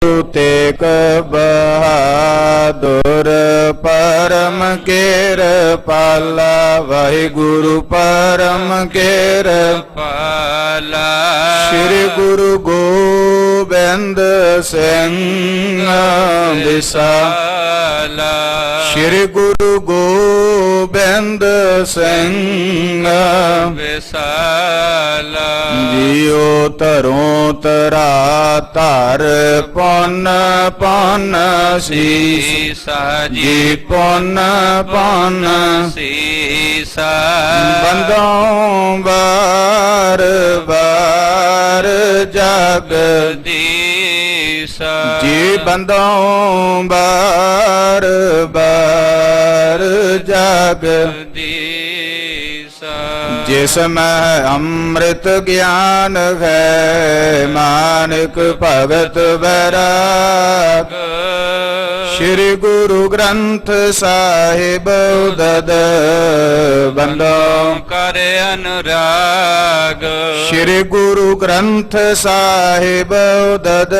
तेक बहादुर परम केर पाला। वाहिगुरु परम केर पाला। श्री गुरु गोबिंद सिंह विसाला। श्री गुरु गोबिंद सिंह विसाला। जियो तरों तरा तार पुन पुन सीसा। जी पुन पुन सीसा। बंदों बार बार जगदीसा। जी बंदों बार बार जगदीसा। जिसमें अमृत ज्ञान है मानिक भगत बैराग। श्री गुरु ग्रंथ साहिब उदद बंदों कर अनुराग। श्री गुरु ग्रंथ साहिब उदद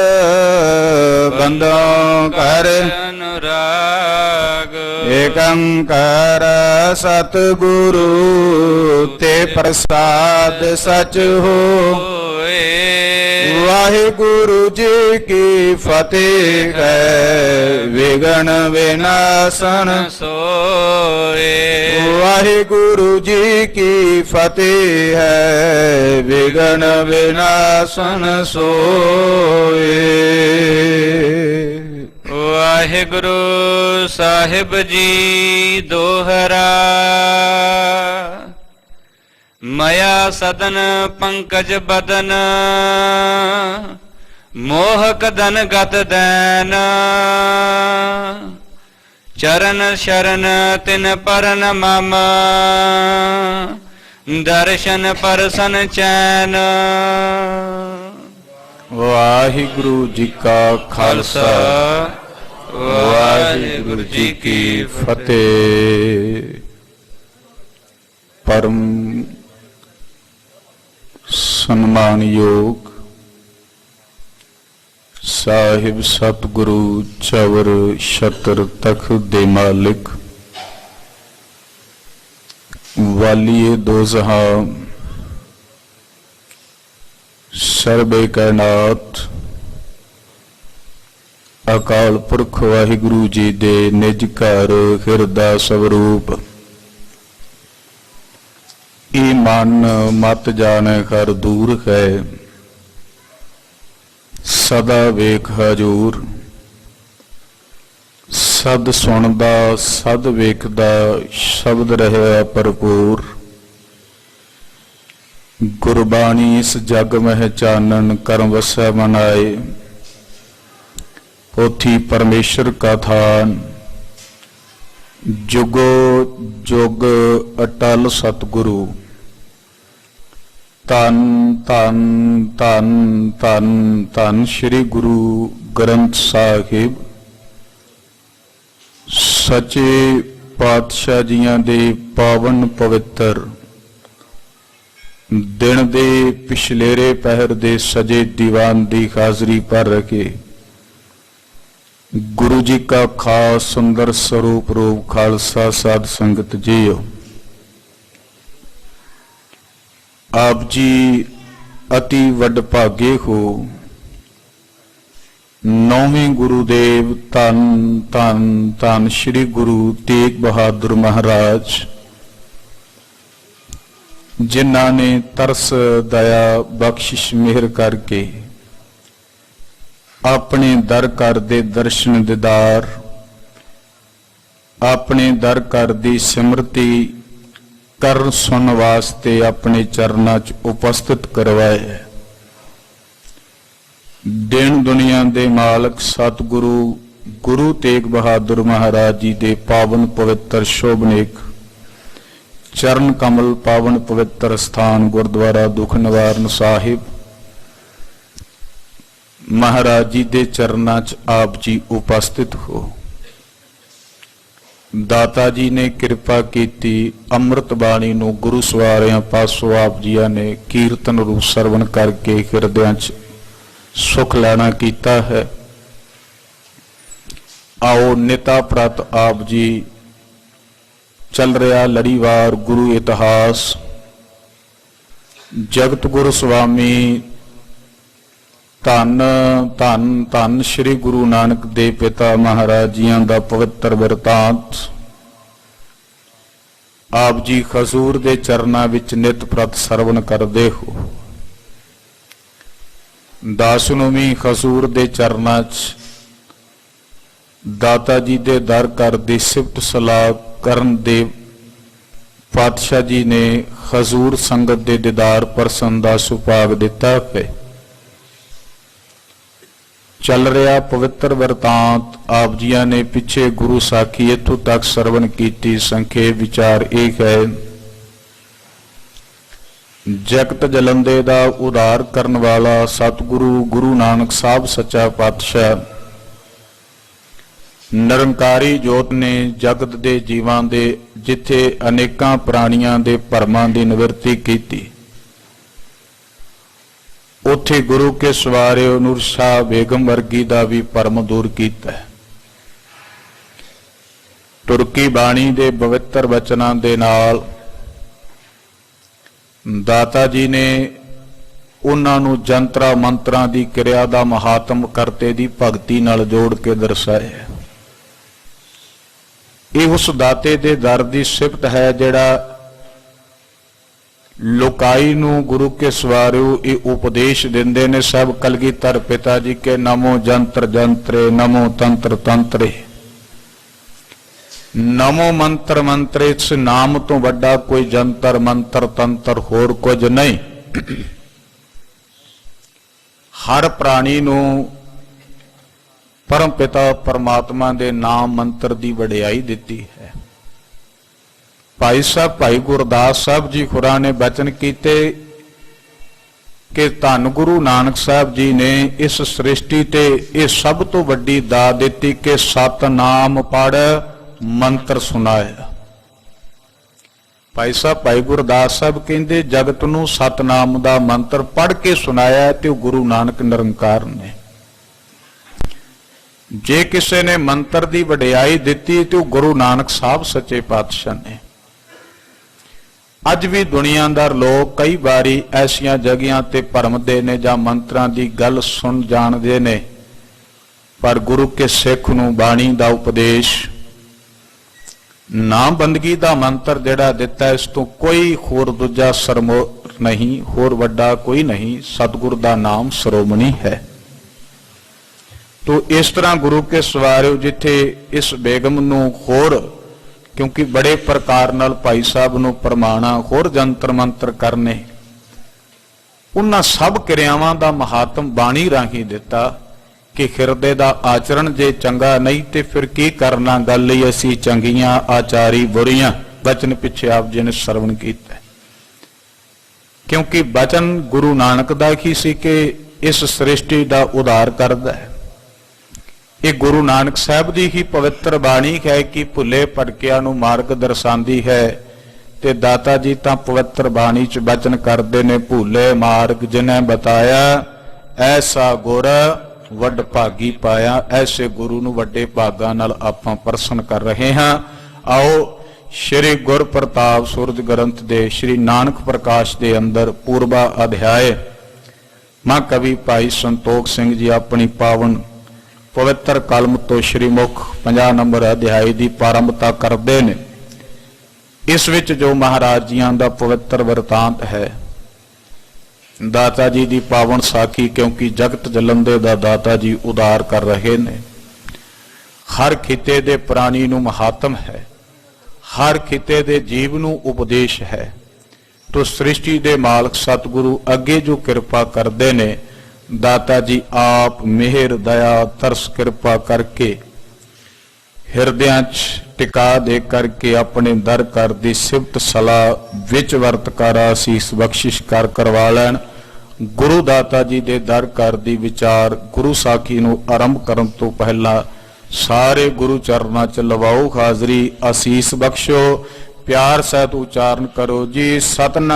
बंदों कर अनुराग। एकंकार सतगुरु ते प्रसाद सच हो। वाहिगुरु जी की फतेह है विघ्न विनाशन सोए। वाहिगुरु जी की फतेह है विघ्न विनाशन सोए। वाहिगुरु साहिब जी दोहरा। मया सदन पंकज बदन मोह कदन गत दैन। चरण शरण तिन परन मम दर्शन परसन चैन। वाहिगुरु जी का खालसा वाहिगुरु जी की फतेह। परम सम्मानयोग ਸਾਹਿਬ ਸਤਿਗੁਰੂ ਚਵਰ ਛਤਰ ਤਖਤ ਦੇ ਮਾਲਿਕ ਵਾਲੀਏ ਦੋ ਜਹਾਂ ਸਰਬੇ ਕਾਇਨਾਤ ਅਕਾਲ ਪੁਰਖ ਵਾਹਿਗੁਰੂ ਜੀ ਦੇ ਨਿਜ ਘਰ ਹਿਰਦਾ ਸਵਰੂਪ ਇਹ ਮਨ ਮਤ ਜਾਣੈ ਖਰ ਦੂਰ ਹੈ ਸਦਾ ਵੇਖ ਹਜੂਰ। ਸਦ ਸੁਣਦਾ ਸਦ ਵੇਖਦਾ ਸ਼ਬਦ ਰਹਿਆ ਭਰਪੂਰ। ਗੁਰਬਾਣੀ ਇਸ ਜਗ ਮਹਿ ਚਾਨਣ ਕਰਮ ਵਸੈ ਮਨ ਆਏ। ਪੋਥੀ ਪਰਮੇਸ਼ਰ ਕਾ ਥਾਨ ਜੁਗੋ ਜੁਗ ਅਟਲ ਸਤਿਗੁਰੂ। ਧੰਨ ਧੰਨ ਧੰਨ ਧੰਨ ਧੰਨ ਸ਼੍ਰੀ ਗੁਰੂ ਗ੍ਰੰਥ ਸਾਹਿਬ ਸੱਚੇ ਪਾਤਸ਼ਾਹ ਜੀਆਂ ਦੇ ਪਾਵਨ ਪਵਿੱਤਰ ਦਿਨ ਦੇ ਪਿਛਲੇਰੇ ਪਹਿਰ ਦੇ ਸਜੇ ਦੀਵਾਨ ਦੀ ਹਾਜ਼ਰੀ ਭਰ ਕੇ ਗੁਰੂ ਜੀ ਕਾ ਖਾਸ ਸੁੰਦਰ ਸਰੂਪ ਰੂਪ ਖਾਲਸਾ ਸਾਧ ਸੰਗਤ ਜੀਓ। ਆਪ ਜੀ ਅਤੀ ਵੱਡ ਭਾਗੇ ਹੋ। ਨੌਵੇਂ ਗੁਰੂਦੇਵ ਧੰਨ ਧੰਨ ਧੰਨ ਸ਼੍ਰੀ ਗੁਰੂ ਤੇਗ ਬਹਾਦਰ ਮਹਾਰਾਜ ਜਿਨ੍ਹਾਂ ਨੇ ਤਰਸ ਦਇਆ ਬਖਸ਼ਿਸ਼ ਮਿਹਰ ਕਰਕੇ ਆਪਣੇ ਦਰ ਘਰ ਦੇ ਦਰਸ਼ਨ ਦੀਦਾਰ ਆਪਣੇ ਦਰ ਘਰ ਦੀ ਸਿਮਰਤੀ ਕਰਨ ਸੁਣਨ ਵਾਸਤੇ ਆਪਣੇ ਚਰਨਾਂ 'ਚ ਉਪਸਥਿਤ ਕਰਵਾਏ। ਦਿਨ ਦੁਨੀਆ ਦੇ ਮਾਲਕ ਸਤਿਗੁਰੂ ਗੁਰੂ ਤੇਗ ਬਹਾਦਰ ਮਹਾਰਾਜ ਜੀ ਦੇ ਪਾਵਨ ਪਵਿੱਤਰ ਸ਼ੋਭਨੇਕ ਚਰਨ ਕਮਲ ਪਾਵਨ ਪਵਿੱਤਰ ਸਥਾਨ ਗੁਰਦੁਆਰਾ ਦੁਖ ਨਿਵਾਰਨ ਸਾਹਿਬ ਮਹਾਰਾਜ ਜੀ ਦੇ ਚਰਨਾਂ 'ਚ ਆਪ ਜੀ ਉਪਸਥਿਤ ਹੋ। ਦਾਤਾ ਜੀ ਨੇ ਕਿਰਪਾ ਕੀਤੀ ਅੰਮ੍ਰਿਤ ਬਾਣੀ ਨੂੰ ਗੁਰੂ ਸਵਾਰਿਆਂ ਪਾਸੋਂ ਆਪ ਜੀਆਂ ਨੇ ਕੀਰਤਨ ਰੂਪ ਸਰਵਣ ਕਰਕੇ ਹਿਰਦਿਆਂ 'ਚ ਸੁਖ ਲੈਣਾ ਕੀਤਾ ਹੈ। ਆਓ ਨਿਤਾ ਪ੍ਰਤ ਆਪ ਜੀ ਚੱਲ ਰਿਹਾ ਲੜੀਵਾਰ ਗੁਰੂ ਇਤਿਹਾਸ ਜਗਤ ਗੁਰੂ ਸੁਆਮੀ ਧੰਨ ਧੰਨ ਧੰਨ ਸ੍ਰੀ ਗੁਰੂ ਨਾਨਕ ਦੇ ਪਿਤਾ ਮਹਾਰਾਜ ਜੀਆਂ ਦਾ ਪਵਿੱਤਰ ਬਿਰਤਾਂਤ ਆਪ ਜੀ ਹਜ਼ੂਰ ਦੇ ਚਰਨਾਂ ਵਿੱਚ ਨਿਤ ਪ੍ਰਤ ਸਰਵਣ ਕਰਦੇ ਹੋ। ਦਾਸਨੋਵੀਂ ਹਜ਼ੂਰ ਦੇ ਚਰਨਾਂ 'ਚ ਦਾਤਾ ਜੀ ਦੇ ਦਰ ਘਰ ਦੀ ਸਿਫਤ ਸਲਾਹ ਕਰਨ ਦੇ ਪਾਤਸ਼ਾਹ ਜੀ ਨੇ ਹਜ਼ੂਰ ਸੰਗਤ ਦੇ ਦੀਦਾਰ ਪਰਸਨ ਦਾ ਸੁਭਾਗ ਦਿੱਤਾ ਹੈ। ਚੱਲ ਰਿਹਾ ਪਵਿੱਤਰ ਵਰਤਾਂਤ ਆਪ ਜੀਆਂ ਨੇ ਪਿੱਛੇ ਗੁਰੂ ਸਾਖੀ ਇੱਥੋਂ ਤੱਕ ਸਰਵਣ ਕੀਤੀ। ਸੰਖੇਪ ਵਿਚਾਰ ਇਹ ਹੈ, ਜਗਤ ਜਲੰਦੇ ਦਾ ਉਧਾਰ ਕਰਨ ਵਾਲਾ ਸਤਿਗੁਰੂ ਗੁਰੂ ਨਾਨਕ ਸਾਹਿਬ ਸੱਚਾ ਪਾਤਸ਼ਾਹ ਨਿਰੰਕਾਰੀ ਜੋਤ ਨੇ ਜਗਤ ਦੇ ਜੀਵਾਂ ਦੇ ਜਿੱਥੇ ਅਨੇਕਾਂ ਪ੍ਰਾਣੀਆਂ ਦੇ ਭਰਮਾਂ ਦੀ ਨਿਵਰਤੀ ਕੀਤੀ, ਉੱਥੇ ਗੁਰੂ ਕੇ ਸਵਾਰੇ ਨੂਰ ਸ਼ਾਹ ਬੇਗਮ ਵਰਗੀ ਦਾ ਵੀ ਭਰਮ ਦੂਰ ਕੀਤਾ। ਤੁਰਕੀ ਬਾਣੀ ਦੇ ਪਵਿੱਤਰ ਵਚਨਾਂ ਦੇ ਨਾਲ ਦਾਤਾ ਜੀ ਨੇ ਉਹਨਾਂ ਨੂੰ ਜੰਤਰਾਂ ਮੰਤਰਾਂ ਦੀ ਕਿਰਿਆ ਦਾ ਮਹਾਤਮ ਕਰਤੇ ਦੀ ਭਗਤੀ ਨਾਲ ਜੋੜ ਕੇ ਦਰਸਾਇਆ। ਇਹ ਉਸ ਦਾਤੇ ਦੇ ਦਰ ਦੀ ਸਿਫਤ ਹੈ ਜਿਹੜਾ ਲੋਕਾਈ ਨੂੰ ਗੁਰੂ ਕੇ ਸਵਾਰਿਓ ਇਹ ਉਪਦੇਸ਼ ਦਿੰਦੇ ਨੇ। ਸਭ ਕਲਗੀਧਰ ਪਿਤਾ ਜੀ ਕੇ ਨਮੋ ਜੰਤਰ ਜੰਤਰੇ ਨਮੋ ਤੰਤਰ ਤੰਤਰੇ। ਨਮੋ ਮੰਤਰ ਮੰਤਰੇ, ਇਸ ਨਾਮ ਤੋਂ ਵੱਡਾ ਕੋਈ ਜੰਤਰ ਮੰਤਰ ਤੰਤਰ ਹੋਰ ਕੁਝ ਨਹੀਂ। ਹਰ ਪ੍ਰਾਣੀ ਨੂੰ ਪਰਮ ਪਿਤਾ ਪਰਮਾਤਮਾ ਦੇ ਨਾਮ ਮੰਤਰ ਦੀ ਵਡਿਆਈ ਦਿੱਤੀ ਹੈ। ਭਾਈ ਸਾਹਿਬ ਭਾਈ ਗੁਰਦਾਸ ਸਾਹਿਬ ਜੀ ਖੁਰਾ ਨੇ ਬਚਨ ਕੀਤੇ ਕਿ ਧੰਨ ਗੁਰੂ ਨਾਨਕ ਸਾਹਿਬ ਜੀ ਨੇ ਇਸ ਸ੍ਰਿਸ਼ਟੀ ਤੇ ਇਹ ਸਭ ਤੋਂ ਵੱਡੀ ਦਾਤ ਦਿੱਤੀ ਕਿ ਸਤਨਾਮ ਪੜ ਮੰਤਰ ਸੁਣਾਇਆ। ਭਾਈ ਸਾਹਿਬ ਭਾਈ ਗੁਰਦਾਸ ਸਾਹਿਬ ਕਹਿੰਦੇ ਜਗਤ ਨੂੰ ਸਤਨਾਮ ਦਾ ਮੰਤਰ ਪੜ ਕੇ ਸੁਣਾਇਆ ਤੇ ਉਹ ਗੁਰੂ ਨਾਨਕ ਨਿਰੰਕਾਰ ਨੇ। ਜੇ ਕਿਸੇ ਨੇ ਮੰਤਰ ਦੀ ਵਡਿਆਈ ਦਿੱਤੀ ਤੇ ਉਹ ਗੁਰੂ ਨਾਨਕ ਸਾਹਿਬ ਸੱਚੇ ਪਾਤਸ਼ਾਹ ਨੇ। ਅੱਜ ਵੀ ਦੁਨੀਆਦਾਰ ਲੋਕ ਕਈ ਵਾਰੀ ਐਸੀਆਂ ਜਗ੍ਹਾ ਤੇ ਭਰਮਦੇ ਨੇ ਜਾਂ ਮੰਤਰਾਂ ਦੀ ਗੱਲ ਸੁਣ ਜਾਣਦੇ ਨੇ, ਪਰ ਗੁਰੂ ਕੇ ਸਿੱਖ ਨੂੰ ਬਾਣੀ ਦਾ ਉਪਦੇਸ਼ ਨਾਮ ਬੰਦਗੀ ਦਾ ਮੰਤਰ ਜਿਹੜਾ ਦਿੱਤਾ ਇਸ ਤੋਂ ਕੋਈ ਹੋਰ ਦੂਜਾ ਸਰਮੋਰ ਨਹੀਂ, ਹੋਰ ਵੱਡਾ ਕੋਈ ਨਹੀਂ। ਸਤਿਗੁਰ ਦਾ ਨਾਮ ਸਰੋਮਣੀ ਹੈ। ਤੋ ਇਸ ਤਰ੍ਹਾਂ ਗੁਰੂ ਕੇ ਸਵਾਰਿਓ ਜਿੱਥੇ ਇਸ ਬੇਗਮ ਨੂੰ ਹੋਰ, ਕਿਉਂਕਿ ਬੜੇ ਪ੍ਰਕਾਰ ਨਾਲ ਭਾਈ ਸਾਹਿਬ ਨੂੰ ਪਰਮਾਣਾ ਹੋਰ ਜੰਤਰ ਮੰਤਰ ਕਰਨੇ, ਉਹਨਾਂ ਸਭ ਕਿਰਿਆਵਾਂ ਦਾ ਮਹਾਤਮ ਬਾਣੀ ਰਾਹੀਂ ਦਿੱਤਾ ਕਿ ਹਿਰਦੇ ਦਾ ਆਚਰਣ ਜੇ ਚੰਗਾ ਨਹੀਂ ਤੇ ਫਿਰ ਕੀ ਕਰਨਾ, ਗੱਲ ਲਈ ਅਸੀਂ ਚੰਗੀਆਂ ਆਚਾਰੀ ਬੁਰੀਆਂ। ਬਚਨ ਪਿੱਛੇ ਆਪ ਜੀ ਨੇ ਸਰਵਣ ਕੀਤਾ, ਕਿਉਂਕਿ ਬਚਨ ਗੁਰੂ ਨਾਨਕ ਦਾ ਹੀ ਸੀ ਕਿ ਇਸ ਸ੍ਰਿਸ਼ਟੀ ਦਾ ਉਧਾਰ ਕਰਦਾ ਹੈ। ਇਹ ਗੁਰੂ ਨਾਨਕ ਸਾਹਿਬ ਦੀ ਹੀ ਪਵਿੱਤਰ ਬਾਣੀ ਹੈ ਕਿ ਭੁੱਲੇ ਭਟਕਿਆਂ ਨੂੰ ਮਾਰਗ ਦਰਸਾਉਂਦੀ ਹੈ। ਤੇ ਦਾਤਾ ਜੀ ਤਾਂ ਪਵਿੱਤਰ ਬਾਣੀ ਚ ਬਚਨ ਕਰਦੇ ਨੇ, ਭੁੱਲੇ ਮਾਰਗ ਜਿਨ੍ਹਾਂ ਬਤਾਇਆ ਐਸਾ ਗੁਰ ਵੱਡ ਭਾਗੀ ਪਾਇਆ। ਐਸੇ ਗੁਰੂ ਨੂੰ ਵੱਡੇ ਭਾਗਾਂ ਨਾਲ ਆਪਾਂ ਪ੍ਰਸੰਨ ਕਰ ਰਹੇ ਹਾਂ। ਆਓ ਸ਼੍ਰੀ ਗੁਰ ਪ੍ਰਤਾਪ ਸੂਰਜ ਗ੍ਰੰਥ ਦੇ ਸ਼੍ਰੀ ਨਾਨਕ ਪ੍ਰਕਾਸ਼ ਦੇ ਅੰਦਰ ਪੂਰਬਾ ਅਧਿਆਏ ਮਾਂ ਕਵੀ ਭਾਈ ਸੰਤੋਖ ਸਿੰਘ ਜੀ ਆਪਣੀ ਪਾਵਨ ਪਵਿੱਤਰ ਕਲਮ ਤੋਂ ਸ਼੍ਰੀ ਮੁਖ 50 ਨੰਬਰ ਅਧਿਆਇ ਦੀ ਪ੍ਰਾਰੰਭਤਾ ਕਰਦੇ ਨੇ। ਇਸ ਵਿੱਚ ਜੋ ਮਹਾਰਾਜ ਜੀਆਂ ਦਾ ਪਵਿੱਤਰ ਵਰਤਾਂਤ ਹੈ, ਦਾਤਾ ਜੀ ਦੀ ਪਾਵਨ ਸਾਖੀ, ਕਿਉਂਕਿ ਜਗਤ ਜਲੰਦੇ ਦਾ ਦਾਤਾ ਜੀ ਉਧਾਰ ਕਰ ਰਹੇ ਨੇ। ਹਰ ਖਿੱਤੇ ਦੇ ਪ੍ਰਾਣੀ ਨੂੰ ਮਹਾਤਮ ਹੈ, ਹਰ ਖਿੱਤੇ ਦੇ ਜੀਵ ਨੂੰ ਉਪਦੇਸ਼ ਹੈ। ਤੋ ਸ੍ਰਿਸ਼ਟੀ ਦੇ ਮਾਲਕ ਸਤਿਗੁਰੂ ਅੱਗੇ ਜੋ ਕਿਰਪਾ ਕਰਦੇ ਨੇ, ਦਾਤਾ ਜੀ ਆਪ ਮਿਹਰ ਦਇਆ ਤਰਸ ਕਿਰਪਾ ਕਰਕੇ ਹਿਰਦਿਆਂ 'ਚ ਟਿਕਾ ਦੇ ਕਰਕੇ ਆਪਣੇ ਦਰ ਘਰ ਦੀ ਸਿਫਤ ਸਲਾਹ ਵਿੱਚ ਵਰਤ ਕਰ ਅਸੀਸ ਬਖਸ਼ਿਸ਼ ਕਰ ਕਰਵਾ ਲੈਣ। ਗੁਰੂ ਦਾਤਾ ਜੀ ਦੇ ਦਰ ਘਰ ਦੀ ਵਿਚਾਰ ਗੁਰੂ ਸਾਖੀ ਨੂੰ ਆਰੰਭ ਕਰਨ ਤੋਂ ਪਹਿਲਾਂ ਸਾਰੇ ਗੁਰੂ ਚਰਨਾਂ 'ਚ ਲਵਾਓ ਹਾਜ਼ਰੀ, ਅਸੀਸ ਬਖਸ਼ੋ, ਪਿਆਰ ਸਹਿਤ ਉਚਾਰਨ ਕਰੋ ਜੀ। ਸਤਨਾਮ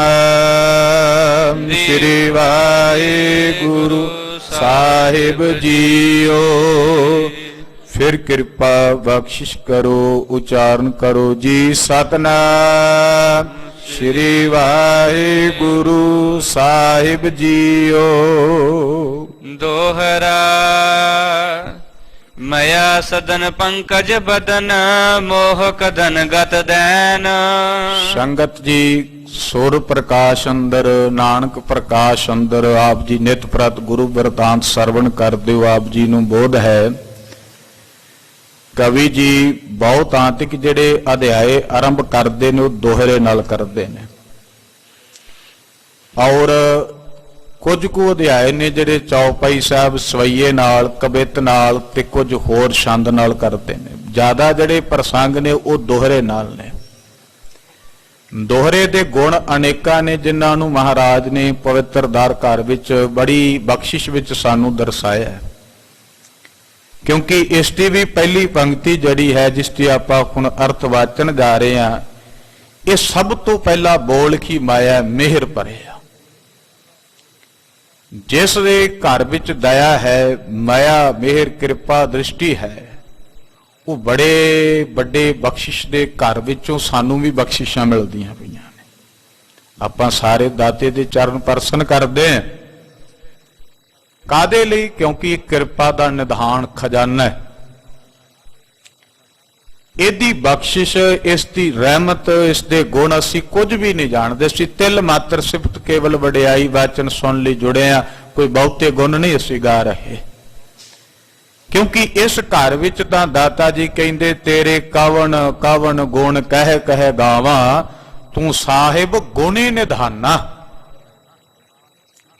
ਸ੍ਰੀ ਵਾਹਿਗੁਰੂ ਸਾਹਿਬ ਜੀਓ। ਫਿਰ ਮਿਹਰ ਕਿਰਪਾ ਬਖਸ਼ਿਸ਼ ਕਰੋ। ਉਚਾਰਨ ਕਰੋ ਜੀ ਸਤਨਾਮ ਸ੍ਰੀ ਵਾਹਿਗੁਰੂ ਸਾਹਿਬ ਜੀਓ। ਦੋਹਰਾ ਮਇਆ ਸਦਨ ਪੰਕਜ ਬਦਨ ਮੋਹ ਕਦਨ ਗਤ ਦੈਨ। ਸੰਗਤ ਜੀ ਸੁਰ ਪ੍ਰਕਾਸ਼ ਅੰਦਰ ਨਾਨਕ ਪ੍ਰਕਾਸ਼ ਅੰਦਰ ਆਪ ਜੀ ਨਿਤ ਪ੍ਰਤ ਗੁਰੂ ਬਿਰਤਾਂਤ ਸਰਵਣ ਕਰਦੇ ਹੋ। ਆਪ ਜੀ ਨੂੰ ਬੋਧ ਹੈ ਕਵੀ ਜੀ ਬਹੁਤਾਂਤਿਕ ਜਿਹੜੇ ਅਧਿਆਏ ਆਰੰਭ ਕਰਦੇ ਨੇ ਉਹ ਦੋਹਰੇ ਨਾਲ ਕਰਦੇ ਨੇ, ਔਰ ਕੁਝ ਕੁ ਅਧਿਆਏ ਨੇ ਜਿਹੜੇ ਚੌਪਾਈ ਸਾਹਿਬ ਸਵਈਏ ਨਾਲ ਕਵਿਤ ਨਾਲ ਤੇ ਕੁਝ ਹੋਰ ਛੰਦ ਨਾਲ ਕਰਦੇ ਨੇ। ਜ਼ਿਆਦਾ ਜਿਹੜੇ ਪ੍ਰਸੰਗ ਨੇ ਉਹ ਦੋਹਰੇ ਨਾਲ ਨੇ। ਦੋਹਰੇ ਦੇ ਗੁਣ ਅਨੇਕਾਂ ਨੇ ਜਿਨ੍ਹਾਂ ਨੂੰ ਮਹਾਰਾਜ ਨੇ ਪਵਿੱਤਰਦਾਰ ਘਰ ਵਿੱਚ ਬੜੀ ਬਖਸ਼ਿਸ਼ ਵਿੱਚ ਸਾਨੂੰ ਦਰਸਾਇਆ ਹੈ। ਕਿਉਂਕਿ ਇਸ ਦੀ ਵੀ ਪਹਿਲੀ ਪੰਕਤੀ ਜਿਹੜੀ ਹੈ ਜਿਸ ਦੀ ਆਪਾਂ ਹੁਣ ਅਰਥ ਵਾਚਨ ਗਾ ਰਹੇ ਹਾਂ, ਇਹ ਸਭ ਤੋਂ ਪਹਿਲਾ ਬੋਲ ਕੀ ਮਾਇਆ ਮਿਹਰ ਭਰਿਆ। ਜਿਸ ਦੇ ਘਰ ਵਿੱਚ ਦਇਆ ਹੈ, ਮਾਇਆ ਮਿਹਰ ਕਿਰਪਾ ਦ੍ਰਿਸ਼ਟੀ ਹੈ, ਉਹ ਬੜੇ ਵੱਡੇ ਬਖਸ਼ਿਸ਼ ਦੇ ਘਰ ਵਿੱਚੋਂ ਸਾਨੂੰ ਵੀ ਬਖਸ਼ਿਸ਼ਾਂ ਮਿਲਦੀਆਂ ਪਈਆਂ ਨੇ। ਆਪਾਂ ਸਾਰੇ ਦਾਤੇ ਦੇ ਚਰਨ ਪਰਸਨ ਕਰਦੇ ਹਾਂ। ਕਾਦੇ ਲਈ? ਕਿਉਂਕਿ ਇਹ ਕਿਰਪਾ ਦਾ ਨਿਧਾਨ ਖਜ਼ਾਨਾ ਹੈ। ਇਹਦੀ ਬਖਸ਼ਿਸ਼, ਇਸ ਦੀ ਰਹਿਮਤ, ਇਸ ਦੇ ਗੁਣ ਅਸੀਂ ਕੁਝ ਵੀ ਨਹੀਂ ਜਾਣਦੇ। ਅਸੀਂ ਤਿਲ ਮਾਤਰ ਸਿਫਤ ਕੇਵਲ ਵਡਿਆਈ ਵਾਚਨ ਸੁਣ ਲਈ ਜੁੜੇ ਆ, ਕੋਈ ਬਹੁਤੇ ਗੁਣ ਨਹੀਂ ਅਸੀਂ ਗਾ ਰਹੇ। ਕਿਉਂਕਿ ਇਸ ਘਰ ਵਿੱਚ ਤਾਂ ਦਾਤਾ ਜੀ ਕਹਿੰਦੇ ਤੇਰੇ ਕਵਣ ਕਵਣ ਗੁਣ ਕਹਿ ਕਹਿ ਗਾਵਾਂ, ਤੂੰ ਸਾਹਿਬ ਗੁਣੀ ਨਿਧਾਨਾ।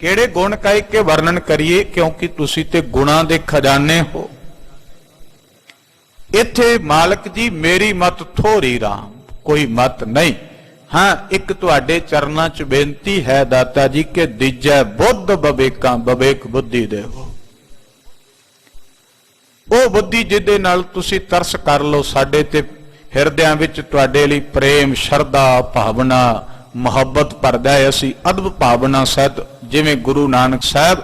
ਕਿਹੜੇ ਗੁਣ ਕਹਿ ਕੇ ਵਰਣਨ ਕਰੀਏ? ਕਿਉਂਕਿ ਤੁਸੀਂ ਤੇ ਗੁਣਾਂ ਦੇ ਖਜ਼ਾਨੇ ਹੋ। ਇੱਥੇ ਮਾਲਕ ਜੀ ਮੇਰੀ ਮਤ ਥੋੜੀ ਰਾਮ, ਕੋਈ ਮਤ ਨਹੀਂ। ਹਾਂ, ਇੱਕ ਤੁਹਾਡੇ ਚਰਨਾਂ 'ਚ ਬੇਨਤੀ ਹੈ ਦਾਤਾ ਜੀ ਕਿ ਦੀਜੈ ਬੁੱਧ ਬਵੇਕਾਂ ਬਵੇਕ ਬੁੱਧੀ ਦੇਵੋ। ਉਹ ਬੁੱਧੀ ਜਿਹਦੇ ਨਾਲ ਤੁਸੀਂ ਤਰਸ ਕਰ ਲਓ, ਸਾਡੇ ਤੇ ਹਿਰਦਿਆਂ ਵਿੱਚ ਤੁਹਾਡੇ ਲਈ ਪ੍ਰੇਮ ਸ਼ਰਧਾ ਭਾਵਨਾ ਮੁਹੱਬਤ ਭਰਦਾ ਹੈ। ਅਸੀਂ ਅਦਬ ਭਾਵਨਾ ਸਹਿਤ ਜਿਵੇਂ ਗੁਰੂ ਨਾਨਕ ਸਾਹਿਬ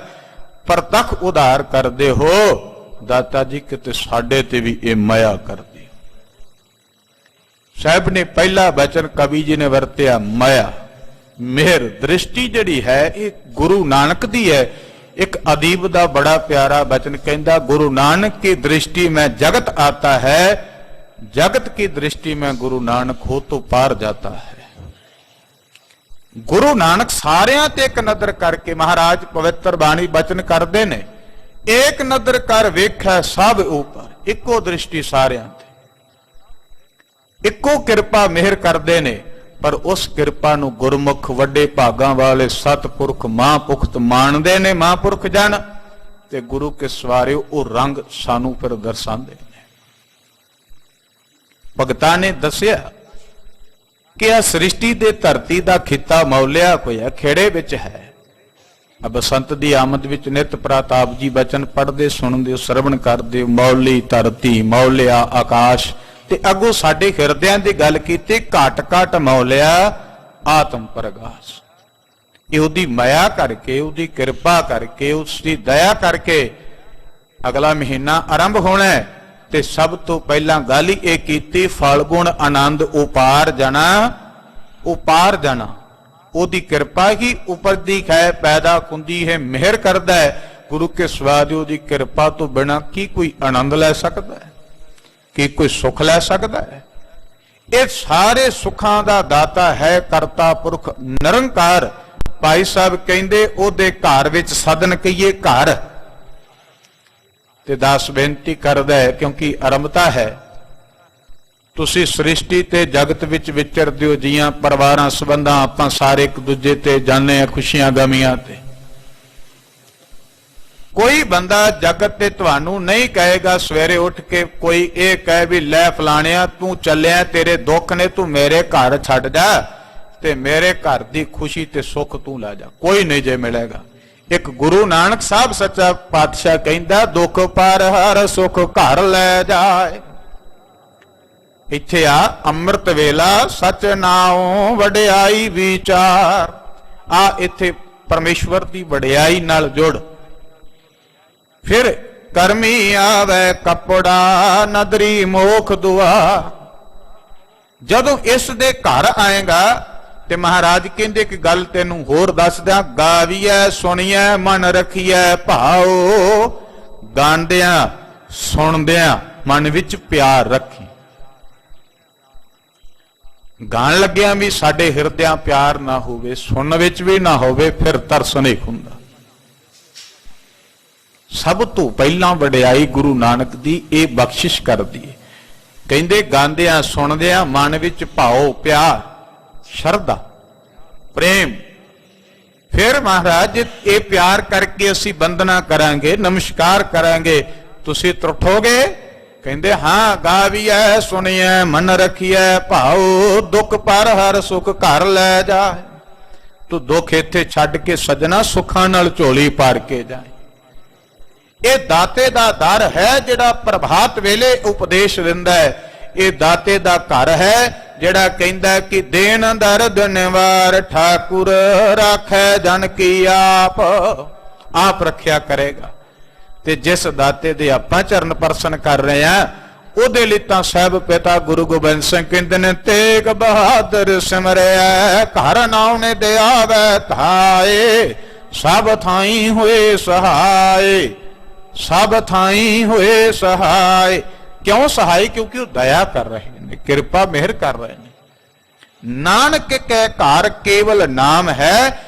ਪ੍ਰਤੱਖ ਉਧਾਰ ਕਰਦੇ ਹੋ, ਦਾਤਾ ਜੀ ਕਿਤੇ ਸਾਡੇ ਤੇ ਵੀ ਇਹ ਮਾਇਆ ਕਰਦੀ। ਸਾਹਿਬ ਨੇ ਪਹਿਲਾ ਬਚਨ ਕਵੀ ਜੀ ਨੇ ਵਰਤਿਆ ਮਾਇਆ ਮਿਹਰ ਦ੍ਰਿਸ਼ਟੀ ਜਿਹੜੀ ਹੈ ਇਹ ਗੁਰੂ ਨਾਨਕ ਦੀ ਹੈ। ਇੱਕ ਅਦੀਬ ਦਾ ਬੜਾ ਪਿਆਰਾ ਬਚਨ ਕਹਿੰਦਾ, ਗੁਰੂ ਨਾਨਕ ਕੀ ਦ੍ਰਿਸ਼ਟੀ में जगत आता है, जगत की दृष्टि में गुरु नानक हो तो पार जाता है। गुरु नानक सारियां ते एक नजर करके महाराज पवित्र बाणी बचन करते ने, एक नजर कर वेखै सब ऊपर, इको दृष्टि सारियां ते, इको कृपा मेहर करते ने। पर उस कृपा नूं गुरमुख वड्डे भागां वाले सतपुरख महापुरख मानदे ने। महापुरख जन ते गुरु के सवारे वो रंग सानू फिर दर्शांदे ने। भगतां ने दसिया कि आ सृष्टि दे धरती दा खिता मौलिया होया खेड़े विच है। बसंत दी आमद विच नित प्रताप जी बचन पढ़दे सुणदे श्रवण करदे, मौली धरती मौलिया आकाश ते अगों साडे हिरदियां दी गल कीती, घट घट मौलिया आत्म प्रकाश। ਉਹਦੀ ਮਾਇਆ ਕਰਕੇ, ਉਹਦੀ ਕਿਰਪਾ ਕਰਕੇ, ਉਸਦੀ ਦਇਆ ਕਰਕੇ ਅਗਲਾ ਮਹੀਨਾ ਆਰੰਭ ਹੋਣਾ ਹੈ। ਤੇ ਸਭ ਤੋਂ ਪਹਿਲਾਂ ਗੱਲ ਹੀ ਇਹ ਕੀਤੀ, ਫਲ ਗੁਣ ਆਨੰਦ ਉਪਾਰ ਜਾਣਾ, ਉਪਾਰ ਜਾਣਾ। ਉਹਦੀ ਕਿਰਪਾ ਹੀ ਉਪਰਦੀ ਹੈ, ਪੈਦਾ ਕੁੰਦੀ ਹੈ, ਮਿਹਰ ਕਰਦਾ ਹੈ। ਗੁਰੂ ਕੇ ਸਵਾਦ ਉਹਦੀ ਕਿਰਪਾ ਤੋਂ ਬਿਨਾਂ ਕੀ ਕੋਈ ਆਨੰਦ ਲੈ ਸਕਦਾ ਹੈ, ਕੀ ਕੋਈ ਸੁਖ ਲੈ ਸਕਦਾ ਹੈ? ਇਹ ਸਾਰੇ ਸੁੱਖਾਂ ਦਾ ਦਾਤਾ ਹੈ, ਕਰਤਾ ਪੁਰਖ ਨਿਰੰਕਾਰ। ਭਾਈ ਸਾਹਿਬ ਕਹਿੰਦੇ ਉਹਦੇ ਘਰ ਵਿੱਚ ਸਦਨ ਕਹੀਏ ਘਰ, ਤੇ ਦਾਸ ਬੇਨਤੀ ਕਰਦਾ ਹੈ ਕਿਉਂਕਿ ਆਰੰਭਤਾ ਹੈ, ਤੁਸੀਂ ਸ੍ਰਿਸ਼ਟੀ ਤੇ ਜਗਤ ਵਿੱਚ ਵਿਚਰਦੇ ਹੋ, ਜੀਆਂ ਪਰਿਵਾਰਾਂ ਸੰਬੰਧਾਂ ਆਪਾਂ ਸਾਰੇ ਇੱਕ ਦੂਜੇ ਤੇ ਜਾਂਦੇ ਆ, ਖੁਸ਼ੀਆਂ ਗਮੀਆਂ ਤੇ। ਕੋਈ ਬੰਦਾ ਜਗਤ ਤੇ ਤੁਹਾਨੂੰ ਨਹੀਂ ਕਹੇਗਾ ਸਵੇਰੇ ਉੱਠ ਕੇ ਕੋਈ ਇਹ ਕਹੇ ਵੀ ਲੈ ਫਲਾਣਿਆ ਤੂੰ ਚੱਲਿਆ, ਤੇਰੇ ਦੁੱਖ ਨੇ ਤੂੰ ਮੇਰੇ ਘਰ ਛੱਡ ਜਾ ਤੇ ਮੇਰੇ ਘਰ ਦੀ ਖੁਸ਼ੀ ਤੇ ਸੁੱਖ ਤੂੰ ਲੈ ਜਾ। ਕੋਈ ਨਹੀਂ ਜੇ ਮਿਲੇਗਾ। ਇੱਕ ਗੁਰੂ ਨਾਨਕ ਸਾਹਿਬ ਸੱਚਾ ਪਾਤਸ਼ਾਹ ਕਹਿੰਦਾ, ਦੁੱਖ ਪਰ ਹਰ ਸੁੱਖ ਘਰ ਲੈ ਜਾਏ। ਇੱਥੇ ਆ ਅੰਮ੍ਰਿਤ ਵੇਲਾ ਸਚ ਨਾਉ ਵਡਿਆਈ ਵਿਚਾਰ। ਆ ਇੱਥੇ ਪਰਮੇਸ਼ਵਰ ਦੀ ਵਡਿਆਈ ਨਾਲ ਜੁੜ। ਫਿਰ ਕਰਮੀ ਆਵੇ ਕਪੜਾ ਨਦਰੀ ਮੋਖ ਦੁਆ। ਜਦੋਂ ਇਸ ਦੇ ਘਰ ਆਏਗਾ ਤੇ ਮਹਾਰਾਜ ਕਹਿੰਦੇ ਕਿ ਗੱਲ ਤੈਨੂੰ ਹੋਰ ਦੱਸ ਦਿਆਂ, ਗਾਵੀਐ ਸੁਣੀਐ ਮਨ ਰਖੀਐ ਭਾਉ। ਗਾਉਂਦਿਆਂ ਸੁਣਦਿਆਂ ਮਨ ਵਿੱਚ ਪਿਆਰ ਰੱਖੀ। ਗਾਣ ਲੱਗਿਆਂ ਵੀ ਸਾਡੇ ਹਿਰਦਿਆਂ ਪਿਆਰ ਨਾ ਹੋਵੇ, ਸੁਣਨ ਵਿੱਚ ਵੀ ਨਾ ਹੋਵੇ, ਫਿਰ ਤਰਸ ਨਹੀਂ ਹੁੰਦਾ। ਸਭ ਤੋਂ ਪਹਿਲਾਂ ਵਡਿਆਈ ਗੁਰੂ ਨਾਨਕ ਦੀ ਇਹ ਬਖਸ਼ਿਸ਼ ਕਰਦੀ ਹੈ। ਕਹਿੰਦੇ ਗਾਉਂਦਿਆਂ ਸੁਣਦਿਆਂ ਮਨ ਵਿੱਚ ਭਾਉ, ਪਿਆਰ, ਸ਼ਰਧਾ, ਪ੍ਰੇਮ। ਫਿਰ ਮਹਾਰਾਜ ਇਹ ਪਿਆਰ ਕਰਕੇ ਅਸੀਂ ਬੰਦਨਾ ਕਰਾਂਗੇ, ਨਮਸਕਾਰ ਕਰਾਂਗੇ, ਤੁਸੀਂ ਤਰਠੋਗੇ? ਕਹਿੰਦੇ ਹਾਂ। ਗਾਵੀਐ ਸੁਣੀਐ ਮਨ ਰਖੀਐ ਭਾਉ। ਦੁੱਖ ਪਰ ਹਰ ਸੁਖ ਘਰ ਲੈ ਜਾ। ਤੂੰ ਦੁੱਖ ਇੱਥੇ ਛੱਡ ਕੇ ਸਜਣਾ ਸੁੱਖਾਂ ਨਾਲ ਝੋਲੀ ਪਾਰ ਕੇ ਜਾਏ। ਇਹ ਦਾਤੇ ਦਾ ਦਰ ਹੈ ਜਿਹੜਾ ਪ੍ਰਭਾਤ ਵੇਲੇ ਉਪਦੇਸ਼ ਦਿੰਦਾ ਹੈ। ਇਹ ਦਾਤੇ ਦਾ ਘਰ ਹੈ ਜਿਹੜਾ ਕਹਿੰਦਾ ਕਿ ਦੇਣ ਦਰਦ ਨਿਵਾਰ ਠਾਕੁਰ ਰਾਖੈ ਜਨ ਕੀ ਆਪ। ਆਪ ਰੱਖਿਆ ਕਰੇਗਾ। ਤੇ ਜਿਸ ਦਾਤੇ ਦੇ ਆਪਾਂ ਚਰਨ ਪਰਸਨ ਕਰ ਰਹੇ ਆ ਉਹਦੇ ਲਈ ਤਾਂ ਸਾਹਿਬ ਪਿਤਾ ਗੁਰੂ ਗੋਬਿੰਦ ਸਿੰਘ ਕਹਿੰਦੇ ਨੇ, ਤੇਗ ਬਹਾਦਰ ਸਿਮਰਿਆ ਘਰ ਨਾਉਣੇ ਦੇ ਆਵੇ ਧਾਏ। ਸਭ ਥਾਈ ਹੋਏ ਸਹਾਏ, ਸਭ ਥਾਈ ਹੋਏ ਸਹਾਏ। ਕਿਉਂ ਸਹਾਈ? ਕਿਉਂਕਿ ਉਹ ਦਇਆ ਕਰ ਰਹੇ ਨੇ, ਕਿਰਪਾ ਮਿਹਰ ਕਰ ਰਹੇ ਨੇ। ਨਾਨਕ ਕੇ ਘਰ ਕੇਵਲ ਨਾਮ ਹੈ,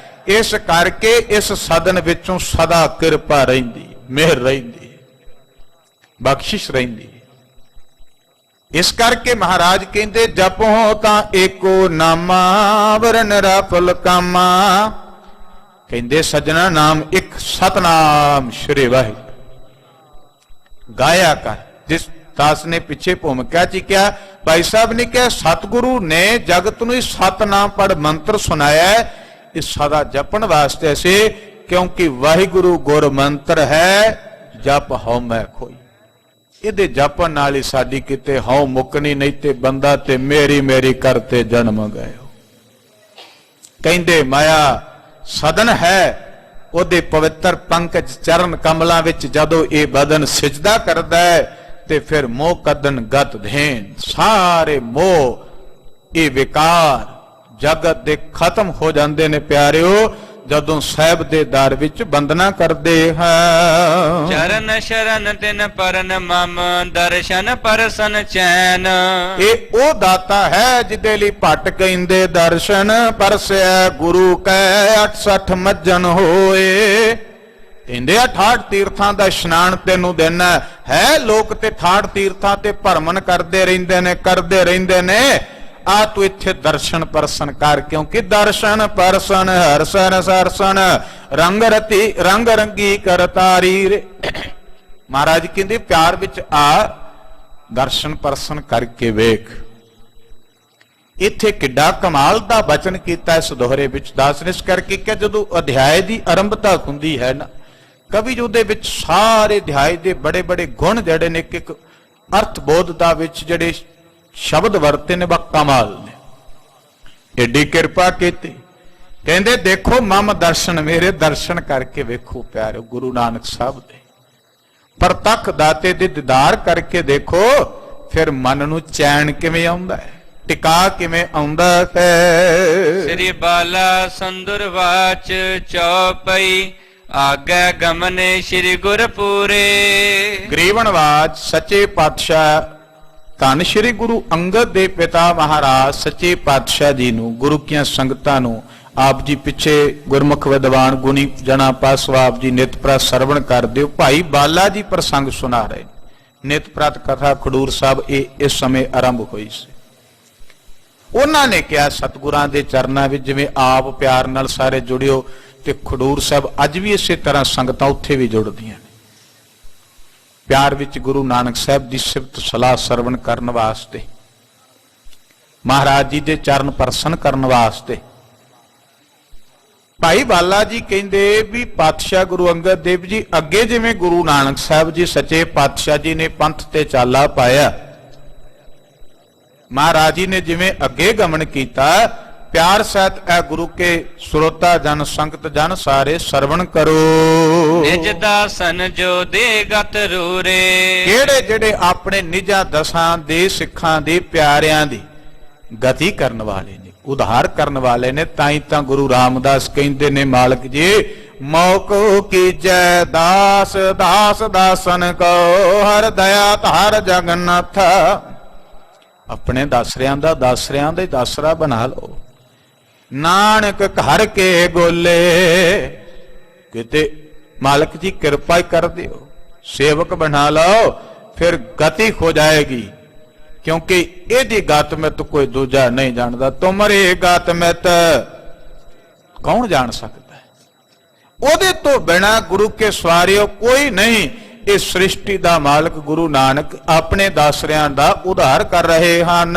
ਇਸ ਕਰਕੇ ਇਸ ਸਦਨ ਵਿੱਚੋਂ ਸਦਾ ਕਿਰਪਾ ਰਹਿੰਦੀ, ਮਿਹਰ ਰਹਿੰਦੀ, ਬਖਸ਼ਿਸ਼ ਰਹਿੰਦੀ। ਇਸ ਕਰਕੇ ਮਹਾਰਾਜ ਕਹਿੰਦੇ ਜਪੋ ਤਾਂ ਏਕੋ ਨਾਮਾ ਵਰਨ ਰਫਲ ਕਾਮਾ। ਕਹਿੰਦੇ ਸਜਣਾ ਨਾਮ ਇੱਕ ਸਤਨਾਮ ਸ਼੍ਰੀ ਵਾਹਿਗੁਰੂ ਗਾਇਆ ਕਰ। ਜਿਸ ਦਾਸ ਨੇ ਪਿੱਛੇ ਭੂਮਿਕਾ ਚ ਕਿਹਾ, ਭਾਈ ਸਾਹਿਬ ਨੇ ਕਿਹਾ ਸਤਿਗੁਰੂ ਨੇ ਜਗਤ ਨੂੰ ਸਤਨਾਮ ਪੜ ਮੰਤਰ ਸੁਣਾਇਆ ਇਹ ਸਦਾ ਜਪਣ ਵਾਸਤੇ ਸੀ, ਕਿਉਂਕਿ ਵਾਹਿਗੁਰੂ ਗੁਰ ਮੰਤਰ ਹੈ ਜਪ ਹਉ ਮੈਂ ਖੋਈ। ਇਹਦੇ ਜਪਣ ਨਾਲ ਹੀ ਸਾਡੀ ਕਿਤੇ ਹਉ ਮੁੱਕਣੀ, ਨਹੀਂ ਤੇ ਬੰਦਾ ਤੇ ਮੇਰੀ ਮੇਰੀ ਕਰਤੇ ਜਨਮ ਗਇਓ। ਕਹਿੰਦੇ ਮਾਇਆ ਸਦਨ ਹੈ, ਉਹਦੇ ਪਵਿੱਤਰ ਪੰਕਜ ਚਰਨ ਕਮਲਾਂ ਵਿੱਚ ਜਦੋਂ ਇਹ ਬਦਨ ਸਿਜਦਾ ਕਰਦਾ ਹੈ ਤੇ ਫਿਰ ਮੋਹ ਕਦਨ ਗਤ ਧੇਨ, ਸਾਰੇ ਮੋਹ ਇਹ ਵਿਕਾਰ ਜਗਤ ਦੇ ਖਤਮ ਹੋ ਜਾਂਦੇ ਨੇ ਪਿਆਰਿਓ, ਜਦੋਂ ਸਾਹਿਬ ਦੇ ਦਰ ਵਿੱਚ ਬੰਦਨਾ ਕਰਦੇ ਹਾਂ। ਚਰਨ ਸ਼ਰਨ ਤਿਨ ਪਰਨ ਮਮ ਦਰਸ਼ਨ ਪਰਸਨ ਚੈਨ। ਇਹ ਉਹ ਦਾਤਾ ਹੈ ਜਿਹਦੇ ਲਈ ਭੱਟ ਕਹਿੰਦੇ ਦਰਸ਼ਨ ਪਰਸਿਆ ਗੁਰੂ ਕੈ 68 ਮੱਜਨ ਹੋਏ। ਕਹਿੰਦੇ 68 ਤੀਰਥਾਂ ਦਾ ਇਸ਼ਨਾਨ ਤੈਨੂੰ ਦੇਣਾ ਹੈ। ਲੋਕ ਤੇ 68 ਤੀਰਥਾਂ ਤੇ ਭਰਮਣ ਕਰਦੇ ਰਹਿੰਦੇ ਨੇ। ਆ ਤੂੰ ਇੱਥੇ ਦਰਸ਼ਨ ਪਰਸਨ ਕਰ, ਕਿਉਂਕਿ ਦਰਸ਼ਨ ਪਰਸਨ ਹਰਸਨ ਸਰਸਨ ਰੰਗ ਰਤੀ ਰੰਗ ਰੰਗੀ ਕਰਤਾਰੀ ਰੇ। ਮਹਾਰਾਜ ਕਹਿੰਦੇ ਪਿਆਰ ਵਿੱਚ ਆ, ਦਰਸ਼ਨ ਪਰਸਨ ਕਰਕੇ ਵੇਖ। ਇੱਥੇ ਕਿੱਡਾ ਕਮਾਲ ਦਾ ਬਚਨ ਕੀਤਾ ਇਸ ਦੋਹਰੇ ਵਿੱਚ ਦਾਸ ਨੇ। ਇਸ ਕਰਕੇ ਕਿ ਜਦੋਂ ਅਧਿਆਇ ਦੀ ਆਰੰਭਤਾ ਹੁੰਦੀ ਹੈ ਨਾ, ਕਵੀ ਜੀ ਉਹਦੇ ਵਿੱਚ ਸਾਰੇ ਅਧਿਆਇ ਦੇ ਬੜੇ ਬੜੇ ਗੁਣ ਜਿਹੜੇ ਨੇ, ਇੱਕ ਅਰਥ ਬੋਧਤਾ ਵਿੱਚ ਜਿਹੜੇ ਸ਼ਬਦ ਵਰਤੇ ਨੇ ਬਾ ਕਮਾਲ ਨੇ। ਏਡੀ ਕਿਰਪਾ ਕੀਤੀ। ਕਹਿੰਦੇ ਦੇਖੋ ਮਮ ਦਰਸ਼ਨ, ਮੇਰੇ ਦਰਸ਼ਨ ਕਰਕੇ ਵੇਖੋ ਪਿਆਰਿਓ ਗੁਰੂ ਨਾਨਕ ਸਾਹਿਬ ਦੇ ਪ੍ਰਤੱਖ ਦਾਤੇ ਦੇ ਦੀਦਾਰ ਕਰਕੇ ਦੇਖੋ, ਫਿਰ ਮਨ ਨੂੰ ਚੈਨ ਕਿਵੇਂ ਆਉਂਦਾ ਹੈ, ਟਿਕਾ ਕਿਵੇਂ ਆਉਂਦਾ ਹੈ। ਸ੍ਰੀ ਬਾਲਾ ਸੰਦੁਰ ਵਾਚ ਚੌਪਈ ਆਗੇ ਗਮਨੇ ਸ੍ਰੀ ਗੁਰਪੂਰੇ। ਗਰੀਵਨਵਾਜ ਸੱਚੇ ਪਾਤਸ਼ਾਹ ਧੰਨ ਸ਼੍ਰੀ ਗੁਰੂ ਅੰਗਦ ਦੇ ਪਿਤਾ ਮਹਾਰਾਜ ਸੱਚੇ ਪਾਤਸ਼ਾਹ ਜੀ ਨੂੰ, ਗੁਰੂ ਕੀਆਂ ਸੰਗਤਾਂ ਨੂੰ ਆਪ ਜੀ ਪਿੱਛੇ ਗੁਰਮੁਖ ਵਿਦਵਾਨ ਗੁਣੀ ਜਣਾ ਪਾਸਵਾ ਆਪ ਜੀ ਨਿਤ ਪ੍ਰਤ ਸਰਵਣ ਕਰਦੇ ਹੋ। ਭਾਈ ਬਾਲਾ ਜੀ ਪ੍ਰਸੰਗ ਸੁਣਾ ਰਹੇ। ਨਿਤ ਪ੍ਰਤ ਕਥਾ ਖਡੂਰ ਸਾਹਿਬ ਇਹ ਇਸ ਸਮੇਂ ਆਰੰਭ ਹੋਈ ਸੀ। ਉਹਨਾਂ ਨੇ ਕਿਹਾ ਸਤਿਗੁਰਾਂ ਦੇ ਚਰਨਾਂ ਵਿੱਚ ਜਿਵੇਂ ਆਪ ਪਿਆਰ ਨਾਲ ਸਾਰੇ ਜੁੜਿਓ, ਤੇ ਖਡੂਰ ਸਾਹਿਬ ਅੱਜ ਵੀ ਇਸੇ ਤਰ੍ਹਾਂ ਸੰਗਤਾਂ ਉੱਥੇ ਵੀ ਜੁੜਦੀਆਂ ਨੇ ਪਿਆਰ ਵਿੱਚ ਗੁਰੂ ਨਾਨਕ ਸਾਹਿਬ ਦੀ ਸਿਫਤ ਸਲਾਹ ਸਰਵਣ ਕਰਨ ਵਾਸਤੇ, ਮਹਾਰਾਜ ਜੀ ਦੇ ਚਰਨ ਪਰਸਨ ਕਰਨ ਵਾਸਤੇ। ਭਾਈ ਬਾਲਾ ਜੀ ਕਹਿੰਦੇ ਵੀ ਪਾਤਸ਼ਾਹ ਗੁਰੂ ਅੰਗਦ ਦੇਵ ਜੀ ਅੱਗੇ ਜਿਵੇਂ ਗੁਰੂ ਨਾਨਕ ਸਾਹਿਬ ਜੀ ਸੱਚੇ ਪਾਤਸ਼ਾਹ ਜੀ ਨੇ ਪੰਥ ਤੇ ਚਾਲਾ ਪਾਇਆ, ਮਹਾਰਾਜ ਜੀ ਨੇ ਜਿਵੇਂ ਅੱਗੇ ਗਮਨ ਕੀਤਾ, ਪਿਆਰ ਸਹਿਤ ਇਹ ਗੁਰੂ ਕੇ ਸਰੋਤਾ ਜਨ ਸੰਗਤ ਜਨ ਸਾਰੇ ਸਰਵਣ ਕਰੋ। ਨਿਜ ਦਾਸਨ ਜੋ ਦੇ ਗਤ ਰੂਰੇ। ਕਿਹੜੇ ਜਿਹੜੇ ਆਪਣੇ ਨਿਜਾਂ ਦਸਾਂ ਦੇ ਸਿੱਖਾਂ ਦੇ ਪਿਆਰਿਆਂ ਦੀ ਗਤੀ ਕਰਨ ਵਾਲੇ ਨੇ, ਉਧਾਰ ਕਰਨ ਵਾਲੇ ਨੇ। ਤਾਂ ਹੀ ਤਾਂ ਗੁਰੂ ਰਾਮਦਾਸ ਕਹਿੰਦੇ ਨੇ, ਮਾਲਕ ਜੀ ਮੌਕੋ ਕੀਜੈ ਦਾਸ ਦਾਸ ਦਾਸਨ ਕੋ, ਹਰ ਦਇਆ ਧਾਰ ਜਗਨਨਾਥ। ਆਪਣੇ ਦਾਸਰਿਆਂ ਦਾ ਦਾਸਰਿਆਂ ਦੇ ਦਾਸਰਾ ਬਣਾ ਲਓ। ਨਾਨਕ ਘਰ ਕੇ ਗੋਲੇ, ਕਿਤੇ ਮਾਲਕ ਜੀ ਕਿਰਪਾ ਹੀ ਕਰ ਦਿਓ, ਸੇਵਕ ਬਣਾ ਲਓ, ਫਿਰ ਗਤੀ ਹੋ ਜਾਏਗੀ। ਕਿਉਂਕਿ ਇਹਦੀ ਗਤ ਮੈਂ ਤਾਂ ਕੋਈ ਦੂਜਾ ਨਹੀਂ ਜਾਣਦਾ। ਤੁਮਰੀ ਗਤ ਮੈਂ ਤਾਂ ਕੌਣ ਜਾਣ ਸਕਦਾ ਹੈ? ਉਹਦੇ ਤੋਂ ਬਿਨਾ ਗੁਰੂ ਕੇ ਸਵਾਰਿਓ ਕੋਈ ਨਹੀਂ। ਇਸ ਸ੍ਰਿਸ਼ਟੀ ਦਾ ਮਾਲਕ ਗੁਰੂ ਨਾਨਕ ਆਪਣੇ ਦਾਸਰਿਆਂ ਦਾ ਉਧਾਰ ਕਰ ਰਹੇ ਹਨ।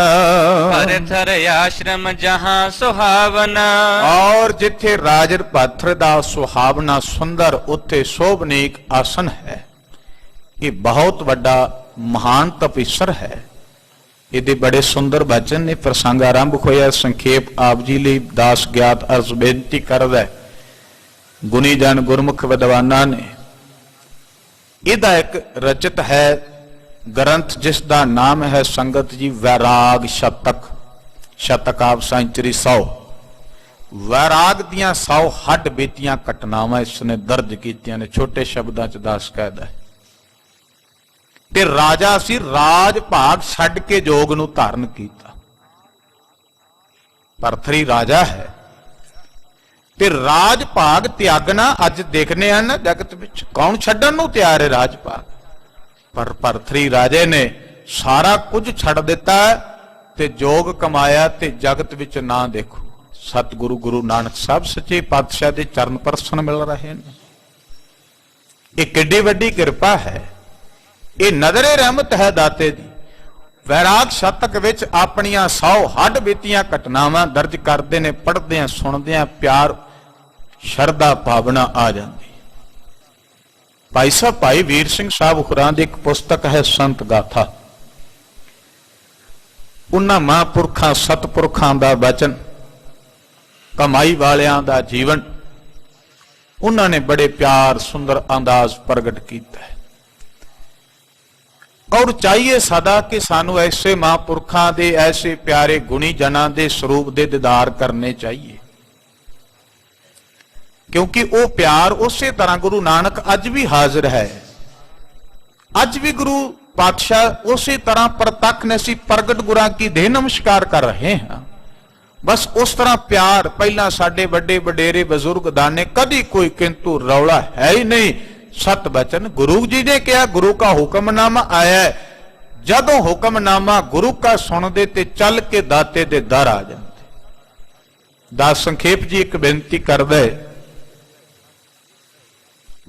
ਹਰ ਥਰ ਆਸ਼ਰਮ ਜਹਾਂ ਸੁਹਾਵਨਾ, ਔਰ ਜਿੱਥੇ ਰਾਜਰ ਪਾਥਰ ਦਾ ਸੁਹਾਵਨਾ ਸੁੰਦਰ, ਉੱਥੇ ਸੋਭਨੀਕ ਆਸਨ ਹੈ। ਇਹ ਬਹੁਤ ਵੱਡਾ ਮਹਾਨ ਤਪੀਸਰ ਹੈ। ਇਹਦੇ ਬੜੇ ਸੁੰਦਰ ਬਚਨ ਨੇ। ਪ੍ਰਸੰਗ ਆਰੰਭ ਹੋਇਆ, ਸੰਖੇਪ ਆਪ ਜੀ ਲਈ ਦਾਸ ਗਿਆਤ ਅਰਜ਼ ਬੇਨਤੀ ਕਰਦਾ। ਗੁਣੀ ਜਨ ਗੁਰਮੁਖ ਵਿਦਵਾਨਾਂ ਨੇ ਇਹਦਾ ਇੱਕ ਰਚਿਤ ਹੈ ਗ੍ਰੰਥ, ਜਿਸ ਦਾ ਨਾਮ ਹੈ ਸੰਗਤ ਜੀ ਵੈਰਾਗ ਸ਼ਤਕ। ਸ਼ਤਕ ਆਪ ਸੈਂਚਰੀ 100। ਵੈਰਾਗ ਦੀਆਂ 100 ਹੱਡ ਬੀਤੀਆਂ ਘਟਨਾਵਾਂ ਇਸ ਨੇ ਦਰਜ ਕੀਤੀਆਂ ਨੇ। ਛੋਟੇ ਸ਼ਬਦਾਂ ਚ ਦਾਸ ਕਹਿੰਦਾ ਹੈ। ਤੇ ਰਾਜਾ ਸੀ, ਰਾਜ ਭਾਗ ਛੱਡ ਕੇ ਜੋਗ ਨੂੰ ਧਾਰਨ ਕੀਤਾ। ਭਰਥਰੀ ਰਾਜਾ ਹੈ ਤੇ ਰਾਜ ਭਾਗ ਤਿਆਗਣਾ ਅੱਜ ਦੇਖਨੇ ਹਨ ਨਾ ਜਗਤ ਵਿੱਚ, ਕੌਣ ਛੱਡਣ ਨੂੰ ਤਿਆਰ ਹੈ ਰਾਜ ਭਾਗ। ਪਰ ਭਰਥਰੀ ਰਾਜੇ ਨੇ ਸਾਰਾ ਕੁਝ ਛੱਡ ਦਿੱਤਾ ਤੇ ਜੋਗ ਕਮਾਇਆ ਤੇ ਜਗਤ ਵਿੱਚ ਨਾ ਦੇਖੋ। ਸਤਿਗੁਰੂ ਗੁਰੂ ਨਾਨਕ ਸਾਹਿਬ ਸੱਚੇ ਪਾਤਸ਼ਾਹ ਦੇ ਚਰਨ ਪਰਸਨ ਮਿਲ ਰਹੇ ਨੇ। ਇਹ ਕਿੱਡੀ ਵੱਡੀ ਕਿਰਪਾ ਹੈ। ਇਹ ਨਜ਼ਰੇ ਰਹਿਮਤ ਹੈ ਦਾਤੇ ਦੀ। ਵੈਰਾਗ ਸ਼ਤਕ ਵਿੱਚ ਆਪਣੀਆਂ 100 ਹੱਡ ਬੀਤੀਆਂ ਘਟਨਾਵਾਂ ਦਰਜ ਕਰਦੇ ਨੇ। ਪੜ੍ਹਦਿਆਂ ਸੁਣਦਿਆਂ ਪਿਆਰ ਸ਼ਰਧਾ ਭਾਵਨਾ ਆ ਜਾਂਦੀ। ਭਾਈ ਸਾਹਿਬ ਭਾਈ ਵੀਰ ਸਿੰਘ ਸਾਹਿਬ ਹੋਰਾਂ ਦੀ ਇੱਕ ਪੁਸਤਕ ਹੈ ਸੰਤ ਗਾਥਾ। ਉਹਨਾਂ ਮਹਾਂਪੁਰਖਾਂ ਸਤਪੁਰਖਾਂ ਦਾ ਬਚਨ, ਕਮਾਈ ਵਾਲਿਆਂ ਦਾ ਜੀਵਨ ਉਹਨਾਂ ਨੇ ਬੜੇ ਪਿਆਰ ਸੁੰਦਰ ਅੰਦਾਜ਼ ਪ੍ਰਗਟ ਕੀਤਾ ਹੈ। ਔਰ ਚਾਹੀਏ ਸਦਾ ਕਿ ਸਾਨੂੰ ਐਸੇ ਮਹਾਂਪੁਰਖਾਂ ਦੇ ਐਸੇ ਪਿਆਰੇ ਗੁਣੀ ਜਨਾਂ ਦੇ ਸਰੂਪ ਦੇ ਦੀਦਾਰ ਕਰਨੇ ਚਾਹੀਏ। ਕਿਉਂਕਿ ਉਹ ਪਿਆਰ ਉਸੇ ਤਰ੍ਹਾਂ ਗੁਰੂ ਨਾਨਕ ਅੱਜ ਵੀ ਹਾਜ਼ਰ ਹੈ। ਅੱਜ ਵੀ ਗੁਰੂ ਪਾਤਸ਼ਾਹ ਉਸੇ ਤਰ੍ਹਾਂ ਪ੍ਰਤੱਖ ਨੇ। ਅਸੀਂ ਪ੍ਰਗਟ ਗੁਰਾਂ ਕੀ ਦੇਹ ਨਮਸਕਾਰ ਕਰ ਰਹੇ ਹਾਂ। ਬਸ ਉਸ ਤਰ੍ਹਾਂ ਪਿਆਰ ਪਹਿਲਾਂ ਸਾਡੇ ਵੱਡੇ ਵਡੇਰੇ ਬਜ਼ੁਰਗ ਦਾਨੇ, ਕਦੀ ਕੋਈ ਕਿੰਤੂ ਰੌਲਾ ਹੈ ਹੀ ਨਹੀਂ। ਸਤ ਬਚਨ ਗੁਰੂ ਜੀ ਨੇ ਕਿਹਾ, ਗੁਰੂ का ਹੁਕਮਨਾਮਾ ਆਇਆ। ਜਦੋਂ ਹੁਕਮਨਾਮਾ ਗੁਰੂ का ਸੁਣਦੇ ਤੇ ਚੱਲ ਕੇ ਦਾਤੇ ਦੇ ਦਰ ਆ ਜਾਂਦੇ। ਦਾਸ ਸੰਖੇਪ ਜੀ ਇੱਕ ਬੇਨਤੀ ਕਰਦਾ।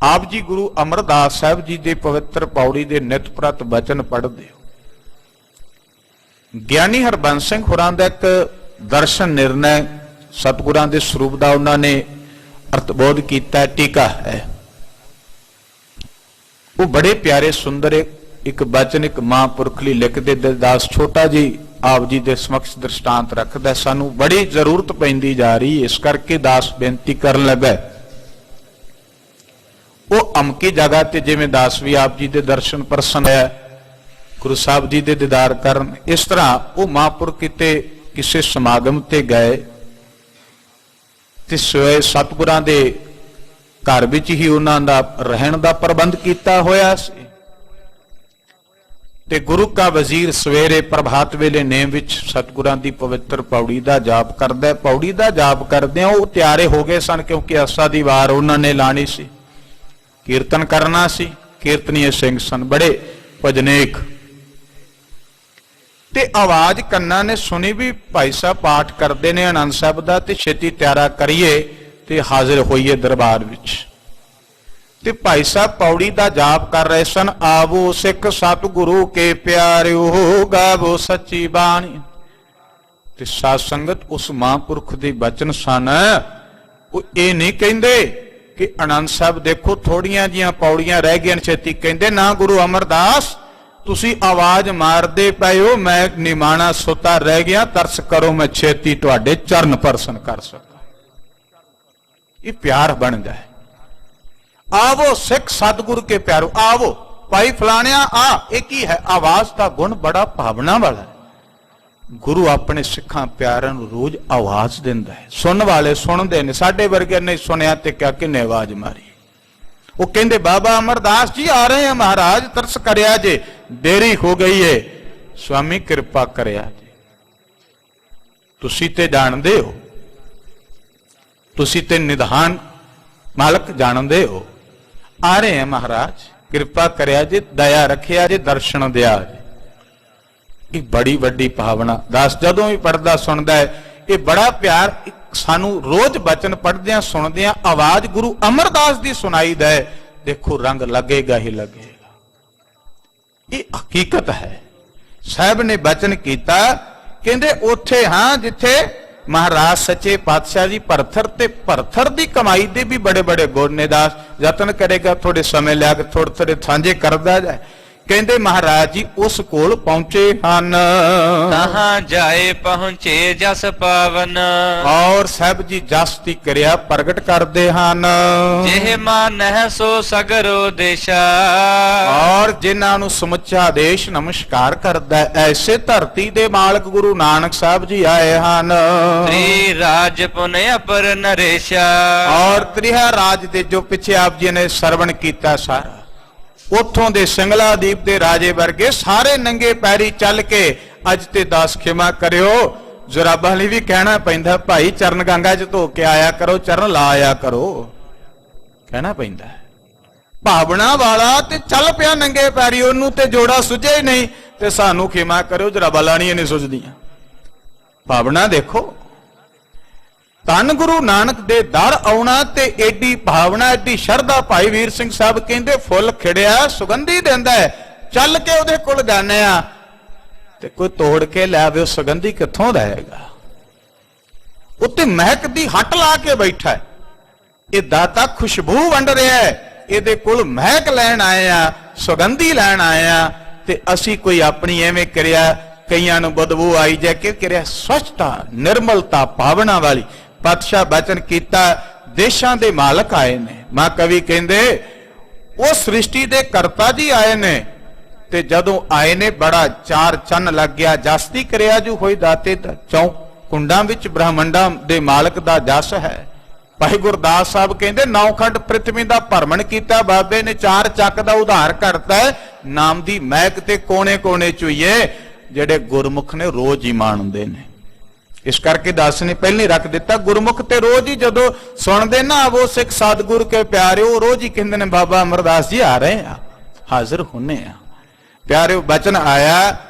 ਆਪ ਜੀ ਗੁਰੂ ਅਮਰਦਾਸ ਸਾਹਿਬ ਜੀ ਦੇ ਪਵਿੱਤਰ ਪੌੜੀ ਦੇ ਨਿਤ ਪ੍ਰਤ ਬਚਨ ਪੜ੍ਹਦੇ ਹੋ। ਗਿਆਨੀ ਹਰਬੰਸ ਸਿੰਘ ਹੋਰਾਂ ਦਾ ਇੱਕ ਦਰਸ਼ਨ ਨਿਰਣੈ ਸਤਿਗੁਰਾਂ ਦੇ ਸਰੂਪ ਦਾ ਉਹਨਾਂ ਨੇ ਅਰਥਬੋਧ ਕੀਤਾ, ਟੀਕਾ ਹੈ। ਉਹ ਬੜੇ ਪਿਆਰੇ ਸੁੰਦਰ ਇੱਕ ਬਚਨ ਇੱਕ ਮਹਾਂਪੁਰਖ ਲਈ ਲਿਖਦੇ। ਦਾਸ ਛੋਟਾ ਜੀ ਆਪ ਜੀ ਦੇ ਸਮਕਸ਼ ਦ੍ਰਿਸ਼ਟਾਂਤ ਰੱਖਦਾ। ਸਾਨੂੰ ਬੜੀ ਜ਼ਰੂਰਤ ਪੈਂਦੀ ਜਾ ਰਹੀ, ਇਸ ਕਰਕੇ ਦਾਸ ਬੇਨਤੀ ਕਰਨ ਲੱਗਾ। ਉਹ ਅਮਕੀ ਜਗ੍ਹਾ ਤੇ ਜਿਵੇਂ ਦਾਸ ਵੀ ਆਪ ਜੀ ਦੇ ਦਰਸ਼ਨ ਪਰਸਨ ਹੈ, ਗੁਰੂ ਸਾਹਿਬ ਜੀ ਦੇ ਦੀਦਾਰ ਕਰਨ, ਇਸ ਤਰ੍ਹਾਂ ਉਹ ਮਹਾਂਪੁਰਖ ਕਿਤੇ ਕਿਸੇ ਸਮਾਗਮ ਤੇ ਗਏ ਤੇ ਸੋਏ ਸਤਿਗੁਰਾਂ ਦੇ ਘਰ ਵਿੱਚ ਹੀ ਉਹਨਾਂ ਦਾ ਰਹਿਣ ਦਾ ਪ੍ਰਬੰਧ ਕੀਤਾ ਹੋਇਆ ਸੀ। ਤੇ ਗੁਰੂ ਕਾ ਵਜ਼ੀਰ ਸਵੇਰੇ ਪ੍ਰਭਾਤ ਵੇਲੇ ਨੇਮ ਵਿੱਚ ਸਤਿਗੁਰਾਂ ਦੀ ਪਵਿੱਤਰ ਪੌੜੀ ਦਾ ਜਾਪ ਕਰਦਾ। ਪੌੜੀ ਦਾ ਜਾਪ ਕਰਦਿਆਂ ਉਹ ਤਿਆਰੇ ਹੋ ਗਏ ਸਨ, ਕਿਉਂਕਿ ਆਸਾ ਦੀ ਵਾਰ ਉਹਨਾਂ ਨੇ ਲਾਣੀ ਸੀ, ਕੀਰਤਨ ਕਰਨਾ ਸੀ। ਕੀਰਤਨੀਏ ਸਿੰਘ ਸਨ, ਬੜੇ ਭਜਨੇਕ। ਤੇ ਆਵਾਜ਼ ਕੰਨਾਂ ਨੇ ਸੁਣੀ ਵੀ ਭਾਈ ਸਾਹਿਬ ਪਾਠ ਕਰਦੇ ਨੇ ਆਨੰਦ ਸਾਹਿਬ ਦਾ, ਤੇ ਛੇਤੀ ਤਿਆਰਾ ਕਰੀਏ ਤੇ ਹਾਜ਼ਰ ਹੋਈਏ ਦਰਬਾਰ ਵਿੱਚ। ਤੇ ਭਾਈ ਸਾਹਿਬ ਪੌੜੀ ਦਾ ਜਾਪ ਕਰ ਰਹੇ ਸਨ। ਆਵੋ ਸਿੱਖ ਸਤਿਗੁਰੂ ਕੇ ਪਿਆਰਿਓ, ਗਾਵੋ ਸੱਚੀ ਬਾਣੀ। ਤੇ ਸਾਧ ਸੰਗਤ ਉਸ ਮਹਾਂਪੁਰਖ ਦੇ ਬਚਨ ਸਨ। ਉਹ ਇਹ ਨਹੀਂ ਕਹਿੰਦੇ ਕਿ ਆਨੰਦ ਸਾਹਿਬ ਦੇਖੋ ਥੋੜੀਆਂ ਜੀਆਂ ਪੌੜੀਆਂ ਰਹਿ ਗਈਆਂ, ਛੇਤੀ ਕਹਿੰਦੇ ਨਾ ਗੁਰੂ ਅਮਰਦਾਸ ਤੁਸੀਂ ਆਵਾਜ਼ ਮਾਰਦੇ ਪਏ ਹੋ, ਮੈਂ ਨਿਮਾਣਾ ਸੁੱਤਾ ਰਹਿ ਗਿਆ, ਤਰਸ ਕਰੋ ਮੈਂ ਛੇਤੀ ਤੁਹਾਡੇ ਚਰਨ ਪਰਸਨ ਕਰ ਸਕਾਂ। ਇਹ ਪਿਆਰ ਬਣ ਜਾਏ। आवो सिख सतगुरु के प्यारो, आवो भाई फलाणिया आ। एक ही है, आवाज का गुण बड़ा भावना वाला है। गुरु अपने सिखां प्यारां नूं रोज आवाज दिंदा है, सुन वाले सुनते ने, साडे वर्गे नहीं सुनिया ते क्या किन्ने आवाज मारी। वो कहंदे बाबा अमरदास जी आ रहे हैं महाराज, तरस करया जे, देरी हो गई है, स्वामी कृपा करया जे। तुसी ते जानदे हो, तुसी ते निधान मालक जानदे हो, आ रहे हैं महाराज, कृपा करया जे, दया रखिया जे, दर्शन दिया जे। ये बड़ी वड्डी भावना। दास जदों भी पढ़दा सुनदा है, ये बड़ा प्यार सानू रोज बचन पढ़दियां सुनदियां आवाज गुरु अमरदास दी सुनाई दे, देखो रंग लगेगा ही लगेगा। ये हकीकत है। साहब ने बचन कीता, कहंदे ओथे हां जिथे महाराज सच्चे पातशाह जी भरथर ते भरथर दी कमाई दे भी बड़े बड़े गुण ने। दास यतन करेगा थोड़े समय लिया के थोड़े थोड़े साझे करदा जाए। कहंदे महाराज जी उस कोल पहुंचे हन, तहां जाए पहुंचे जस पावन, और साहब जी जस दी क्रिया प्रगट करदे हन। जेह मानह सो सगरो देशा, और जिन्हां नूं समुच्चा देश नमस्कार करदा है, ऐसे धरती दे मालक गुरु नानक साहब जी आए हन। त्रि राज पुन अपर नरेशा, और त्रिहा राज दे जो पिछे आप जी ने सरवण कीता सारा, उथों दे सिंगलादीप दे राजे वर्गे सारे नंगे पैरी चल के, अज ते दास खिमा करियो जुराबां लई भी कहना पैंदा, भाई चरण गंगा च धो के आया करो, चरण ला आया करो, कहना पैंदा है। भावना वाला ते चल पिया नंगे पैरी, ओनू ते जोड़ा सुझे ही नहीं, ते सानू खिमा करियो जुराबां लाणियां नहीं सुझदियां। भावना देखो, धन गुरु नानक दे दर आउणा ते एडी भावना, एडी शरधा। भाई वीर सिंह साहब कहंदे फुੱਲ खिड़िया सुगंधी दिंदा है, चल के उहदे कोल जाने आ ते कोई तोड़ के ले आवे, सुगंधी कित्थों देगा? उत्ते महक दी हट ला के बैठा है, ये दाता खुशबू वंड रहा है, इहदे कोल महक लैण आए आ, सुगंधी लैण आए आ, ते असी कोई अपनी एवें करिया, कईयां नूं बदबू आई जाए कि करिया स्वच्छता निर्मलता भावना वाली। पातशाह बचन कीता, देशां दे मालक आए ने। मां कवि कहंदे वो सृष्टि दे करता जी आए ने, ते जदों आए ने बड़ा चार चन्न लग गया, जस दी क्रिया जो होई दाते दा, चौं कुंडां विच ब्रह्मंडां दे मालक दा जस है। भाई गुरदास साहब कहंदे 9 खंड पृथ्वी दा भरमण कीता, बाबे ने 4 ਚੱਕ दा उधार करता है, नाम दी महक ते कोने कोने चुईए, जेड़े गुरमुख ने रोज ही माणदे ने। इस करके दास ने पहले रख दिता, गुरमुख ते रोज ही जदों सुनदे ना वो सिख सतगुरु के प्यारे, वो रोज ही कहंदे ने बाबा अमरदास जी आ रहे हैं, हाजिर होने आ। प्यारे बचन आया,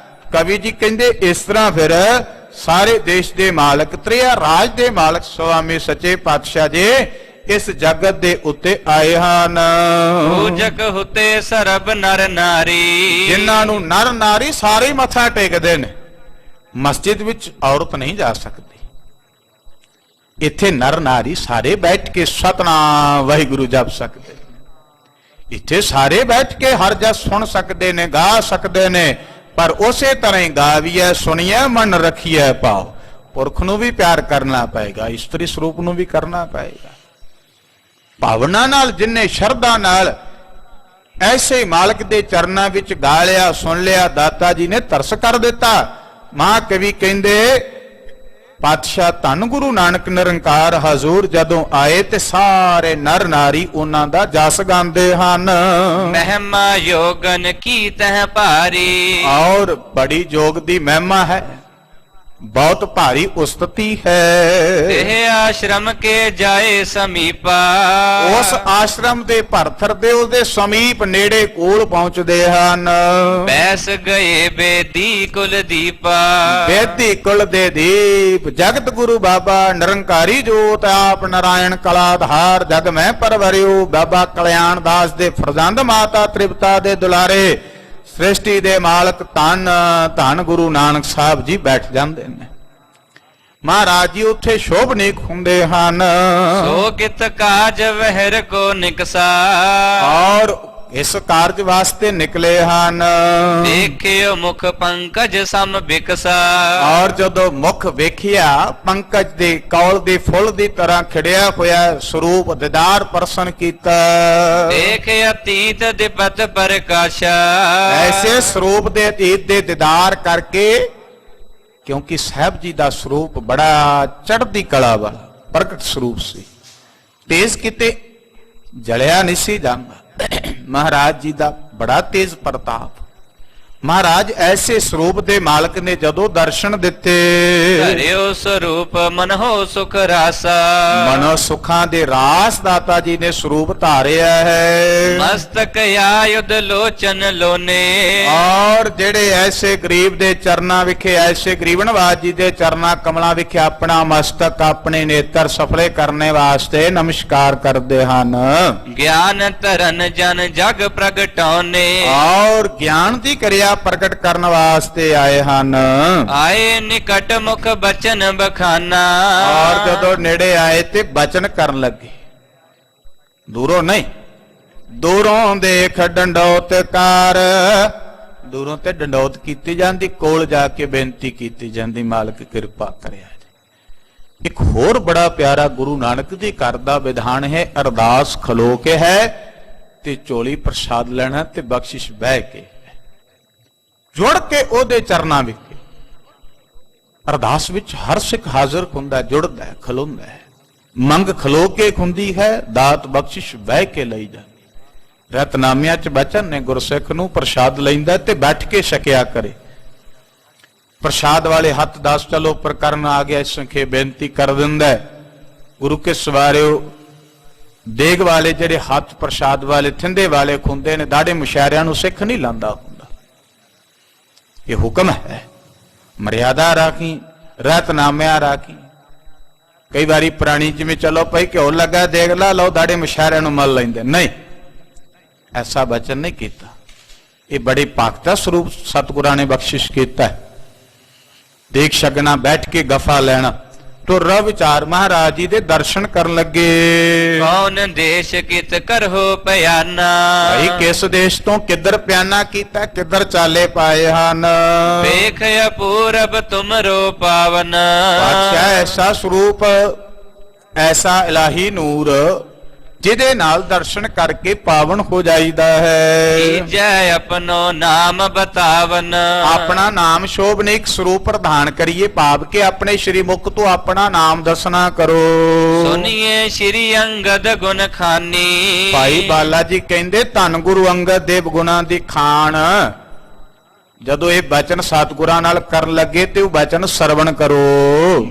कवि जी कहंदे इस तरह फिर सारे देश दे मालक, त्रिया राज दे मालक स्वामी सच्चे पातशाह जी इस जगत दे उत्ते आए हन। पूजक हुते सरब नर नारी, जिन्हां नूं नर नारी सारे मत्था टेकदे ने। मस्जिद विच औरत नहीं जा सकती, इत्थे नर नारी सारे बैठ के सतनाम वाहिगुरू जप सकते, इत्थे सारे बैठ के हर जस सुन सकते ने, गा सकते ने, पर उसे तरह ही गा भी है, सुनिए मन रखिए पाओ। पुरख नूं भी प्यार करना पएगा, इस्त्री स्वरूप नूं भी करना पएगा। भावना नाल जिन्ने शरधा नाल ऐसे मालक दे चरनां विच गा लिया, सुन लिया, दाता जी ने तरस कर दिता। मां कवि कहंदे पातशाह धन गुरु नानक निरंकार हजूर जदों आए ते सारे नर नारी उन्हां दा जस गांदे हन। महिमा योगन की तह भारी, और बड़ी जोग दी महिमा है, बहुत भारी उस्तति है। तेह आश्रम के जाए समीपा, उस आश्रम दे भरथर दे उहदे समीप नेड़े कोल पहुंचदे हन। बैस गए बेदी कुल दीपा, बेदी कुल दे दीप, जगत गुरु बाबा निरंकारी जोत आप नारायण कलाधार, जग में परवरियो बाबा कल्याण दास दे फरजंद माता त्रिपता दे दुलारे, सृष्टि दे मालक धन धन गुरु नानक साहब जी बैठ जाते हैं। महाराज जी उत्थे शोभनीक हुंदे हन। सो कित काज वहर को निकसा, और ਇਸ ਕਾਰਜ ਵਾਸਤੇ ਨਿਕਲੇ ਹਨ। ਦੇਖਿਓ ਮੁਖ ਪੰਕਜ ਸਮ ਬਿਕਸਾ, ਔਰ ਜਦੋਂ ਮੁਖ ਵੇਖਿਆ ਪੰਕਜ ਦੇ ਕੌਲ ਦੇ ਫੁੱਲ ਦੀ ਤਰ੍ਹਾਂ ਖਿੜਿਆ ਹੋਇਆ ਸਰੂਪ ਦੀਦਾਰ ਪਰਸਨ ਕੀਤਾ। ਦੇਖ ਅਤੀਤ ਦਿਪਤ ਪ੍ਰਕਾਸ਼ਾ, ਐਸੇ ਸਰੂਪ ਦੇ ਅਤੀਤ ਦੇ ਦੀਦਾਰ ਕਰਕੇ, ਕਿਉਂਕਿ ਸਾਹਿਬ ਜੀ ਦਾ ਸਰੂਪ ਬੜਾ ਚੜ੍ਹਦੀ ਕਲਾ ਵਾਲਾ ਪ੍ਰਗਟ ਸਰੂਪ ਸੀ, ਤੇਜ ਕਿਤੇ ਜਲਿਆ ਨਹੀਂ ਸੀ ਜਾਂਦਾ। ਮਹਾਰਾਜ ਜੀ ਦਾ ਬੜਾ ਤੇਜ ਪ੍ਰਤਾਪ। ਮਹਾਰਾਜ ਐਸੇ ਸਰੂਪ ਦੇ ਮਾਲਕ ਨੇ ਜਦੋਂ ਦਰਸ਼ਨ ਦਿੱਤੇ, ਧਰਿਓ ਸਰੂਪ ਮਨਹੁ ਸੁਖ ਰਾਸਾ, ਮਨੋ ਸੁਖਾਂ ਦੇ ਰਾਸ ਦਾਤਾ ਜੀ ਨੇ ਸਰੂਪ ਧਾਰਿਆ ਹੈ। ਮਸਤਕ ਆਯੁਧ ਲੋਚਨ ਲੋਨੇ, ਔਰ ਜਿਹੜੇ ਐਸੇ ਗਰੀਬ ਦੇ ਚਰਨਾਂ ਵਿਖੇ, ਐਸੇ ਗਰੀਬਨਵਾਜ ਜੀ ਦੇ ਚਰਨਾਂ ਕਮਲਾਂ ਵਿਖੇ ਆਪਣਾ ਮਸਤਕ, ਆਪਣੇ ਨੇਤਰ ਸਫਲੇ ਕਰਨੇ ਵਾਸਤੇ ਨਮਸਕਾਰ ਕਰਦੇ ਹਨ। ਗਿਆਨ ਧਰਨ ਜਨ ਜਗ ਪ੍ਰਗਟਾਉਨੇ, ਔਰ ਗਿਆਨ ਦੀ ਕਿਰਿਆ ਪ੍ਰਗਟ ਕਰਨ ਵਾਸਤੇ ਆਏ ਹਨ। ਆਏ ਨਿਕਟ ਮੁਖ ਬਚਨ ਬਖਾਨਾ, ਔਰ ਜਦੋਂ ਨੇੜੇ ਆਏ ਤੇ ਬਚਨ ਕਰਨ ਲੱਗੇ, ਦੂਰੋਂ ਨਹੀਂ, ਦੂਰੋਂ ਦੇਖ ਡੰਡੌਤ ਕਰ, ਦੂਰੋਂ ਤੇ ਡੰਡੌਤ ਕੀਤੀ ਜਾਂਦੀ, ਕੋਲ ਜਾ ਕੇ ਬੇਨਤੀ ਕੀਤੀ ਜਾਂਦੀ, ਮਾਲਕ ਕਿਰਪਾ ਕਰਿਆ। ਇੱਕ ਹੋਰ ਬੜਾ ਪਿਆਰਾ ਗੁਰੂ ਨਾਨਕ ਦੇ ਘਰ ਦਾ ਵਿਧਾਨ ਹੈ, ਅਰਦਾਸ ਖਲੋ ਕੇ ਹੈ ਤੇ ਝੋਲੀ ਪ੍ਰਸਾਦ ਲੈਣਾ ਤੇ ਬਖਸ਼ਿਸ਼ ਬਹਿ ਕੇ, ਜੁੜ ਕੇ ਉਹਦੇ ਚਰਨਾਂ ਵਿੱਚ। ਅਰਦਾਸ ਵਿੱਚ ਹਰ ਸਿੱਖ ਹਾਜ਼ਰ ਹੁੰਦਾ, ਜੁੜਦਾ, ਖਲੋਂਦਾ ਹੈ। ਮੰਗ ਖਲੋ ਕੇ ਹੁੰਦੀ ਹੈ, ਦਾਤ ਬਖਸ਼ਿਸ਼ ਬਹਿ ਕੇ ਲਈ ਜਾਂਦੀ। ਰਤਨਾਮਿਆਂ ਚ ਬਚਨ ਨੇ, ਗੁਰਸਿੱਖ ਨੂੰ ਪ੍ਰਸਾਦ ਲੈਂਦਾ ਤੇ ਬੈਠ ਕੇ ਛਕਿਆ ਕਰੇ। ਪ੍ਰਸਾਦ ਵਾਲੇ ਹੱਥ ਦੱਸ ਚਲੋ ਪ੍ਰਕਰਨ ਆ ਗਿਆ, ਸੰਖੇ ਬੇਨਤੀ ਕਰ ਦਿੰਦਾ। ਗੁਰੂ ਕੇ ਸਵਾਰਿਓ ਦੇਗ ਵਾਲੇ ਜਿਹੜੇ ਹੱਥ ਪ੍ਰਸਾਦ ਵਾਲੇ ਥਿੰਦੇ ਵਾਲੇ ਖੁੰਦੇ ਨੇ, ਦਾੜੇ ਮੁਸ਼ਾਰਿਆਂ ਨੂੰ ਸਿੱਖ ਨਹੀਂ ਲਾਂਦਾ ਹੁੰਦਾ। ਇਹ ਹੁਕਮ ਹੈ, ਮਰਿਆਦਾ ਰਾਖੀ, ਰਤਨਾਮਿਆ ਰਾਖੀ। ਕਈ ਵਾਰੀ ਪੁਰਾਣੀ ਜਿਵੇਂ ਚਲੋ ਭਾਈ ਘਿਓ ਲੱਗਾ ਦੇਖ ਲਾ ਲਓ, ਦਾੜੇ ਮੁਸ਼ਾਰਿਆਂ ਨੂੰ ਮਲ ਲੈਂਦੇ, ਨਹੀਂ, ਐਸਾ ਬਚਨ ਨਹੀਂ ਕੀਤਾ। ਇਹ ਬੜੇ ਭਗਤਾ ਸਰੂਪ ਸਤਿਗੁਰਾਂ ਨੇ ਬਖਸ਼ਿਸ਼ ਕੀਤਾ। ਦੇਖ ਛਕਣਾ, ਬੈਠ ਕੇ ਗਫਾ ਲੈਣਾ, ਤੁਰ ਵਿਚਾਰ। ਮਹਾਰਾਜ ਜੀ ਦੇ ਦਰਸ਼ਨ ਕਰਨ ਲੱਗੇ। ਕੌਣ ਦੇਸ਼ ਕਿਤ ਕਰਹੁ ਪਿਆਨਾ, ਭਾਈ ਕਿਸ ਦੇਸ਼ ਤੋਂ ਕਿੱਧਰ ਪਿਆਨਾ ਕੀਤਾ, ਕਿੱਧਰ ਚਾਲੇ ਪਾਏ ਹਨ। ਵੇਖ ਅਪੂਰਬ ਤੁਮਰੋ ਪਾਵਨ, ਬਾਦਸ਼ਾਹ ਐਸਾ ਸਰੂਪ, ਐਸਾ ਇਲਾਹੀ ਨੂਰ ਜਿਹਦੇ ਨਾਲ ਦਰਸ਼ਨ ਕਰਕੇ ਪਾਵਨ ਹੋ ਜਾਈਦਾ ਹੈ। ਜੈ ਆਪਣੋ ਨਾਮ ਬਤਾਵਨ, ਆਪਣਾ ਨਾਮ ਸ਼ੋਭਨੀਕ ਸਰੂਪ ਪ੍ਰਧਾਨ ਕਰੀਏ, ਭਾਵ ਕੇ ਆਪਣੇ ਸ਼੍ਰੀ ਮੁਖ ਤੋਂ ਆਪਣਾ ਨਾਮ ਦੱਸਣਾ ਕਰੋ। ਸੁਨੀਏ ਸ਼੍ਰੀ ਅੰਗਦ ਗੁਣ ਖਾਨੀ, ਭਾਈ ਬਾਲਾ ਜੀ ਕਹਿੰਦੇ ਧੰਨ ਗੁਰੂ ਅੰਗਦ ਦੇਵ ਗੁਣਾਂ ਦੀ ਖਾਨ। ਜਦੋਂ ਇਹ ਬਚਨ ਸਤਿਗੁਰਾਂ ਨਾਲ ਕਰਨ ਲੱਗੇ ਤੇ ਉਹ ਬਚਨ ਸਰਵਣ ਕਰੋ।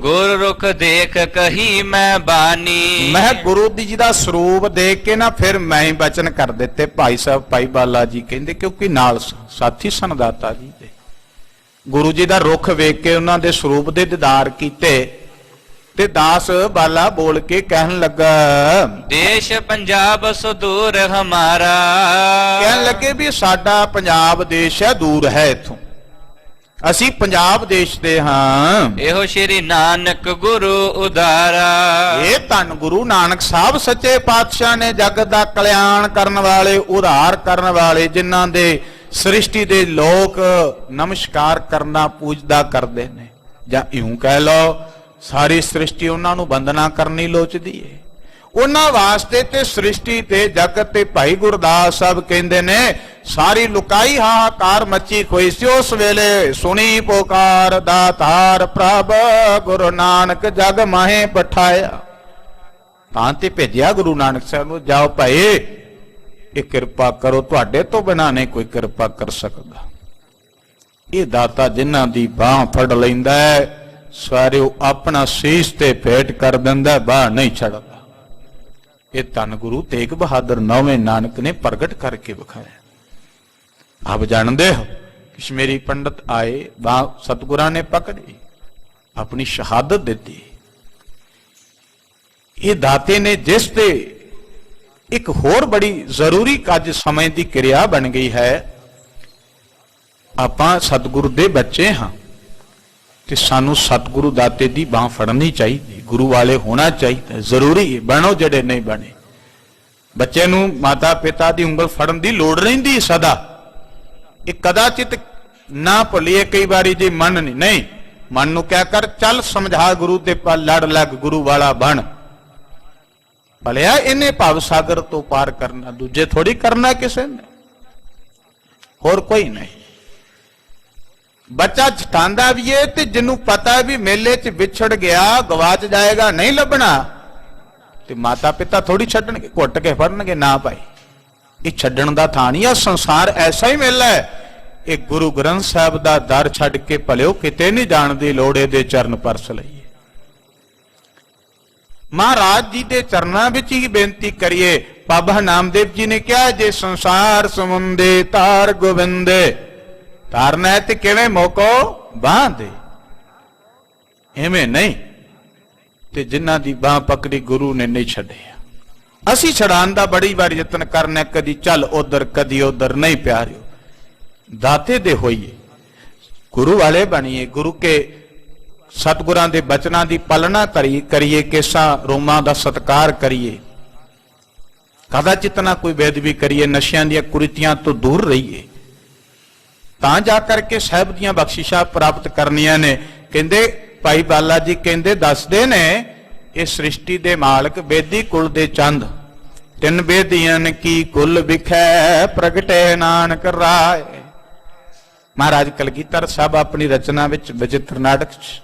ਗੁਰ ਰੁਖ ਦੇਖ ਕਹੀ ਮੈਂ ਬਾਣੀ, ਮੈਂ ਗੁਰੂ ਜੀ ਦਾ ਸਰੂਪ ਦੇਖ ਕੇ ਨਾ ਫਿਰ ਮੈਂ ਹੀ ਬਚਨ ਕਰ ਦਿੱਤੇ। ਭਾਈ ਸਾਹਿਬ ਭਾਈ ਬਾਲਾ ਜੀ ਕਹਿੰਦੇ, ਕਿਉਂਕਿ ਨਾਲ ਸਾਥੀ ਸਨ ਦਾਤਾ ਜੀ ਦੇ। ਗੁਰੂ ਜੀ ਦਾ ਰੁਖ ਵੇਖ ਕੇ ਉਹਨਾਂ ਦੇ ਸਰੂਪ ਦੇ ਦੀਦਾਰ ਕੀਤੇ ਤੇ ਦਾਸ ਬਾਲਾ ਬੋਲ ਕੇ ਕਹਿਣ ਲੱਗਾ, ਦੇਸ਼ ਪੰਜਾਬ ਸੁਦੂਰ ਹਮਾਰਾ, ਕਹਿਣ ਲੱਗੇ ਵੀ ਸਾਡਾ ਪੰਜਾਬ ਦੇਸ਼ ਹੈ, ਦੂਰ ਹੈ ਇੱਥੋਂ, ਅਸੀਂ ਪੰਜਾਬ ਦੇਸ਼ ਦੇ ਹਾਂ। ਇਹੋ ਸ਼੍ਰੀ ਨਾਨਕ ਗੁਰੂ ਉਦਾਰਾ, ਇਹ ਧੰਨ ਗੁਰੂ ਨਾਨਕ ਸਾਹਿਬ ਸੱਚੇ ਪਾਤਸ਼ਾਹ ਨੇ, ਜਗਤ ਦਾ ਕਲਿਆਣ ਕਰਨ ਵਾਲੇ, ਉਧਾਰ ਕਰਨ ਵਾਲੇ, ਜਿਨ੍ਹਾਂ ਦੇ ਸ੍ਰਿਸ਼ਟੀ ਦੇ ਲੋਕ ਨਮਸਕਾਰ ਕਰਨਾ ਪੂਜਦਾ ਕਰਦੇ ਨੇ, ਜਾਂ ਇਉਂ ਕਹਿ ਲਓ ਸਾਰੀ ਸ੍ਰਿਸ਼ਟੀ ਉਹਨਾਂ ਨੂੰ ਬੰਦਨਾ ਕਰਨੀ ਲੋਚਦੀ ਏ। ਉਹਨਾਂ ਵਾਸਤੇ ਤੇ ਸ੍ਰਿਸ਼ਟੀ ਤੇ ਜਗਤ ਤੇ ਭਾਈ ਗੁਰਦਾਸ ਸਾਹਿਬ ਕਹਿੰਦੇ ਨੇ, ਸਾਰੀ ਲੁਕਾਈ ਹਾਹਾਕਾਰ ਮੱਚੀ ਹੋਈ ਸੀ। ਉਸ ਵੇਲੇ ਸੁਣੀ ਪੁਕਾਰ ਦਾਤਾਰ ਪ੍ਰਭ, ਗੁਰੂ ਨਾਨਕ ਜਗ ਮਾਹੇ ਪਠਾਇਆ। ਤਾਂ ਤੇ ਭੇਜਿਆ ਗੁਰੂ ਨਾਨਕ ਸਾਹਿਬ ਨੂੰ, ਜਾਓ ਭਾਈ ਇਹ ਕਿਰਪਾ ਕਰੋ, ਤੁਹਾਡੇ ਤੋਂ ਬਿਨਾਂ ਨਹੀਂ ਕੋਈ ਕਿਰਪਾ ਕਰ ਸਕਦਾ। ਇਹ ਦਾਤਾ ਜਿਨ੍ਹਾਂ ਦੀ ਬਾਹ ਫੜ ਲੈਂਦਾ ਹੈ, ਸਾਰੇ ਆਪਣਾ ਸੀਸ ਤੇ ਭੇਟ ਕਰ ਦਿੰਦਾ, ਬਾਹ ਨਹੀਂ ਛੱਡਦਾ। ਇਹ ਧੰਨ ਗੁਰੂ ਤੇਗ ਬਹਾਦਰ ਨੌਵੇਂ ਨਾਨਕ ਨੇ ਪ੍ਰਗਟ ਕਰਕੇ ਵਿਖਾਇਆ। ਆਪ ਜਾਣਦੇ ਹੋ, ਕਸ਼ਮੀਰੀ ਪੰਡਤ ਆਏ, ਬਾਹ ਸਤਿਗੁਰਾਂ ਨੇ ਪਕੜੀ, ਆਪਣੀ ਸ਼ਹਾਦਤ ਦਿੱਤੀ। ਇਹ ਦਾਤੇ ਨੇ ਜਿਸ ਤੇ ਇੱਕ ਹੋਰ ਬੜੀ ਜ਼ਰੂਰੀ ਕੱਜ ਸਮੇਂ ਦੀ ਕਿਰਿਆ ਬਣ ਗਈ ਹੈ। ਆਪਾਂ ਸਤਿਗੁਰੂ ਦੇ ਬੱਚੇ ਹਾਂ ਤੇ ਸਾਨੂੰ ਸਤਿਗੁਰੂ ਦਾਤੇ ਦੀ ਬਾਹ ਫੜਨੀ ਚਾਹੀਦੀ, ਗੁਰੂ ਵਾਲੇ ਹੋਣਾ ਚਾਹੀਦਾ, ਜ਼ਰੂਰੀ ਹੈ। ਬਣੋ ਜਿਹੜੇ ਨਹੀਂ ਬਣੇ, ਬੱਚੇ ਨੂੰ ਮਾਤਾ ਪਿਤਾ ਦੀ ਉਂਗਲ ਫੜਨ ਦੀ ਲੋੜ ਰਹਿੰਦੀ ਸਦਾ। ਇਹ ਕਦਾਚਿਤ ਨਾ ਭੁੱਲੀਏ ਕਈ ਵਾਰੀ ਜੇ ਮਨ ਨਹੀਂ, ਮਨ ਨੂੰ ਕਿਆ ਕਰ, ਚੱਲ ਸਮਝਾ ਗੁਰੂ ਤੇ ਲੜ ਲੱਗ, ਗੁਰੂ ਵਾਲਾ ਬਣ। ਭਲਿਆ ਇਹਨੇ ਭਵ ਸਾਗਰ ਤੋਂ ਪਾਰ ਕਰਨਾ, ਦੂਜੇ ਥੋੜੀ ਕਰਨਾ ਕਿਸੇ ਨੇ, ਹੋਰ ਕੋਈ ਨਹੀਂ। ਬੱਚਾ ਜਤਾਂਦਾ ਵੀ ਏ ਤੇ ਜਿਹਨੂੰ ਪਤਾ ਵੀ ਮੇਲੇ 'ਚ ਵਿਛੜ ਗਿਆ, ਗਵਾਚ ਜਾਏਗਾ, ਨਹੀਂ ਲੱਭਣਾ, ਤੇ ਮਾਤਾ ਪਿਤਾ ਥੋੜੀ ਛੱਡਣਗੇ, ਘੁੱਟ ਕੇ ਫੜਨਗੇ, ਨਾ ਭਾਈ ਇਹ ਛੱਡਣ ਦਾ ਥਾਂ ਨਹੀਂ। ਆ ਸੰਸਾਰ ਐਸਾ ਹੀ ਮੇਲਾ ਹੈ। ਇਹ ਗੁਰੂ ਗ੍ਰੰਥ ਸਾਹਿਬ ਦਾ ਦਰ ਛੱਡ ਕੇ ਭਲਿਓ ਕਿਤੇ ਨਹੀਂ ਜਾਣ ਦੀ ਲੋੜ, ਇਹਦੇ ਚਰਨ ਪਰਸ ਲਈਏ। ਮਹਾਰਾਜ ਜੀ ਦੇ ਚਰਨਾਂ ਵਿੱਚ ਹੀ ਬੇਨਤੀ ਕਰੀਏ। ਬਾਬਾ ਨਾਮਦੇਵ ਜੀ ਨੇ ਕਿਹਾ, ਜੇ ਸੰਸਾਰ ਸਮੁੰਦੇ ਤਾਰ ਗੋਬਿੰਦੇ, ਤਾਰਨਾ ਹੈ ਤੇ ਕਿਵੇਂ ਮੋਕੋ ਬਾਂਧੇ, ਐਵੇਂ ਨਹੀਂ। ਤੇ ਜਿਨ੍ਹਾਂ ਦੀ ਬਾਹ ਪਕੜੀ ਗੁਰੂ ਨੇ ਨਹੀਂ ਛੱਡਿਆ। ਅਸੀਂ ਛਡਾਉਣ ਦਾ ਬੜੀ ਵਾਰ ਯਤਨ ਕਰਨਾ, ਕਦੀ ਚੱਲ ਉਧਰ ਕਦੀ ਉਧਰ, ਨਹੀਂ ਪਿਆਰਿਓ, ਦਾਤੇ ਦੇ ਹੋਈਏ, ਗੁਰੂ ਵਾਲੇ ਬਣੀਏ, ਗੁਰੂ ਕੇ ਸਤਿਗੁਰਾਂ ਦੇ ਬਚਨਾਂ ਦੀ ਪਾਲਣਾ ਕਰੀਏ, ਕੇਸਾਂ ਰੋਮਾਂ ਦਾ ਸਤਿਕਾਰ ਕਰੀਏ, ਕਦਾਚਿਤ ਨਾ ਕੋਈ ਬੇਅਦਬੀ ਕਰੀਏ, ਨਸ਼ਿਆਂ ਦੀਆਂ ਕੁਰੀਤੀਆਂ ਤੋਂ ਦੂਰ ਰਹੀਏ, ਤਾਂ ਜਾ ਕਰਕੇ ਸਾਹਿਬ ਦੀਆਂ ਬਖਸ਼ਿਸ਼ਾਂ ਪ੍ਰਾਪਤ ਕਰਨੀਆਂ ਨੇ। ਕਹਿੰਦੇ ਭਾਈ ਬਾਲਾ ਜੀ ਕਹਿੰਦੇ ਦੱਸਦੇ ਨੇ, ਇਹ ਸ੍ਰਿਸ਼ਟੀ ਦੇ ਮਾਲਕ ਬੇਦੀ ਕੁਲ ਦੇ ਚੰਦ, ਤਿੰਨ ਬੇਦੀਆਂ ਕੀ ਕੁਲ ਵਿਖੈ ਪ੍ਰਗਟੇ ਨਾਨਕ ਰਾਏ। ਮਹਾਰਾਜ ਕਲਗੀਧਰ ਸਾਹਿਬ ਆਪਣੀ ਰਚਨਾ ਵਿੱਚ ਵਿਚਿਤ੍ਰ ਨਾਟਕ 'ਚ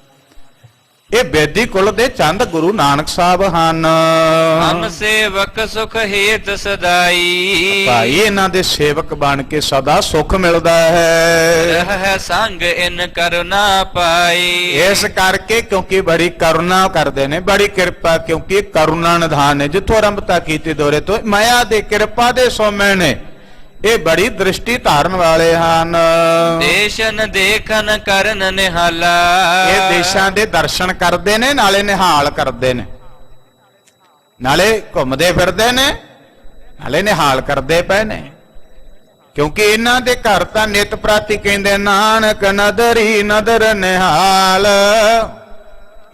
ਇਹ ਬੇਦੀ ਕੁਲ ਦੇ ਚੰਦ ਗੁਰੂ ਨਾਨਕ ਸਾਹਿਬ ਹਨ। ਹਮ ਸੇਵਕ ਸੁਖ ਹੇਤ ਸਦਾਈ, ਭਾਈ ਇਹਨਾਂ ਦੇ ਸੇਵਕ ਬਣ ਕੇ ਸਦਾ ਸੁਖ ਮਿਲਦਾ ਹੈ। ਰਹਿ ਸੰਗ ਇਨ ਕਰੁਣਾ ਪਾਈ, ਇਸ ਕਰਕੇ ਕਿਉਂਕਿ ਬੜੀ ਕਰੁਣਾ ਕਰਦੇ ਨੇ, ਬੜੀ ਕਿਰਪਾ, ਕਿਉਂਕਿ ਕਰੁਣਾ ਨਿਧਾਨ ਹੈ। ਜਿੱਥੋਂ ਆਰੰਭਤਾ ਕੀਤੀ ਦੋਰੇ ਤੋਂ, ਮਾਇਆ ਦੇ ਕਿਰਪਾ ਦੇ ਸੋਮੇ ਨੇ, ਇਹ ਬੜੀ ਦ੍ਰਿਸ਼ਟੀ ਧਾਰਨ ਵਾਲੇ ਹਨ। ਦੇਸ਼ਨ ਦੇਖਨ ਕਰਨ ਨਿਹਾਲਾ, ਇਹ ਦੇਸ਼ਾਂ ਦੇ ਦਰਸ਼ਨ ਕਰਦੇ ਨੇ, ਨਾਲੇ ਨਿਹਾਲ ਕਰਦੇ ਨੇ, ਨਾਲੇ ਘੁੰਮਦੇ ਫਿਰਦੇ ਨੇ, ਨਾਲੇ ਨਿਹਾਲ ਕਰਦੇ ਪਏ ਨੇ। ਕਿਉਂਕਿ ਇਹਨਾਂ ਦੇ ਘਰ ਤਾਂ ਨਿਤ ਪ੍ਰਾਤੀ ਕਹਿੰਦੇ ਨਾਨਕ ਨਦਰੀ ਨਦਰ ਨਿਹਾਲ,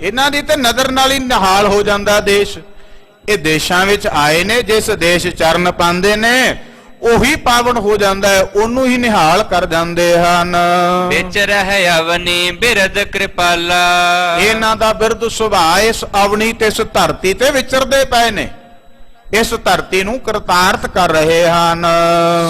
ਇਹਨਾਂ ਦੀ ਤੇ ਨਦਰ ਨਾਲ ਹੀ ਨਿਹਾਲ ਹੋ ਜਾਂਦਾ ਦੇਸ਼। ਇਹ ਦੇਸ਼ਾਂ ਵਿੱਚ ਆਏ ਨੇ, ਜਿਸ ਦੇਸ਼ ਚਰਨ ਪਾਉਂਦੇ ਨੇ ਉਹੀ ਪਾਵਨ ਹੋ ਜਾਂਦਾ ਹੈ, ਉਹਨੂੰ ਹੀ ਨਿਹਾਲ ਕਰ ਜਾਂਦੇ ਹਨ। ਵਿੱਚ ਰਹਿ ਅਵਨੀ ਬਿਰਦ ਕਿਰਪਾਲਾ, ਇਹਨਾਂ ਦਾ ਬਿਰਦ ਸੁਭਾਅ ਇਸ ਅਵਨੀ ਤੇ ਇਸ ਧਰਤੀ ਤੇ ਵਿਚਰਦੇ ਪਏ ਨੇ, ਇਸ ਧਰਤੀ ਨੂੰ ਕਰਤਾਰਥ ਕਰ ਰਹੇ ਹਨ।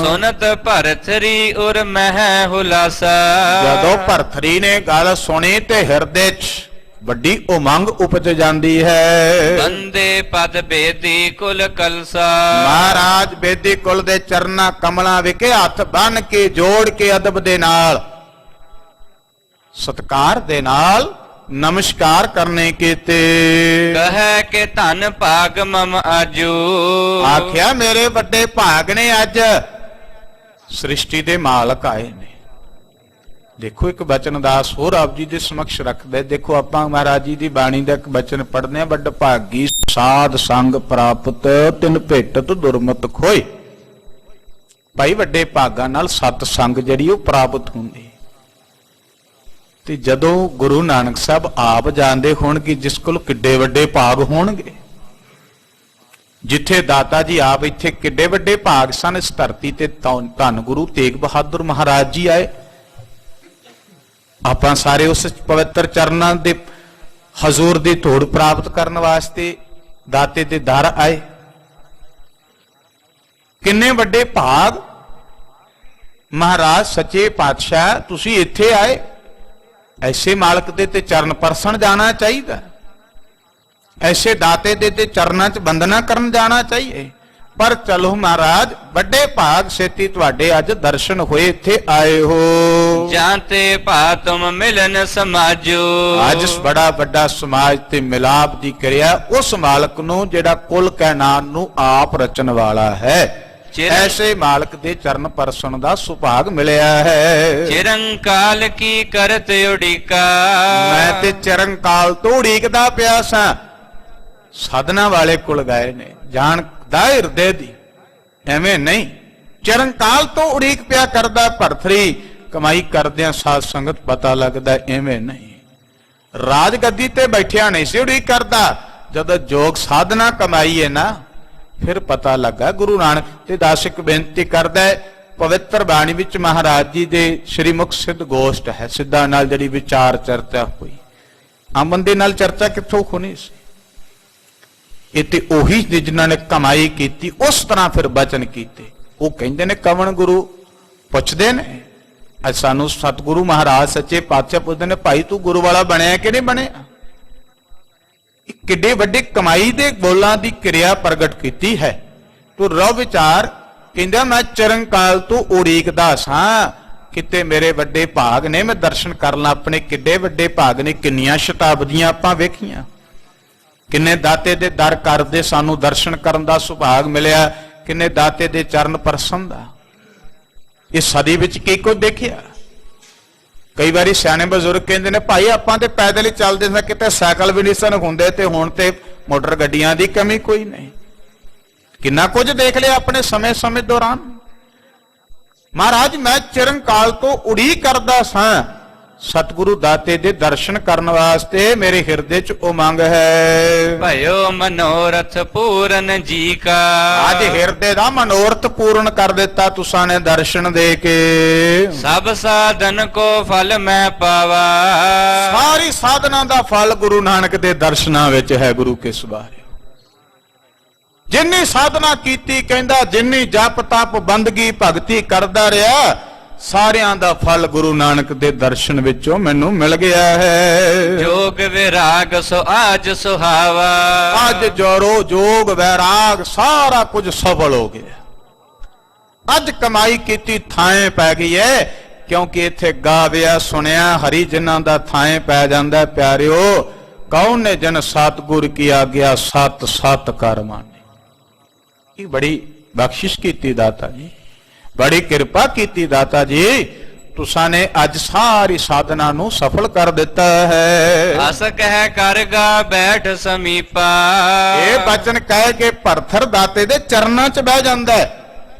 ਸੁਨਤ ਭਰਥਰੀ ਉਰ ਮਹਿ ਹੁਲਾਸਾ, ਜਦੋਂ ਭਰਥਰੀ ਨੇ ਗੱਲ ਸੁਣੀ ਤੇ ਹਿਰਦੇ 'ਚ ਵੱਡੀ ਉਮੰਗ ਉਪਜ ਜਾਂਦੀ ਹੈ। ਬੰਦੇ ਪਦ ਬੇਦੀ ਕੁਲ ਕਲਸਾ, ਮਹਾਰਾਜ ਬੇਦੀ ਕੁਲ ਦੇ ਚਰਨਾਂ ਕਮਲਾਂ ਵਿਖੇ ਹੱਥ ਬੰਨ ਕੇ ਜੋੜ ਕੇ ਅਦਬ ਦੇ ਨਾਲ, ਸਤਕਾਰ ਦੇ ਨਾਲ ਨਮਸਕਾਰ ਕਰਨੇ ਕੀਤੇ। ਕਹੈ ਕਿ ਧਨ ਭਾਗ ਮਮ ਆਜੂ, ਆਖਿਆ ਮੇਰੇ ਵੱਡੇ ਭਾਗ ਨੇ, ਅੱਜ ਸ੍ਰਿਸ਼ਟੀ ਦੇ ਮਾਲਕ ਆਏ ਨੇ। ਦੇਖੋ ਇੱਕ ਬਚਨ ਦਾਸ ਹੋਰ ਆਪ ਜੀ ਦੇ ਸਮਕਸ਼ ਰੱਖਦਾ। ਦੇਖੋ ਆਪਾਂ ਮਹਾਰਾਜ ਜੀ ਦੀ ਬਾਣੀ ਦਾ ਇੱਕ ਬਚਨ ਪੜ੍ਹਦੇ ਆ, ਵੱਡ ਭਾਗੀ ਸਾਧ ਸੰਗ ਪ੍ਰਾਪਤ ਤਿਨ ਭੇਟਤ ਦੁਰਮਤ ਖੋਏ। ਭਾਈ ਵੱਡੇ ਭਾਗਾਂ ਨਾਲ ਸਤ ਸੰਗ ਜਿਹੜੀ ਉਹ ਪ੍ਰਾਪਤ ਹੁੰਦੀ। ਤੇ ਜਦੋਂ ਗੁਰੂ ਨਾਨਕ ਸਾਹਿਬ ਆਪ ਜਾਣਦੇ ਹੋਣਗੇ ਜਿਸ ਕੋਲ ਕਿੱਡੇ ਵੱਡੇ ਭਾਗ ਹੋਣਗੇ, ਜਿੱਥੇ ਦਾਤਾ ਜੀ ਆਪ ਇੱਥੇ ਕਿੱਡੇ ਵੱਡੇ ਭਾਗ ਸਨ, ਇਸ ਧਰਤੀ ਤੇ ਧੰਨ ਗੁਰੂ ਤੇਗ ਬਹਾਦਰ ਮਹਾਰਾਜ ਜੀ ਆਏ। ਆਪਾਂ ਸਾਰੇ ਉਸ ਪਵਿੱਤਰ ਚਰਨਾਂ ਦੇ ਹਜ਼ੂਰ ਦੀ ਧੂੜ ਪ੍ਰਾਪਤ ਕਰਨ ਵਾਸਤੇ ਦਾਤੇ ਦੇ ਦਰ ਆਏ। ਕਿੰਨੇ ਵੱਡੇ ਭਾਗ ਮਹਾਰਾਜ ਸੱਚੇ ਪਾਤਸ਼ਾਹ, ਤੁਸੀਂ ਇੱਥੇ ਆਏ। ਐਸੇ ਮਾਲਕ ਦੇ ਤੇ ਚਰਨ ਪਰਸਣ ਜਾਣਾ ਚਾਹੀਦਾ, ਐਸੇ ਦਾਤੇ ਦੇ ਤੇ ਚਰਨਾਂ 'ਚ ਬੰਦਨਾ ਕਰਨ ਜਾਣਾ ਚਾਹੀਏ। ਪਰ ਚਲੋ ਮਹਾਰਾਜ, ਵੱਡੇ ਭਾਗ ਸੇਤੀ ਤੁਹਾਡੇ ਅੱਜ ਦਰਸ਼ਨ ਹੋਏ, ਇੱਥੇ ਆਏ ਹੋ। ਜਾਂਤੇ ਭਾ ਤੁਮ ਮਿਲਨ ਸਮਾਜੋ, ਅੱਜ ਬੜਾ ਵੱਡਾ ਸਮਾਜ ਤੇ ਮਿਲਾਪ ਦੀ ਕਿਰਿਆ ਉਸ ਮਾਲਕ ਨੂੰ ਜਿਹੜਾ ਕੁਲ ਕਾਇਨਾਤ ਨੂੰ ਆਪ ਰਚਣ ਵਾਲਾ ਹੈ। ਐਸੇ ਮਾਲਕ ਦੇ ਚਰਨ ਪਰਸਣ ਦਾ ਸੁਭਾਗ ਮਿਲਿਆ ਹੈ। ਚਿਰੰਕਾਲ ਕੀ ਕਰਤ ਉਡੀਕਾ, ਮੈਂ ਤੇ ਚਿਰੰਕਾਲ ਤੋਂ ਉਡੀਕਦਾ ਪਿਆ ਸਾਂ। ਸਾਧਨਾ ਵਾਲੇ ਕੁਲ ਗਏ ਨੇ, ਜਾਣ ਦਾ ਹਿਰਦੇ ਦੀ, ਐਵੇਂ ਨਹੀਂ। ਚਿਰੰਕਾਲ ਤੋਂ ਉਡੀਕ ਪਿਆ ਕਰਦਾ ਭਰਥਰੀ, ਕਮਾਈ ਕਰਦਿਆਂ ਸਾਧ ਸੰਗਤ ਪਤਾ ਲੱਗਦਾ ਐਵੇਂ ਨਹੀਂ। ਰਾਜ ਗੱਦੀ ਤੇ ਬੈਠਿਆ ਨਹੀਂ ਸੀ ਉਡੀਕ ਕਰਦਾ, ਜਦੋਂ ਜੋਗ ਸਾਧਨਾ ਕਮਾਈ ਹੈ ਨਾ, ਫਿਰ ਪਤਾ ਲੱਗਾ ਗੁਰੂ ਨਾਨਕ ਤੇ ਦਾਸਿਕ ਬੇਨਤੀ ਕਰਦਾ ਹੈ, ਪਵਿੱਤਰ ਬਾਣੀ ਵਿੱਚ ਮਹਾਰਾਜ ਜੀ ਦੇ ਸ਼੍ਰੀ ਮੁਖ ਸਿੱਧ ਗੋਸ਼ਟ ਹੈ, ਸਿੱਧਾਂ ਨਾਲ ਜਿਹੜੀ ਵਿਚਾਰ ਚਰਚਾ ਹੋਈ। ਆਮ ਬੰਦੇ ਨਾਲ ਚਰਚਾ ਕਿੱਥੋਂ ਹੋਣੀ ਸੀ? ਇਹ ਤੇ ਉਹੀ ਜਿਨ੍ਹਾਂ ਨੇ ਕਮਾਈ ਕੀਤੀ ਉਸ ਤਰ੍ਹਾਂ ਫਿਰ ਬਚਨ ਕੀਤੇ। ਉਹ ਕਹਿੰਦੇ ਨੇ ਕਵਣ ਗੁਰੂ ਪੁੱਛਦੇ ਨੇ, ਅੱਜ ਸਾਨੂੰ ਸਤਿਗੁਰੂ ਮਹਾਰਾਜ ਸੱਚੇ ਪਾਤਸ਼ਾਹ ਪੁੱਛਦੇ ਨੇ, ਭਾਈ ਤੂੰ ਗੁਰੂ ਵਾਲਾ ਬਣਿਆ ਕਿ ਨਹੀਂ ਬਣਿਆ? ਕਿੱਡੇ ਵੱਡੀ ਕਮਾਈ ਦੇ ਬੋਲਾਂ ਦੀ ਕਿਰਿਆ ਪ੍ਰਗਟ ਕੀਤੀ ਹੈ। ਤੂੰ ਰੋ ਵਿਚਾਰ, ਕਹਿੰਦਾ ਮੈਂ ਚਿਰੰਕਾਲ ਤੋਂ ਉਡੀਕਦਾ ਸਾਂ, ਕਿਤੇ ਮੇਰੇ ਵੱਡੇ ਭਾਗ ਨੇ, ਮੈਂ ਦਰਸ਼ਨ ਕਰ ਲਾਂ ਆਪਣੇ। ਕਿੱਡੇ ਵੱਡੇ ਭਾਗ ਨੇ, ਕਿੰਨੀਆਂ ਸ਼ਤਾਬਦੀਆਂ ਆਪਾਂ ਵੇਖੀਆਂ, ਕਿੰਨੇ ਦਾਤੇ ਦੇ ਦਰ ਕਰਦੇ ਸਾਨੂੰ ਦਰਸ਼ਨ ਕਰਨ ਦਾ ਸੁਭਾਗ ਮਿਲਿਆ, ਕਿੰਨੇ ਦਾਤੇ ਦੇ ਚਰਨ ਪਰਸਨ ਦਾ। ਇਸ ਸਦੀ ਵਿੱਚ ਕੀ ਕੁਝ ਦੇਖਿਆ। ਕਈ ਵਾਰੀ ਸਿਆਣੇ ਬਜ਼ੁਰਗ ਕਹਿੰਦੇ ਨੇ, ਭਾਈ ਆਪਾਂ ਤੇ ਪੈਦਲ ਹੀ ਚੱਲਦੇ ਸਾਂ, ਕਿਤੇ ਸਾਈਕਲ ਵੀ ਨਹੀਂ ਸਨ ਹੁੰਦੇ, ਤੇ ਹੁਣ ਤੇ ਮੋਟਰ ਗੱਡੀਆਂ ਦੀ ਕਮੀ ਕੋਈ ਨਹੀਂ। ਕਿੰਨਾ ਕੁਝ ਦੇਖ ਲਿਆ ਆਪਣੇ ਸਮੇਂ ਦੌਰਾਨ। ਮਹਾਰਾਜ ਮੈਂ ਚਿਰੰਕਾਲ ਤੋਂ ਉਡੀਕ ਕਰਦਾ ਸਾਂ ਸਤਿਗੁਰੂ ਦਾਤੇ ਦੇ ਦਰਸ਼ਨ ਕਰਨ ਵਾਸਤੇ, ਮੇਰੇ ਹਿਰਦੇ 'ਚ ਉਮੰਗ ਹੈ। ਭਇਓ ਮਨੋਰਥ ਪੂਰਨ ਜੀ ਕਾ, ਅੱਜ ਹਿਰਦੇ ਦਾ ਮਨੋਰਥ ਪੂਰਨ ਕਰ ਦਿੱਤਾ ਤੁਸਾਂ ਨੇ ਦਰਸ਼ਨ ਦੇ ਕੇ। ਸਭ ਸਾਧਨ ਕੋ ਫਲ ਮੈਂ ਪਾਵਾ, ਸਾਰੀ ਸਾਧਨਾ ਦਾ ਫਲ ਗੁਰੂ ਨਾਨਕ ਦੇ ਦਰਸ਼ਨਾਂ ਵਿੱਚ ਹੈ। ਗੁਰੂ ਕੇ ਸਵਾਰੇ ਜਿੰਨੀ ਸਾਧਨਾ ਕੀਤੀ, ਕਹਿੰਦਾ ਜਿੰਨੀ ਜਪ ਤਪ ਬੰਦਗੀ ਭਗਤੀ ਕਰਦਾ ਰਿਹਾ, ਸਾਰਿਆਂ ਦਾ ਫਲ ਗੁਰੂ ਨਾਨਕ ਦੇ ਦਰਸ਼ਨ ਵਿੱਚੋਂ ਮੈਨੂੰ ਮਿਲ ਗਿਆ ਹੈ। ਜੋਗ ਵਿਰਾਗ ਸੋ ਆਜ ਸੁਹਾਵਾ, ਅੱਜ ਜੋਰੋ ਜੋਗ ਵੈਰਾਗ ਸਾਰਾ ਕੁਝ ਸਫਲ ਹੋ ਗਿਆ। ਅੱਜ ਕਮਾਈ ਕੀਤੀ ਥਾਂ ਪੈ ਗਈ ਹੈ, ਕਿਉਂਕਿ ਇੱਥੇ ਗਾਵਿਆ ਸੁਣਿਆ ਹਰੀ ਜਿਨ੍ਹਾਂ ਦਾ ਥਾਂ ਪੈ ਜਾਂਦਾ। ਪਿਆਰਿਓ, ਕੌਣ ਨੇ ਜਨ ਸਤਿਗੁਰ ਕੀ ਆਗਿਆ ਸਤ ਸਤ ਕਰ ਮਾਨੇ। ਇਹ ਬੜੀ ਬਖਸ਼ਿਸ਼ ਕੀਤੀ ਦਾਤਾ ਜੀ, ਬੜੀ ਕਿਰਪਾ ਕੀਤੀ ਦਾਤਾ ਜੀ। ਤੁਸਾਂ ਨੇ ਅੱਜ ਸਾਰੀ ਸਾਧਨਾ ਨੂੰ ਸਫਲ ਕਰ ਦਿੱਤਾ ਹੈ। ਅਸ ਕਹਿ ਕਰਗਾ ਬੈਠ ਸਮੀਪਾ, ਇਹ ਬਚਨ ਕਹਿ ਕੇ ਭਰਥਰ ਦਾਤੇ ਦੇ ਚਰਨਾਂ 'ਚ ਬਹਿ ਜਾਂਦਾ ਹੈ।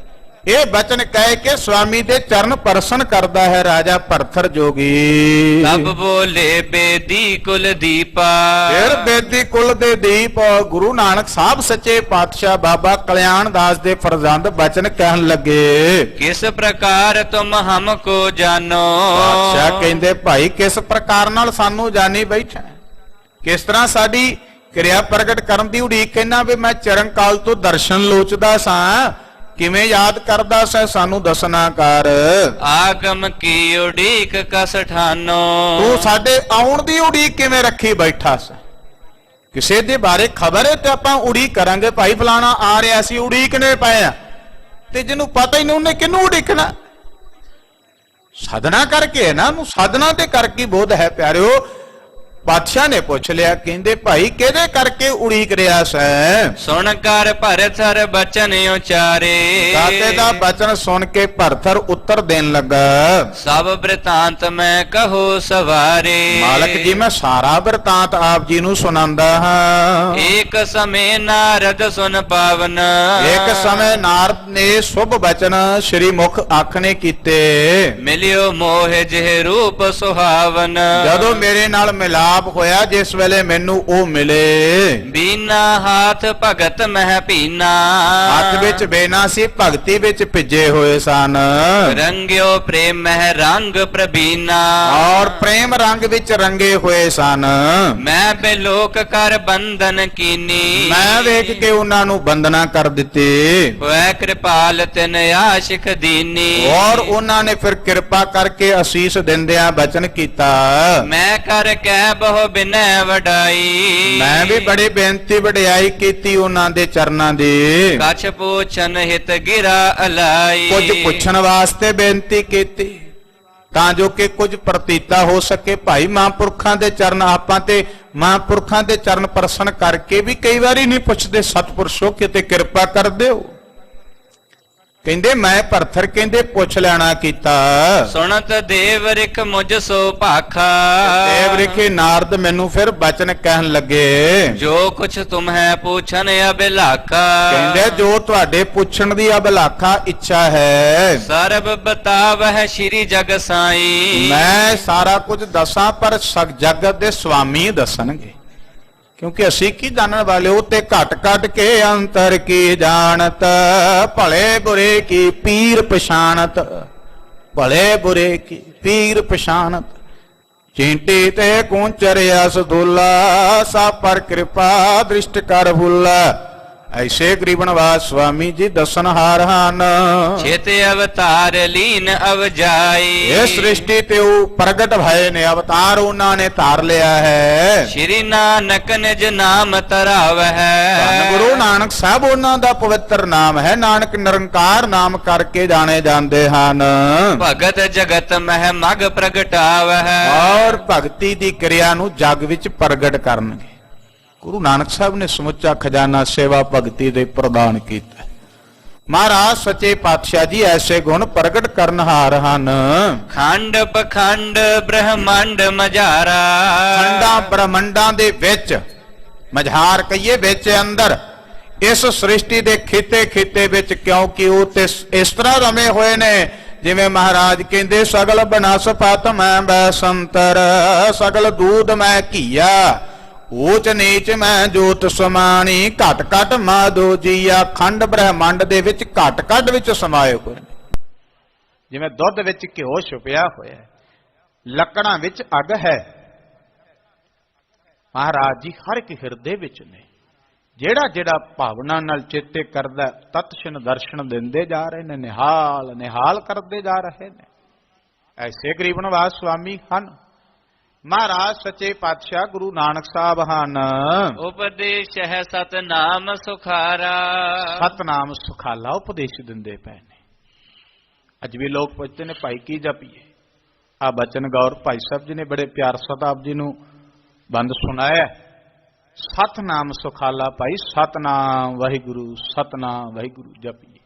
ਇਹ ਬਚਨ ਕਹਿ ਕੇ ਸਵਾਮੀ ਦੇ ਚਰਨ ਪਰਸਨ ਕਰਦਾ ਹੈ ਰਾਜਾ ਭਰਥਰ ਜੋਗੀ। ਤਬ ਬੋਲੇ ਬੇਦੀ ਕੁਲ ਦੀਪਾ, ਫਿਰ ਬੇਦੀ ਕੁਲ ਦੇ ਦੀਪ ਗੁਰੂ ਨਾਨਕ ਸਾਹਿਬ ਸੱਚੇ ਪਾਤਸ਼ਾਹ ਬਾਬਾ ਕਲਿਆਣ ਦਾਸ ਦੇ ਫਰਜ਼ੰਦ ਬਚਨ ਕਹਿਣ ਲੱਗੇ। ਕਿਸ ਪ੍ਰਕਾਰ ਤੁਮ ਹਮਕੋ ਜਾਨੋ, ਪਾਤਸ਼ਾਹ ਕਹਿੰਦੇ ਭਾਈ ਕਿਸ ਪ੍ਰਕਾਰ ਨਾਲ ਸਾਨੂੰ ਜਾਣੀ ਬੈਠਾ, ਕਿਸ ਤਰ੍ਹਾਂ ਸਾਡੀ ਕਿਰਿਆ ਪ੍ਰਗਟ ਕਰਨ ਦੀ ਉਡੀਕ। ਕਹਿੰਦਾ ਵੀ ਮੈਂ ਚਿਰੰਕਾਲ ਤੋਂ ਦਰਸ਼ਨ ਲੋਚਦਾ ਸਾਂ, ਕਿਵੇਂ ਯਾਦ ਕਰਦਾ ਸੈ ਸਾਨੂੰ ਦੱਸਣਾ ਕਰ। ਆਗਮ ਕੀ ਉਡੀਕ ਕਸ ਠਾਨੋ, ਤੂੰ ਸਾਡੇ ਆਉਣ ਦੀ ਉਡੀਕ ਕਿਵੇਂ ਰੱਖੀ ਬੈਠਾ ਸੈ। ਕਿਸੇ ਦੇ ਬਾਰੇ ਖਬਰ ਹੈ ਤੇ ਆਪਾਂ ਉਡੀਕ ਕਰਾਂਗੇ, ਭਾਈ ਫਲਾਣਾ ਆ ਰਿਹਾ ਸੀ ਉਡੀਕਨੇ ਪਏ ਆ, ਤੇ ਜਿਹਨੂੰ ਪਤਾ ਹੀ ਨਹੀਂ ਉਹਨੇ ਕਿਹਨੂੰ ਉਡੀਕਣਾ। ਸਾਧਨਾ ਕਰਕੇ ਨਾ ਨੂੰ ਸਾਧਨਾ ਤੇ ਕਰਕੇ ਬੋਧ ਹੈ। ਪਿਆਰਿਓ, ਪਾਤਸ਼ਾਹ ਨੇ ਪੁੱਛ ਲਿਆ, ਕਹਿੰਦੇ ਭਾਈ ਕਿਹਦੇ ਕਰਕੇ ਉਡੀਕ ਰਿਹਾ ਸੈ। ਸੁਣ ਕਰ ਭਰਥਰ ਬਚਨ ਉਚਾਰੇ, ਦਾਤੇ ਦਾ ਬਚਨ ਸੁਣ ਕੇ ਭਰਥਰ ਉੱਤਰ ਦੇਣ ਲੱਗਾ। ਸਭ ਬ੍ਰਿਤਾਂਤ ਮੈਂ ਕਹੋ ਸਵਾਰੇ, ਮਾਲਕ ਜੀ ਮੈਂ ਸਾਰਾ ਬ੍ਰਿਤਾਂਤ ਆਪ ਜੀ ਨੂੰ ਸੁਣਾਉਂਦਾ ਹਾਂ। ਏਕ ਸਮੇਂ ਨਾਰਦ ਸੁਨ ਪਾਵਨ, ਇੱਕ ਸਮੇਂ ਨਾਰਦ ਨੇ ਸੁਭ ਬਚਨ ਸ਼੍ਰੀ ਮੁਖ ਆਖਣੇ ਕੀਤੇ। ਮਿਲਿਓ ਮੋਹ ਜਿਹ ਰੂਪ ਸੁਹਾਵਨ, ਜਦੋਂ ਮੇਰੇ ਨਾਲ ਮਿਲਾਪ ਹੋਇਆ ਜਿਸ ਵੇਲੇ ਮੈਨੂੰ ਉਹ ਮਿਲੇ। ਬੀਨਾ ਹਾਥ ਭਗਤ ਮਹਿ ਪੀਨਾ, ਹੱਥ ਵਿੱਚ ਬੇਨਾ ਸੀ, ਭਗਤੀ ਵਿੱਚ ਭਿੱਜੇ ਹੋਏ ਸਨ। ਰੰਗਿਓ ਪ੍ਰੇਮ ਮਹਿ ਰੰਗ ਪ੍ਰਬੀਨਾ, ਔਰ ਪ੍ਰੇਮ ਰੰਗ ਵਿੱਚ ਰੰਗੇ ਹੋਏ ਸਨ। ਮੈਂ ਬੇਲੋਕ ਕਰ ਬੰਧਨ ਕੀਨੀ, ਮੈਂ ਵੇਖ ਕੇ ਉਹਨਾਂ ਨੂੰ ਬੰਦਨਾ ਕਰ ਦਿੱਤੀ। ਹੋਇ ਕਿਰਪਾਲ ਤਿਨ ਆਸ਼ਿਕ ਦੀਨੀ, ਔਰ ਉਹਨਾਂ ਨੇ ਫਿਰ ਕਿਰਪਾ ਕਰਕੇ ਅਸੀਸ ਦਿੰਦਿਆਂ ਬਚਨ ਕੀਤਾ। ਮੈਂ ਕਰ ਕਹਿ ਬਹੁ ਬਿਨੈ ਵਡਾਈ, ਮੈਂ ਵੀ ਬੜੀ ਬੇਨਤੀ ਵਡਿਆਈ ਕੀਤੀ ਉਹਨਾਂ ਦੇ ਚਰਨਾਂ ਦੀ। ਕਛ ਪੁੱਛਨ ਹਿਤ ਗਿਰਾ ਅਲਾਈ, ਕੁਝ ਪੁੱਛਣ ਵਾਸਤੇ ਬੇਨਤੀ ਕੀਤੀ ਤਾਂ ਜੋ ਕਿ ਕੁਝ ਪ੍ਰਤੀਤਾ ਹੋ ਸਕੇ। ਭਾਈ ਮਹਾਂਪੁਰਖਾਂ ਦੇ ਚਰਨ, ਆਪਾਂ ਤੇ ਮਹਾਂਪੁਰਖਾਂ ਦੇ ਚਰਨ ਪਰਸਨ ਕਰਕੇ ਵੀ ਕਈ ਵਾਰੀ ਨਹੀਂ ਪੁੱਛਦੇ, ਸਤਿਪੁਰਸ਼ੋ ਕਿਤੇ ਕਿਰਪਾ ਕਰ ਦਿਓ। ਕਹਿੰਦੇ ਮੈਂ ਭਰਥਰ ਕਹਿੰਦੇ ਪੁੱਛ ਲੈਣਾ ਕੀਤਾ। ਸੁਣਤ ਦੇਵ ਰਿਖ ਮੁਝ ਸੋ ਭਾਖਾ, ਦੇਵ ਰਿਖੇ ਨਾਰਦ ਮੈਨੂੰ ਫਿਰ ਬਚਨ ਕਹਿਣ ਲੱਗੇ। ਜੋ ਕੁਛ ਤੁਮ ਹੈ ਪੁੱਛਨ ਅਬਿਲਾਖਾ, ਕਹਿੰਦੇ ਜੋ ਤੁਹਾਡੇ ਪੁੱਛਣ ਦੀ ਅਬਿਲਾਖਾ ਇੱਛਾ ਹੈ ਸਰਬ ਬਤਾਵਹਿ ਸ਼੍ਰੀ ਜਗ ਸਾਈ, ਮੈਂ ਸਾਰਾ ਕੁਝ ਦੱਸਾਂ, ਪਰ ਸਗ ਜਗਤ ਦੇ ਸੁਆਮੀ ਦੱਸਣਗੇ। क्योंकि असी की जानने वाले होते घट घट के अंतर की जानत, भले बुरे की पीर पछाणत, भले बुरे की पीर पछाणत। चींटी ते कूंचर अस दूला, सा पर कृपा दृष्ट कर भूला। ऐसे गरीब निवास स्वामी जी दसनहार ਹਨ। ਚਿਤ ਅਵਤਾਰ ਲੀਨ ਅਵਜਾਈ, ਇਹ ਸ੍ਰਿਸ਼ਟੀ ਤੇ ਉਹ ਪ੍ਰਗਟ ਭਏ ਨੇ, ਅਵਤਾਰ ਉਹਨਾਂ ਨੇ ਧਾਰ ਲਿਆ ਹੈ। ਸ਼੍ਰੀ ਨਾਨਕ ਨਿਜ ਨਾਮ ਧਰਾਵਹਿ, ਧੰਨ ਗੁਰੂ ਨਾਨਕ ਸਾਹਿਬ ਉਹਨਾਂ ਦਾ ਪਵਿੱਤਰ ਨਾਮ ਹੈ। ਨਾਨਕ ਨਿਰੰਕਾਰ ਨਾਮ ਕਰਕੇ ਜਾਣੇ ਜਾਂਦੇ ਹਨ। ਭਗਤ ਜਗਤ ਮਹਿ ਮਗ ਪ੍ਰਗਟਾਵਹਿ, ਔਰ ਭਗਤੀ ਦੀ ਕਿਰਿਆ ਨੂੰ ਜਗ ਵਿੱਚ ਪ੍ਰਗਟ ਕਰਨਗੇ। ਗੁਰੂ ਨਾਨਕ ਸਾਹਿਬ ਨੇ ਸਮੁੱਚਾ ਖਜ਼ਾਨਾ ਸੇਵਾ ਭਗਤੀ ਦੇ ਪ੍ਰਦਾਨ ਕੀਤਾ। ਮਹਾਰਾਜ ਸੱਚੇ ਪਾਤਸ਼ਾਹ ਜੀ ਐਸੇ ਗੁਣ ਪ੍ਰਗਟ ਕਰਨਹਾਰ ਹਨ। ਖੰਡ ਪਖੰਡ ਬ੍ਰਹਮੰਡ ਮਝਾਰਾ, ਖੰਡਾਂ ਬ੍ਰਹਮੰਡਾਂ ਦੇ ਵਿੱਚ, ਮਝਾਰ ਕਹੀਏ ਵਿੱਚ ਅੰਦਰ, ਇਸ ਸ੍ਰਿਸ਼ਟੀ ਦੇ ਖਿੱਤੇ ਖਿੱਤੇ ਵਿੱਚ, ਕਿਉਂਕਿ ਉਹ ਤੇ ਇਸ ਤਰ੍ਹਾਂ ਰਮੇ ਹੋਏ ਨੇ ਜਿਵੇਂ ਮਹਾਰਾਜ ਕਹਿੰਦੇ ਸਗਲ ਬਨਸਪਤ ਮੈਂ ਬੈਸੰਤਰ, ਸਗਲ ਦੂਧ ਮੈਂ ਘੀਆ, ਊਚ ਨੀਚ ਮੈਂ ਜੋਤ ਸਮਾਣੀ, ਘਟ ਘਟ ਮਾਧੋ ਜੀਆ। ਖੰਡ ਬ੍ਰਹਮੰਡ ਦੇ ਵਿੱਚ ਘਟ ਘਟ ਵਿੱਚ ਸਮਾਏ ਹੋਏ ਨੇ, ਜਿਵੇਂ ਦੁੱਧ ਵਿੱਚ ਘਿਓ ਛੁਪਿਆ ਹੋਇਆ ਹੈ, ਲੱਕੜਾਂ ਵਿੱਚ ਅੱਗ ਹੈ। ਮਹਾਰਾਜ ਜੀ ਹਰ ਇੱਕ ਹਿਰਦੇ ਵਿੱਚ ਨੇ। ਜਿਹੜਾ ਜਿਹੜਾ ਭਾਵਨਾ ਨਾਲ ਚੇਤੇ ਕਰਦਾ ਤਤਛਿਨ ਦਰਸ਼ਨ ਦਿੰਦੇ ਜਾ ਰਹੇ ਨੇ, ਨਿਹਾਲ ਨਿਹਾਲ ਕਰਦੇ ਜਾ ਰਹੇ ਨੇ। ਐਸੇ ਗਰੀਬ ਨਿਵਾਸ ਸੁਆਮੀ ਹਨ। ਮਹਾਰਾਜ ਸੱਚੇ ਪਾਤਸ਼ਾਹ ਗੁਰੂ ਨਾਨਕ ਸਾਹਿਬ ਹਨ। ਉਪਦੇਸ਼ ਹੈ ਸਤਨਾਮ ਸੁਖਾਰਾ, ਸਤਨਾਮ ਸੁਖਾਲਾ ਉਪਦੇਸ਼ ਦਿੰਦੇ ਪਏ ਨੇ। ਅੱਜ ਵੀ ਲੋਕ ਪੁੱਛਦੇ ਨੇ ਭਾਈ ਕੀ ਜਪੀਏ। ਆ ਬਚਨ ਗੌਰ ਭਾਈ ਸਾਹਿਬ ਜੀ ਨੇ ਬੜੇ ਪਿਆਰ ਸਤਾਬ ਜੀ ਨੂੰ ਬੰਦ ਸੁਣਾਇਆ। ਸਤਨਾਮ ਸੁਖਾਲਾ ਭਾਈ, ਸਤਨਾਮ ਵਾਹਿਗੁਰੂ, ਸਤਨਾਮ ਵਾਹਿਗੁਰੂ ਜਪੀਏ।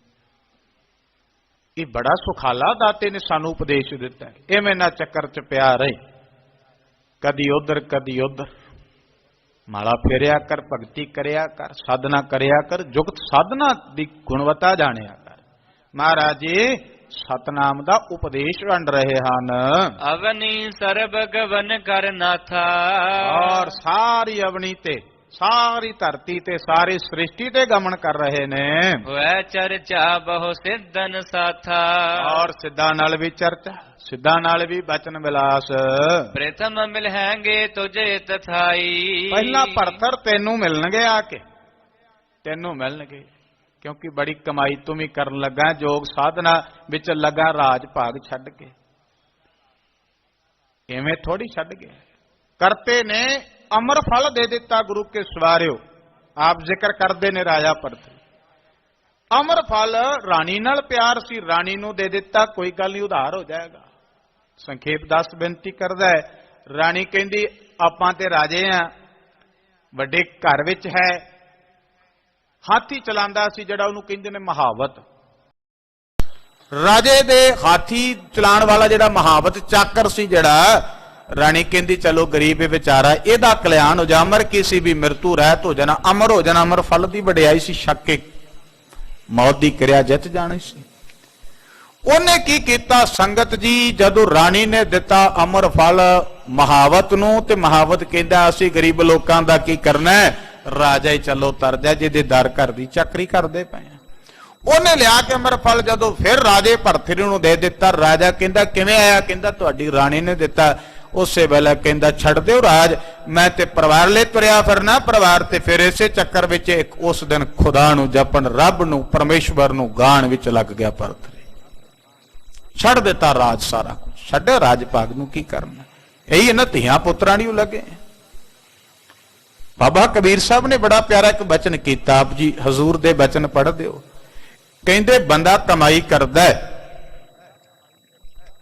ਇਹ ਬੜਾ ਸੁਖਾਲਾ ਦਾਤੇ ਨੇ ਸਾਨੂੰ ਉਪਦੇਸ਼ ਦਿੱਤਾ ਹੈ। ਐਵੇਂ ਨਾ ਚੱਕਰ ਚ ਪਿਆ ਰਹੇ, ਕਦੀ ਉਧਰ ਕਦੀ ਉਧਰ। ਮਾਲਾ ਫੇਰਿਆ ਕਰ, ਭਗਤੀ ਕਰਿਆ ਕਰ, ਸਾਧਨਾ ਕਰਿਆ ਕਰ, ਜੁਗਤ ਸਾਧਨਾ ਦੀ ਗੁਣਵੱਤਾ ਜਾਣਿਆ ਕਰ। ਮਹਾਰਾਜ ਜੀ ਸਤਨਾਮ ਦਾ ਉਪਦੇਸ਼ ਵੰਡ ਰਹੇ ਹਨ। ਅਵਨੀ ਸਰਬ ਗਵਨ ਕਰ ਨਾਥਾ, ਔਰ ਸਾਰੀ ਅਵਨੀ ਤੇ, ਸਾਰੀ ਧਰਤੀ ਤੇ, ਸਾਰੀ ਸ੍ਰਿਸ਼ਟੀ ਤੇ ਗਮਨ ਕਰ ਰਹੇ ਨੇ। ਹੋਇ ਚਰਚਾ ਬਹੁ ਸਿੱਧਨ ਸਾਥਾ, ਔਰ ਸਿੱਧਾਂ ਨਾਲ ਵੀ ਚਰਚਾ, ਸਿੱਧਾਂ ਨਾਲ ਵੀ ਬਚਨ ਵਿਲਾਸ। ਪ੍ਰਥਮ ਮਿਲਹਾਂਗੇ ਤੁਝੇ ਤਥਾਈ, ਪਹਿਲਾਂ ਭਰਤਰ ਤੈਨੂੰ ਮਿਲਣਗੇ, ਆ ਕੇ ਤੈਨੂੰ ਮਿਲਣਗੇ। ਕਿਉਂਕਿ ਬੜੀ ਕਮਾਈ ਤੂੰ ਵੀ ਕਰਨ ਲੱਗਾ, ਜੋਗ ਸਾਧਨਾ ਵਿੱਚ ਲੱਗਾ, ਰਾਜ ਭਾਗ ਛੱਡ ਕੇ। ਐਵੇਂ ਥੋੜੀ ਛੱਡ ਗਏ। ਕਰਤੇ ਨੇ ਅਮਰ ਫਲ ਦੇ ਦਿੱਤਾ ਗੁਰੂ ਕੇ ਸਵਾਰਿਓ। ਆਪ ਜ਼ਿਕਰ ਕਰਦੇ ਨੇ ਰਾਜਾ ਭਰਤ। ਅਮਰ ਫਲ ਰਾਣੀ ਨਾਲ ਪਿਆਰ ਸੀ, ਰਾਣੀ ਨੂੰ ਦੇ ਦਿੱਤਾ, ਕੋਈ ਗੱਲ ਨਹੀਂ, ਉਧਾਰ ਹੋ ਜਾਏਗਾ। ਸੰਖੇਪ ਦੱਸ ਬੇਨਤੀ ਕਰਦਾ ਹੈ। ਰਾਣੀ ਕਹਿੰਦੀ ਆਪਾਂ ਤੇ ਰਾਜੇ ਆ, ਵੱਡੇ ਘਰ ਵਿੱਚ ਹੈ। ਹਾਥੀ ਚਲਾਉਂਦਾ ਸੀ ਜਿਹੜਾ, ਉਹਨੂੰ ਕਹਿੰਦੇ ਨੇ ਮਹਾਵਤ। ਰਾਜੇ ਦੇ ਹਾਥੀ ਚਲਾਉਣ ਵਾਲਾ ਜਿਹੜਾ ਮਹਾਵਤ ਚਾਕਰ ਸੀ ਜਿਹੜਾ, ਰਾਣੀ ਕਹਿੰਦੀ ਚਲੋ ਗਰੀਬ ਵਿਚਾਰਾ, ਇਹਦਾ ਕਲਿਆਣ ਹੋ ਜਾ। ਅਮਰ ਕੀ ਸੀ ਵੀ ਮਿਰਤੂ ਰਹਿਤ ਹੋ ਜਾਣਾ, ਅਮਰ ਹੋ ਜਾਣਾ। ਅਮਰ ਫਲ ਦੀ ਵਡਿਆਈ ਸੀ, ਛੱਕੇ ਮੌਤ ਦੀ ਕਿਰਿਆ ਜਿੱਤ ਜਾਣੀ ਸੀ। ਉਹਨੇ ਕੀ ਕੀਤਾ ਸੰਗਤ ਜੀ, ਜਦੋਂ ਰਾਣੀ ਨੇ ਦਿੱਤਾ ਅਮਰ ਫਲ ਮਹਾਵਤ ਨੂੰ, ਤੇ ਮਹਾਵਤ ਕਹਿੰਦਾ ਅਸੀਂ ਗਰੀਬ ਲੋਕਾਂ ਦਾ ਕੀ ਕਰਨਾ ਹੈ, ਰਾਜਾ ਹੀ ਚਲੋ ਤਰ ਜਾ, ਜਿਹਦੇ ਦਰ ਘਰ ਦੀ ਚੱਕਰੀ ਕਰਦੇ ਪਏ ਆ। ਉਹਨੇ ਲਿਆ ਕੇ ਅਮਰ ਫਲ ਜਦੋਂ ਫਿਰ ਰਾਜੇ ਭਰਥਰੀ ਨੂੰ ਦੇ ਦਿੱਤਾ। ਰਾਜਾ ਕਹਿੰਦਾ ਕਿਵੇਂ ਆਇਆ? ਕਹਿੰਦਾ ਤੁਹਾਡੀ ਰਾਣੀ ਨੇ ਦਿੱਤਾ। ਉਸੇ ਵੇਲੇ ਕਹਿੰਦਾ ਛੱਡ ਦਿਓ ਰਾਜ, ਮੈਂ ਤੇ ਪਰਿਵਾਰ ਲਈ ਤੁਰਿਆ ਫਿਰਨਾ। ਪਰਿਵਾਰ ਤੇ ਫਿਰ ਇਸੇ ਚੱਕਰ ਵਿੱਚ ਇੱਕ ਉਸ ਦਿਨ ਖੁਦਾ ਨੂੰ ਜਪਣ, ਰੱਬ ਨੂੰ, ਪਰਮੇਸ਼ਵਰ ਨੂੰ ਗਾਣ ਵਿੱਚ ਲੱਗ ਗਿਆ ਭਰਥਰੀ। ਛੱਡ ਦਿੱਤਾ ਰਾਜ, ਸਾਰਾ ਕੁਝ ਛੱਡਿਆ। ਰਾਜ ਭਾਗ ਨੂੰ ਕੀ ਕਰਨਾ? ਇਹੀ ਇਹਨਾਂ ਧੀਆਂ ਪੁੱਤਰਾਂ ਨੂੰ ਲੱਗੇ। ਬਾਬਾ ਕਬੀਰ ਸਾਹਿਬ ਨੇ ਬੜਾ ਪਿਆਰਾ ਇੱਕ ਬਚਨ ਕੀਤਾ। ਆਪ ਜੀ ਹਜ਼ੂਰ ਦੇ ਬਚਨ ਪੜ੍ਹ ਦਿਓ। ਕਹਿੰਦੇ ਬੰਦਾ ਕਮਾਈ ਕਰਦਾ ਹੈ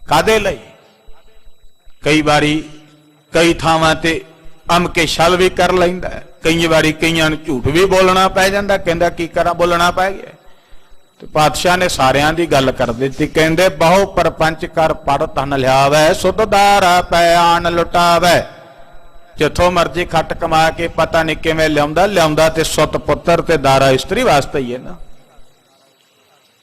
ਕਾਦੇ ਲਈ? ਕਈ ਵਾਰੀ ਕਈ ਥਾਵਾਂ ਤੇ ਅਮਕੇ ਛਲ ਵੀ ਕਰ ਲੈਂਦਾ, ਕਈ ਵਾਰੀ ਕਈਆਂ ਨੂੰ ਝੂਠ ਵੀ ਬੋਲਣਾ ਪੈ ਜਾਂਦਾ। ਕਹਿੰਦਾ ਕੀ ਕਰਾਂ, ਬੋਲਣਾ ਪੈ ਗਿਆ। ਤੇ ਪਾਤਸ਼ਾਹ ਨੇ ਸਾਰਿਆਂ ਦੀ ਗੱਲ ਕਰ ਦਿੱਤੀ। ਕਹਿੰਦੇ ਬਹੁ ਪਰਪੰਚ ਕਰ ਪੜ ਧਨ ਲਿਆਵੈ, ਸੁਧ ਦਾਰਾ ਪੈ ਆਣ ਲੁਟਾਵੈ। ਜਿੱਥੋਂ ਮਰਜੀ ਖੱਟ ਕਮਾ ਕੇ ਪਤਾ ਨਹੀਂ ਕਿਵੇਂ ਲਿਆਉਂਦਾ ਤੇ ਸੁੱਤ ਪੁੱਤਰ ਤੇ ਦਾਰਾ ਇਸਤਰੀ ਵਾਸਤੇ ਹੀ ਹੈ ਨਾ।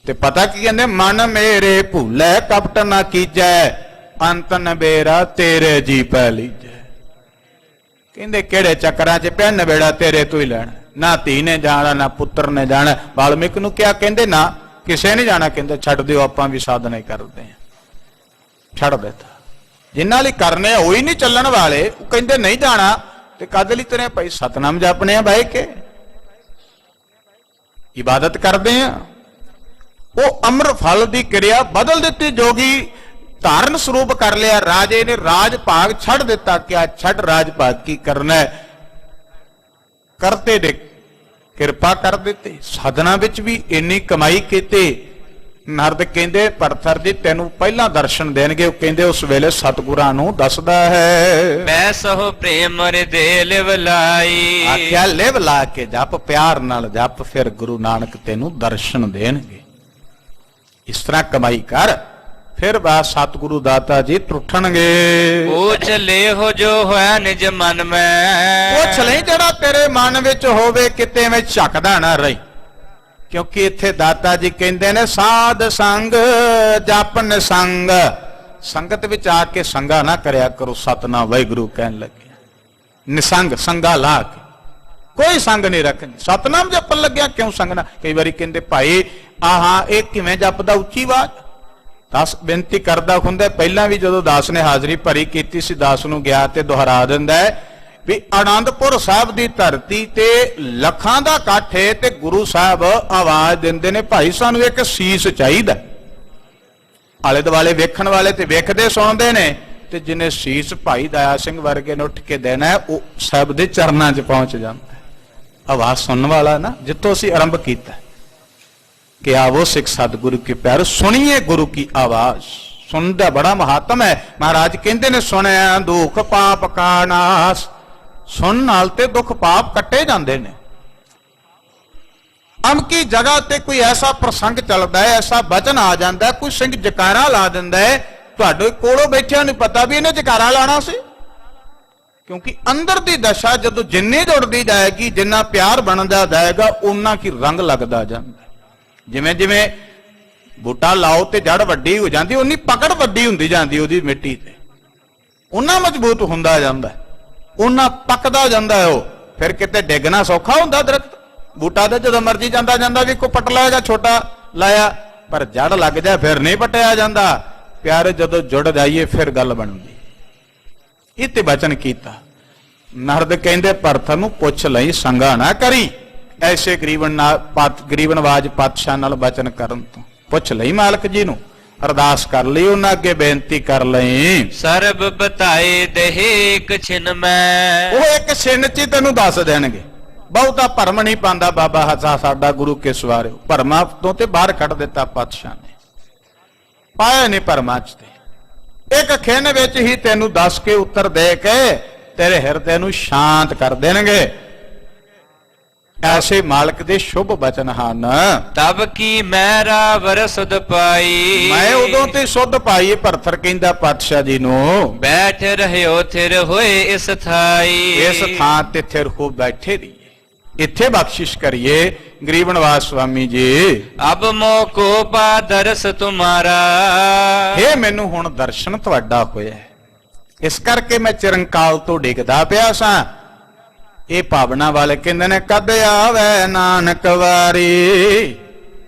ਤੇ ਪਤਾ ਕੀ ਕਹਿੰਦੇ, ਮਨ ਮੇਰੇ ਭੁੱਲੇ ਕਪਟ ਨਾ ਕੀਜੈ, ਅੰਤ ਨਬੇਰਾ ਤੇਰੇ ਜੀ ਪੈ ਲੀਜੈ। ਕਹਿੰਦੇ ਕਿਹੜੇ ਚੱਕਰਾਂ 'ਚ ਪਿਆ, ਨਵੇੜਾ ਤੇਰੇ ਤੋਂ ਹੀ ਲੈਣਾ, ਨਾ ਧੀ ਨੇ ਜਾਣਾ ਨਾ ਪੁੱਤਰ ਨੇ ਜਾਣਾ। ਵਾਲਮੀਕ ਨੂੰ ਕਿਹਾ, ਕਹਿੰਦੇ ਨਾ ਕਿਸੇ ਨੇ ਜਾਣਾ, ਕਹਿੰਦੇ ਛੱਡ ਦਿਓ, ਆਪਾਂ ਵੀ ਸਾਧਨਾ ਹੀ ਕਰਦੇ ਹਾਂ। ਛੱਡ ਦਿੱਤਾ। ਜਿਨ੍ਹਾਂ ਲਈ ਕਰਨੇ ਉਹ ਹੀ ਨਹੀਂ ਚੱਲਣ ਵਾਲੇ, ਉਹ ਕਹਿੰਦੇ ਨਹੀਂ ਜਾਣਾ, ਤੇ ਕਦ ਲਈ ਤੇਰੇ ਭਾਈ ਸਤਨਾਮ ਜਪਨੇ ਆ ਬਹਿ ਕੇ, ਇਬਾਦਤ ਕਰਦੇ ਆ। ਉਹ ਅਮਰ ਫਲ ਦੀ ਕਿਰਿਆ ਬਦਲ ਦਿੱਤੀ, ਜੋਗੀ ਧਾਰਨ ਸਰੂਪ ਕਰ ਲਿਆ। ਰਾਜੇ ਨੇ ਰਾਜ ਭਾਗ ਛੱਡ ਦਿੱਤਾ। ਕਿਆ ਛੱਡ ਰਾਜ ਭਾਗ ਕੀ ਕਰਨਾ ਹੈ? ਕਰਤੇ ਦੇ ਕਿਰਪਾ ਕਰ ਦਿੱਤੀ। ਸਾਧਨਾ ਵਿੱਚ ਵੀ ਇੰਨੀ ਕਮਾਈ ਕੀਤੀ। ਨਰਦ ਕਹਿੰਦੇ ਪਰਥਰ ਜੀ ਤੈਨੂੰ ਪਹਿਲਾਂ ਦਰਸ਼ਨ ਦੇਣਗੇ। ਉਹ ਕਹਿੰਦੇ ਉਸ ਵੇਲੇ ਸਤਿਗੁਰਾਂ ਨੂੰ ਦੱਸਦਾ ਹੈ, ਮੈਂ ਸੋ ਪ੍ਰੇਮ ਹਿਰਦੇ ਲਿਵ ਲਾਈ। ਆਖਿਆ ਲਿਵ ਲਾ ਕੇ ਜਪ, ਪਿਆਰ ਨਾਲ ਜਪ, ਫਿਰ ਗੁਰੂ ਨਾਨਕ ਤੈਨੂੰ ਦਰਸ਼ਨ ਦੇਣਗੇ। ਇਸ ਤਰ੍ਹਾਂ ਕਮਾਈ ਕਰ, ਫਿਰ ਬਾਅਦ ਸਤਿਗੁਰੂ ਦਾਤਾ ਜੀ ਟੁੱਟਣਗੇ। ਪੁੱਛ ਲੈ ਹੋ ਜੋ ਹੋਇਆ ਨਿਜ ਮਨ ਮੈਂ। ਪੁੱਛ ਲੈ ਜਿਹੜਾ ਤੇਰੇ ਮਨ ਵਿੱਚ ਹੋਵੇ, ਕਿਤੇ ਵਿੱਚ ਝਕਦਾ ਨਾ ਰਹੀ। ਕਿਉਂਕਿ ਇੱਥੇ ਦਾਤਾ ਜੀ ਕਹਿੰਦੇ ਨੇ ਸਾਧ ਸੰਗ ਜਪਨ ਸੰਗ, ਸੰਗਤ ਵਿੱਚ ਆ ਕੇ ਸੰਗਾ ਨਾ ਕਰਿਆ ਕਰੋ। ਸਤਨਾਮ ਵਾਹਿਗੁਰੂ ਕਹਿਣ ਲੱਗੇ ਨਿਸੰਗ, ਸੰਗਾ ਲਾ ਕੇ ਕੋਈ ਸੰਗ ਨਹੀਂ ਰੱਖਣੀ। ਸਤਨਾਮ ਜਪਣ ਲੱਗਿਆ ਕਿਉਂ ਸੰਗ ਨਾ? ਕਈ ਵਾਰੀ ਕਹਿੰਦੇ ਭਾਈ ਆਹਾਂ ਇਹ ਕਿਵੇਂ ਜਪਦਾ ਉੱਚੀ ਆਵਾਜ਼? ਦਾਸ ਬੇਨਤੀ ਕਰਦਾ ਹੁੰਦਾ, ਪਹਿਲਾਂ ਵੀ ਜਦੋਂ ਦਾਸ ਨੇ ਹਾਜ਼ਰੀ ਭਰੀ ਕੀਤੀ ਸੀ, ਦਾਸ ਨੂੰ ਗਿਆ ਤੇ ਦੁਹਰਾ ਦਿੰਦਾ ਹੈ ਵੀ ਆਨੰਦਪੁਰ ਸਾਹਿਬ ਦੀ ਧਰਤੀ ਤੇ ਲੱਖਾਂ ਦਾ ਇਕੱਠ ਹੈ ਤੇ ਗੁਰੂ ਸਾਹਿਬ ਆਵਾਜ਼ ਦਿੰਦੇ ਨੇ, ਭਾਈ ਸਾਨੂੰ ਇੱਕ ਸੀਸ ਚਾਹੀਦਾ। ਆਲੇ ਦੁਆਲੇ ਵੇਖਣ ਵਾਲੇ ਤੇ ਵੇਖਦੇ ਸੁਣਦੇ ਨੇ, ਤੇ ਜਿਹਨੇ ਸੀਸ ਭਾਈ ਦਇਆ ਸਿੰਘ ਵਰਗੇ ਨੂੰ ਉੱਠ ਕੇ ਦੇਣਾ ਉਹ ਸਾਹਿਬ ਦੇ ਚਰਨਾਂ 'ਚ ਪਹੁੰਚ ਜਾਂਦਾ। ਆਵਾਜ਼ ਸੁਣਨ ਵਾਲਾ ਨਾ, ਜਿੱਥੋਂ ਅਸੀਂ ਆਰੰਭ ਕੀਤਾ ਕਿ ਆਵੋ ਸਿੱਖ ਸਤਿਗੁਰੂ ਕੀ ਪਿਆਰ, ਸੁਣੀਏ ਗੁਰੂ ਕੀ ਆਵਾਜ਼। ਸੁਣਨ ਦਾ ਬੜਾ ਮਹਾਤਮ ਹੈ। ਮਹਾਰਾਜ ਕਹਿੰਦੇ ਨੇ ਸੁਣਿਆ ਦੁੱਖ ਪਾਪ ਕਾ ਨਾਸ। ਸੁਣਨ ਨਾਲ ਤੇ ਦੁੱਖ ਪਾਪ ਕੱਟੇ ਜਾਂਦੇ ਨੇ। ਅਮਕੀ ਜਗ੍ਹਾ ਤੇ ਕੋਈ ਐਸਾ ਪ੍ਰਸੰਗ ਚੱਲਦਾ ਹੈ, ਐਸਾ ਬਚਨ ਆ ਜਾਂਦਾ, ਕੋਈ ਸਿੰਘ ਜਕਾਰਾ ਲਾ ਦਿੰਦਾ ਹੈ, ਤੁਹਾਡੇ ਕੋਲੋਂ ਬੈਠਿਆਂ ਨੂੰ ਪਤਾ ਵੀ ਇਹਨੇ ਜਕਾਰਾ ਲਾਣਾ ਸੀ। ਕਿਉਂਕਿ ਅੰਦਰ ਦੀ ਦਸ਼ਾ ਜਦੋਂ ਜਿੰਨੀ ਜੁੜਦੀ ਜਾਏਗੀ, ਜਿੰਨਾ ਪਿਆਰ ਬਣਦਾ ਜਾਏਗਾ, ਉਨਾ ਕੀ ਰੰਗ ਲੱਗਦਾ ਜਾਂਦਾ। ਜਿਵੇਂ ਜਿਵੇਂ ਬੂਟਾ ਲਾਓ ਤੇ ਜੜ ਵੱਡੀ ਹੋ ਜਾਂਦੀ, ਉਨੀ ਪਕੜ ਵੱਡੀ ਹੁੰਦੀ ਜਾਂਦੀ ਉਹਦੀ ਮਿੱਟੀ ਤੇ, ਉਹਨਾਂ ਮਜ਼ਬੂਤ ਹੁੰਦਾ ਜਾਂਦਾ, ਉਹਨਾਂ ਪੱਕਦਾ ਜਾਂਦਾ। ਉਹ ਫਿਰ ਕਿਤੇ ਡਿੱਗਣਾ ਸੌਖਾ ਹੁੰਦਾ ਦਰਖਤ। ਬੂਟਾ ਤੇ ਜਦੋਂ ਮਰਜੀ ਜਾਂਦਾ ਜਾਂਦਾ ਵੀ ਕੋਈ ਪੱਟ ਲਾਇਆ ਜਾਂ ਛੋਟਾ ਲਾਇਆ, ਪਰ ਜੜ ਲੱਗ ਜਾ ਫਿਰ ਨਹੀਂ ਪੱਟਿਆ ਜਾਂਦਾ। ਪਿਆਰੇ ਜਦੋਂ ਜੁੜ ਜਾਈਏ ਫਿਰ ਗੱਲ ਬਣਦੀ। ਇਹ ਤੇ ਬਚਨ ਕੀਤਾ। ਨਰਦ ਕਹਿੰਦੇ ਭਰਤ ਨੂੰ ਪੁੱਛ ਲਈ ਸੰਗਾ ਨਾ ਕਰੀ, ਐਸੇ ਗਰੀਬਨਵਾਜ ਪਾਤਸ਼ਾਹ ਨਾਲ ਬਚਨ ਕਰਨ ਤੋਂ। ਪੁੱਛ ਲਈ ਮਾਲਕ ਜੀ ਨੂੰ, ਅਰਦਾਸ ਕਰ ਲਈ, ਉਹਨਾਂ ਅੱਗੇ ਬੇਨਤੀ ਕਰ ਲਈ। ਸਰਬ ਬਤਾਏ ਦੇਹੇ ਇੱਕ ਛਿਨ ਮੈਂ। ਉਹ ਇੱਕ ਛਿਨ ਚ ਤੈਨੂੰ ਦੱਸ ਦੇਣਗੇ। ਬਹੁਤਾ ਭਰਮ ਨਹੀਂ ਪਾਉਂਦਾ ਬਾਬਾ ਹਸਾ ਸਾਡਾ ਗੁਰੂ ਕੇ ਸਵਾਰਿਓ। ਭਰਮਾਂ ਤੋਂ ਤੇ ਬਾਹਰ ਕੱਢ ਦਿੱਤਾ ਪਾਤਸ਼ਾਹ ਨੇ, ਪਾਇਆ ਨਹੀਂ ਭਰਮਾਂ ਚ। ਤੇ ਇੱਕ ਖਿੰਨ ਵਿੱਚ ਹੀ ਤੈਨੂੰ ਦੱਸ ਕੇ ਉੱਤਰ ਦੇ ਕੇ ਤੇਰੇ ਹਿਰਦੇ ਨੂੰ ਸ਼ਾਂਤ ਕਰ ਦੇਣਗੇ। ਐਸੇ ਮਾਲਕ ਦੇ ਸ਼ੁਭ ਬਚਨ ਹਨ। ਤਬ ਕੀ ਮੈਰਾ ਵਰਸੁਧ ਪਾਈ। ਮੈਂ ਉਦੋਂ ਤੇ ਸੁੱਧ ਪਾਈ। ਭਰਥਰ ਕਹਿੰਦਾ ਪਾਤਸ਼ਾਹ ਜੀ ਨੂੰ, ਬੈਠ ਰਹਿਓ ਥਿਰ ਹੋਏ ਇਸ ਥਾਈ। ਇਸ ਥਾਂ ਤੇ ਥਿਰ ਹੋ ਬੈਠੇ ਰਹੀਏ, ਇੱਥੇ ਬਖਸ਼ਿਸ਼ ਕਰੀਏ। ਗਰੀਬ ਨਿਵਾਸ ਸਵਾਮੀ ਜੀ, ਅਬ ਮੋਕੋ ਪਾ ਦਰਸ ਤੁਮਾਰਾ। ਇਹ ਮੈਨੂੰ ਹੁਣ ਦਰਸ਼ਨ ਤੁਹਾਡਾ ਹੋਇਆ, ਇਸ ਕਰਕੇ ਮੈਂ ਚਿਰੰਕਾਲ ਤੋਂ ਡਿੱਗਦਾ ਪਿਆ ਸਾਂ। ਇਹ ਭਾਵਨਾ ਵਾਲੇ ਕਹਿੰਦੇ ਨੇ ਕਦ ਆਵੇ ਨਾਨਕ ਵਾਰੀ।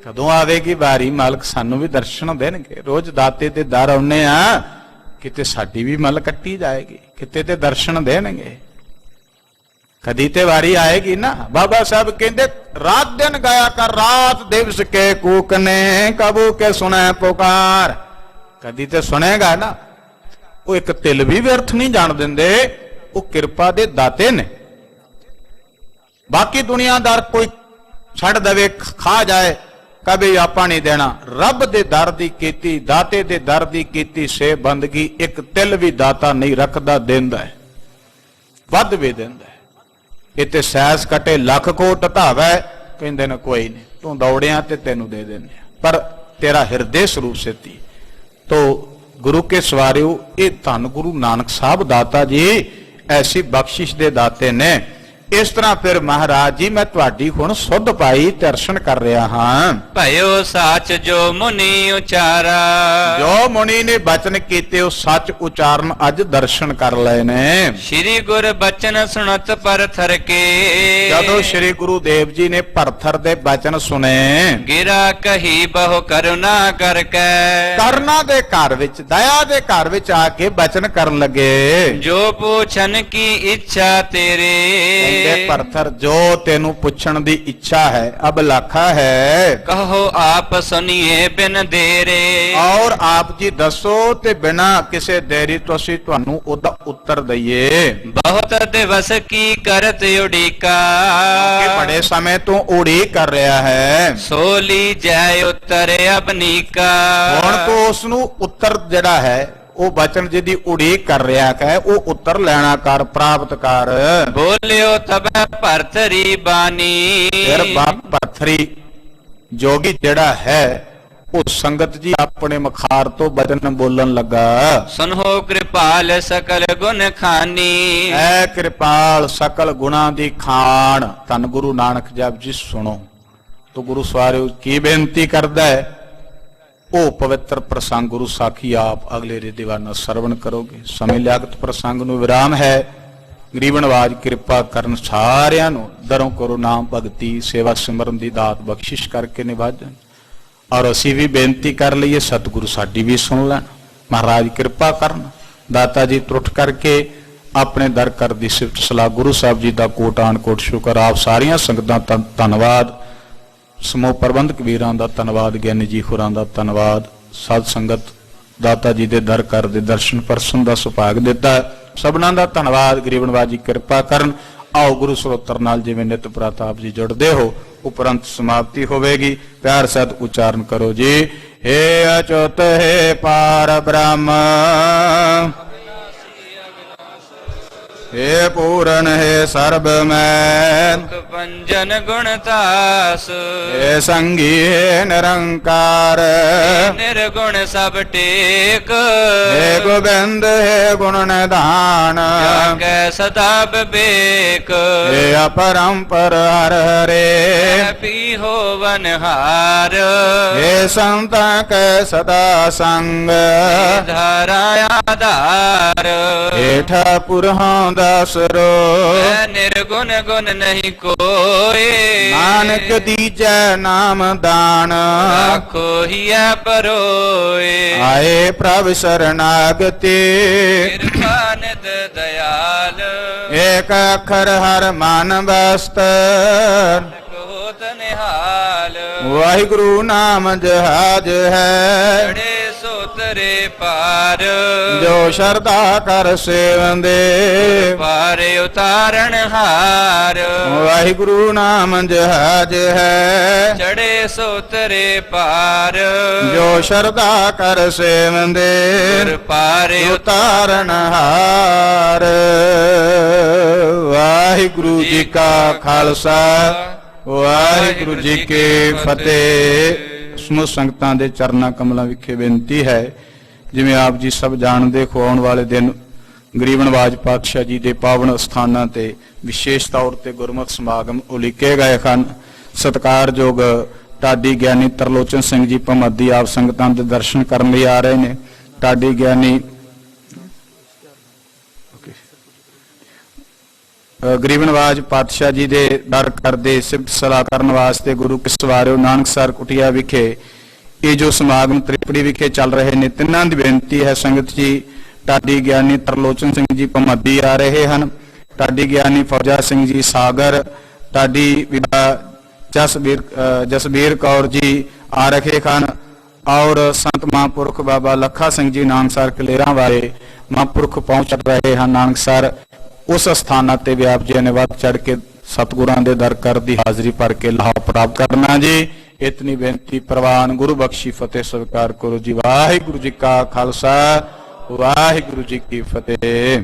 ਕਦੋਂ ਆਵੇਗੀ ਵਾਰੀ? ਮਾਲਕ ਸਾਨੂੰ ਵੀ ਦਰਸ਼ਨ ਦੇਣਗੇ। ਰੋਜ਼ ਦਾਤੇ ਤੇ ਦਰ ਆਉਨੇ ਆ, ਕਿਤੇ ਸਾਡੀ ਵੀ ਮੱਲ ਕੱਟੀ ਜਾਏਗੀ, ਕਿਤੇ ਤੇ ਦਰਸ਼ਨ ਦੇਣਗੇ। ਕਦੀ ਤੇ ਵਾਰੀ ਆਏਗੀ ਨਾ। ਬਾਬਾ ਸਾਹਿਬ ਕਹਿੰਦੇ ਰਾਤ ਦਿਨ ਗਾਇਆ ਕਰ, ਰਾਤ ਦਿਵਸ ਕੇ ਕੂਕ ਨੇ ਕਬੂ ਕੇ ਸੁਣੇ ਪੁਕਾਰ। ਕਦੀ ਤੇ ਸੁਣੇਗਾ ਨਾ। ਉਹ ਇੱਕ ਤਿਲ ਵੀ ਵਿਅਰਥ ਨਹੀਂ ਜਾਣ ਦਿੰਦੇ, ਉਹ ਕਿਰਪਾ ਦੇ ਦਾਤੇ ਨੇ। ਬਾਕੀ ਦੁਨੀਆਦਾਰ ਕੋਈ ਛੱਡ ਦੇਵੇ, ਖਾ ਜਾਏ, ਕਦੇ ਆਪਾਂ ਨਹੀਂ ਦੇਣਾ। ਰੱਬ ਦੇ ਦਰ ਦੀ ਕੀਤੀ, ਦਾਤੇ ਦੇ ਦਰ ਦੀ ਕੀਤੀ ਸੇ ਬੰਦਗੀ, ਇੱਕ ਤਿਲ ਵੀ ਦਾਤਾ ਨਹੀਂ ਰੱਖਦਾ, ਦਿੰਦਾ ਹੈ, ਵੱਧ ਵੀ ਦਿੰਦਾ ਹੈ। ਇਹ ਤੇ ਸੈਸ ਕਟੇ ਲੱਖ ਕੋਟ ਧਾਵੇ, ਕਹਿੰਦੇ ਨੇ ਕੋਈ ਨਹੀਂ, ਤੂੰ ਦੌੜਿਆ ਤੇ ਤੈਨੂੰ ਦੇ ਦਿੰਦੇ ਆ, ਪਰ ਤੇਰਾ ਹਿਰਦੇ ਸਰੂਪ ਸੇਤੀ। ਤੋ ਗੁਰੂ ਕੇ ਸਵਾਰਿਓ, ਇਹ ਧੰਨ ਗੁਰੂ ਨਾਨਕ ਸਾਹਿਬ ਦਾਤਾ ਜੀ ਐਸੀ ਬਖਸ਼ਿਸ਼ ਦੇ ਦਾਤੇ ਨੇ। ਇਸ ਤਰ੍ਹਾਂ ਫਿਰ ਮਹਾਰਾਜ ਜੀ ਮੈਂ ਤੁਹਾਡੀ ਹੁਣ ਸੁੱਧ ਪਾਈ ਦਰਸ਼ਨ ਕਰ ਰਿਹਾ ਹਾਂ। ਭਇਓ ਸਾਚ ਜੋ ਮੁਨੀ ਉਚਾਰਾ, ਜੋ ਮੁਨੀ ਨੇ ਬਚਨ ਕੀਤੇ ਉਹ ਸੱਚ ਉਚਾਰਨ ਅੱਜ ਦਰਸ਼ਨ ਕਰ ਲਏ ਨੇ। ਸ੍ਰੀ ਗੁਰ ਬਚਨ ਸੁਣਤ ਪਰਥਰ ਕੇ, ਜਦੋਂ ਸ੍ਰੀ ਗੁਰੂ ਦੇਵ ਜੀ ਨੇ ਪਰਥਰ ਦੇ ਬਚਨ ਸੁਨੇ, ਗਿਰਾ ਕਹੀ ਬਹੁ ਕਰੁਣਾ ਕਰਕੇ, ਕਰਨਾ ਦੇ ਘਰ ਵਿੱਚ, ਦਇਆ ਦੇ ਘਰ ਵਿੱਚ ਆ ਕੇ ਬਚਨ ਕਰਨ ਲੱਗੇ। ਜੋ ਪੁੱਛਨ ਕੀ ਇੱਛਾ ਤੇਰੇ, ਕਹਿੰਦੇ ਪਰਥਰ ਜੋ ਤੈਨੂੰ ਪੁੱਛਣ ਦੀ ਇੱਛਾ ਹੈ, ਅਬਲਾਖਾ ਹੈ, ਕਹੋ ਆਪ ਸੁਨੀਏ ਬਿਨ ਦੇਰੇ। ਔਰ ਆਪ ਜੀ ਦੱਸੋ ਤੇ ਬਿਨਾ ਕਿਸੇ ਦੇਰੀ ਤੋਂ ਅਸੀਂ ਤੁਹਾਨੂੰ ਉਹਦਾ ਉੱਤਰ ਦਈਏ। ਬਹੁਤ ਦਿਵਸ ਕੀ ਕਰਤ ਉਡੀਕਾ, ਕਿ ਬੜੇ ਸਮੇਂ ਤੋਂ ਉਡੀਕ ਕਰ ਰਿਹਾ ਹੈ। ਸੋਲੀ ਜੈ ਉਤਰ ਅਬਨੀਕਾ, ਹੁਣ ਤੋਂ ਉਸ ਨੂੰ ਉੱਤਰ ਜਿਹੜਾ ਹੈ, ਉਹ ਬਚਨ ਜਿਹਦੀ ਉਡੀਕ ਕਰ ਰਿਹਾ ਹੈ, ਉਹ ਉੱਤਰ ਲੈਣਾ ਕਰ, ਪ੍ਰਾਪਤ ਕਰ। ਬੋਲਿਓ ਤਬੈ ਭਰਤਰੀ ਬਾਣੀ, ਫਿਰ ਬਾਪ ਪੱਥਰੀ ਜੋਗੀ ਜਿਹੜਾ ਹੈ ਉਹ ਸੰਗਤ ਜੀ ਆਪਣੇ ਮਖਾਰ ਤੋਂ ਬਚਨ ਬੋਲਣ ਲੱਗਾ। ਸੁਨੋ ਕਿਰਪਾਲ ਸਕਲ ਗੁਣ ਖਾਨੀ, ਐ ਕਿਰਪਾਲ ਸਕਲ ਗੁਣਾ ਦੀ ਖਾਨ, ਧੰਨ ਗੁਰੂ ਨਾਨਕ ਜਪ ਜੀ ਸੁਣੋ। ਤੋ ਗੁਰੂ ਸਵਾਰਿਓ ਕੀ ਬੇਨਤੀ ਕਰਦਾ ਹੈ, ਉਹ ਪਵਿੱਤਰ ਪ੍ਰਸੰਗ ਗੁਰੂ ਸਾਖੀ ਆਪ ਅਗਲੇ ਰੇ ਦੀਵਾਨਾ ਸਰਵਣ ਕਰੋਗੇ। ਸਮੇਂ ਲਿਆਕਤ ਪ੍ਰਸੰਗ ਨੂੰ ਵਿਰਾਮ ਹੈ। ਗਰੀਬ ਨਵਾਜ ਕਿਰਪਾ ਕਰਨ ਸਾਰਿਆਂ ਨੂੰ ਦਰੋਂ ਕਰੋ ਨਾਮ ਭਗਤੀ ਸੇਵਾ ਸਿਮਰਨ ਦੀ ਦਾਤ ਬਖਸ਼ਿਸ਼ ਕਰਕੇ ਨਿਵਾਜਣ। ਔਰ ਅਸੀਂ ਵੀ ਬੇਨਤੀ ਕਰ ਲਈਏ ਸਤਿਗੁਰੂ ਸਾਡੀ ਵੀ ਸੁਣ ਲੈਣ, ਮਹਾਰਾਜ ਕਿਰਪਾ ਕਰਨ। ਦਾਤਾ ਜੀ ਟੁੱਟ ਕਰਕੇ ਆਪਣੇ ਦਰ ਕਰ ਦੀ ਸਿਫਤ ਸਲਾਹ, ਗੁਰੂ ਸਾਹਿਬ ਜੀ ਦਾ ਕੋਟਾਨ ਕੋਟ ਸ਼ੁਕਰ। ਆਪ ਸਾਰੀਆਂ ਸੰਗਤਾਂ ਦਾ ਧੰਨਵਾਦ, ਸਮੂਹ ਪ੍ਰਬੰਧਕ ਵੀਰਾਂ ਦਾ ਧੰਨਵਾਦ, ਗਿਆਨੀ ਜੀ ਹੋਰਾਂ ਦਾ ਧੰਨਵਾਦ। ਸਾਧ ਸੰਗਤ ਦਾਤਾ ਜੀ ਦੇ ਦਰ ਕਰ ਦੇ ਦਰਸ਼ਨ ਪਰਸਨ ਦਾ ਸੁਭਾਗ ਦਿੱਤਾ, ਸਭਨਾਂ ਦਾ ਧੰਨਵਾਦ। ਗਰੀਬ ਨਵਾਜ ਜੀ ਕਿਰਪਾ ਕਰਨ। ਆਓ ਗੁਰੂ ਸਰੋਤਰ ਨਾਲ ਜਿਵੇਂ ਨਿਤ ਪ੍ਰਤਾਪ ਜੀ ਜੁੜਦੇ ਹੋ, ਉਪਰੰਤ ਸਮਾਪਤੀ ਹੋਵੇਗੀ। ਪਿਆਰ ਸਹਿਤ ਉਚਾਰਨ ਕਰੋ ਜੀ। ਹੇ ਅਚੁੱਤ ਹੈ ਪਾਰ ਬ੍ਰਹਮ, हे पूरन हे सर्व में, पंजन गुणतास, हे संगी हे निरंकार, निर्गुण सब टेक, हे गोविंद हे गुण निधान, कै सदा विवेक, हे अपरंपर हर हरे, पी हो वनहार, हे संत कै सदा संग, धारा आधार, हे ठाकुर दासरो, निर्गुण गुण नहीं कोई, नानक दीजै नाम दान, आखो ही परोए, आए प्रभ शरणागति, कृपा निध दयाल, एक अखर हर मन बस्त, होत निहाल, वाहिगुरु नाम जहाज है, चढ़े सोतरे पार, जो शरदा कर सेवंदे, पार उतारण हार, वाहिगुरु नाम जहाज है, चढ़े सोतरे पार, जो शरदा कर सेवंदे, पार उतारण हार। वाहिगुरु जी का खालसा, ਵਾਹਿਗੁਰੂ ਜੀ ਕੀ ਫਤਿਹ। ਸਮੂਹ ਸੰਗਤਾਂ ਦੇ ਚਰਨਾਂ ਕਮਲਾਂ ਵਿਖੇ ਬੇਨਤੀ ਹੈ, ਜਿਵੇਂ ਆਪ ਜੀ ਸਭ ਜਾਣਦੇ ਹੋ, ਆਉਣ ਵਾਲੇ ਦਿਨ ਗਰੀਬ ਨਵਾਜ ਪਾਤਸ਼ਾਹ ਜੀ ਦੇ ਪਾਵਨ ਸਥਾਨਾਂ ਤੇ ਵਿਸ਼ੇਸ਼ ਤੌਰ ਤੇ ਗੁਰਮਤਿ ਸਮਾਗਮ ਉਲੀਕੇ ਗਏ ਹਨ। ਸਤਿਕਾਰਯੋਗ ਢਾਡੀ ਗਿਆਨੀ ਤਰਲੋਚਨ ਸਿੰਘ ਜੀ ਭਮੱਦੀ ਆਪ ਸੰਗਤਾਂ ਦੇ ਦਰਸ਼ਨ ਕਰਨ ਲਈ ਆ ਰਹੇ ਨੇ। ਢਾਡੀ ਗਿਆਨੀ ਗਰੀਬ ਨਵਾਜ ਪਾਤਸ਼ਾਹ ਜੀ ਦੇ ਦਰ ਕਰਦੇ ਸਿਫਤ ਸਲਾਹ ਕਰਨ ਵਾਸਤੇ ਗੁਰੂ ਕੇ ਸਵਾਰਿਓ ਨਾਨਕਸਰ ਕੁਟਿਆ ਵਿਖੇ ਇਹ ਜੋ ਸਮਾਗਮ ਤ੍ਰਿਪੜੀ ਵਿਖੇ ਚੱਲ ਰਹੇ ਨੇ, ਤਿੰਨਾਂ ਦੀ ਬੇਨਤੀ ਹੈ ਸੰਗਤ ਜੀ। ਢਾਡੀ ਗਿਆਨੀ ਤਰਲੋਚਨ ਸਿੰਘ ਜੀ ਭਮੱਦੀ ਆ ਰਹੇ ਹਨ, ਢਾਡੀ ਗਿਆਨੀ ਫੌਜਾ ਸਿੰਘ ਜੀ ਸਾਗਰ, ਢਾਡੀ ਵਿਦਾ ਜਸਬੀਰ ਕੌਰ ਜੀ ਆ ਰਹੇ ਹਨ, ਔਰ ਸੰਤ ਮਹਾਂਪੁਰਖ ਬਾਬਾ ਲੱਖਾ ਸਿੰਘ ਜੀ ਨਾਨਕਸਰ ਕਲੇਰਾਂ ਵਾਲੇ ਮਹਾਂਪੁਰਖ ਪਹੁੰਚ ਰਹੇ ਹਨ ਨਾਨਕਸਰ। ਉਸ ਸਥਾਨਾਂ ਤੇ ਵੀ ਆਪ ਜੀ ਨੇ ਵੱਧ ਚੜ ਕੇ ਸਤਿਗੁਰਾਂ ਦੇ ਦਰ ਕਰ ਦੀ ਹਾਜ਼ਰੀ ਭਰ ਕੇ ਲਾਭ ਪ੍ਰਾਪਤ ਕਰਨਾ ਜੀ। ਇਤਨੀ ਬੇਨਤੀ ਪ੍ਰਵਾਨ, ਗੁਰੂ ਬਖਸ਼ੀ ਫਤਿਹ ਸਵੀਕਾਰ ਕਰੋ ਜੀ। ਵਾਹਿਗੁਰੂ ਜੀ ਕਾ ਖਾਲਸਾ, ਵਾਹਿਗੁਰੂ ਜੀ ਕੀ ਫਤਿਹ।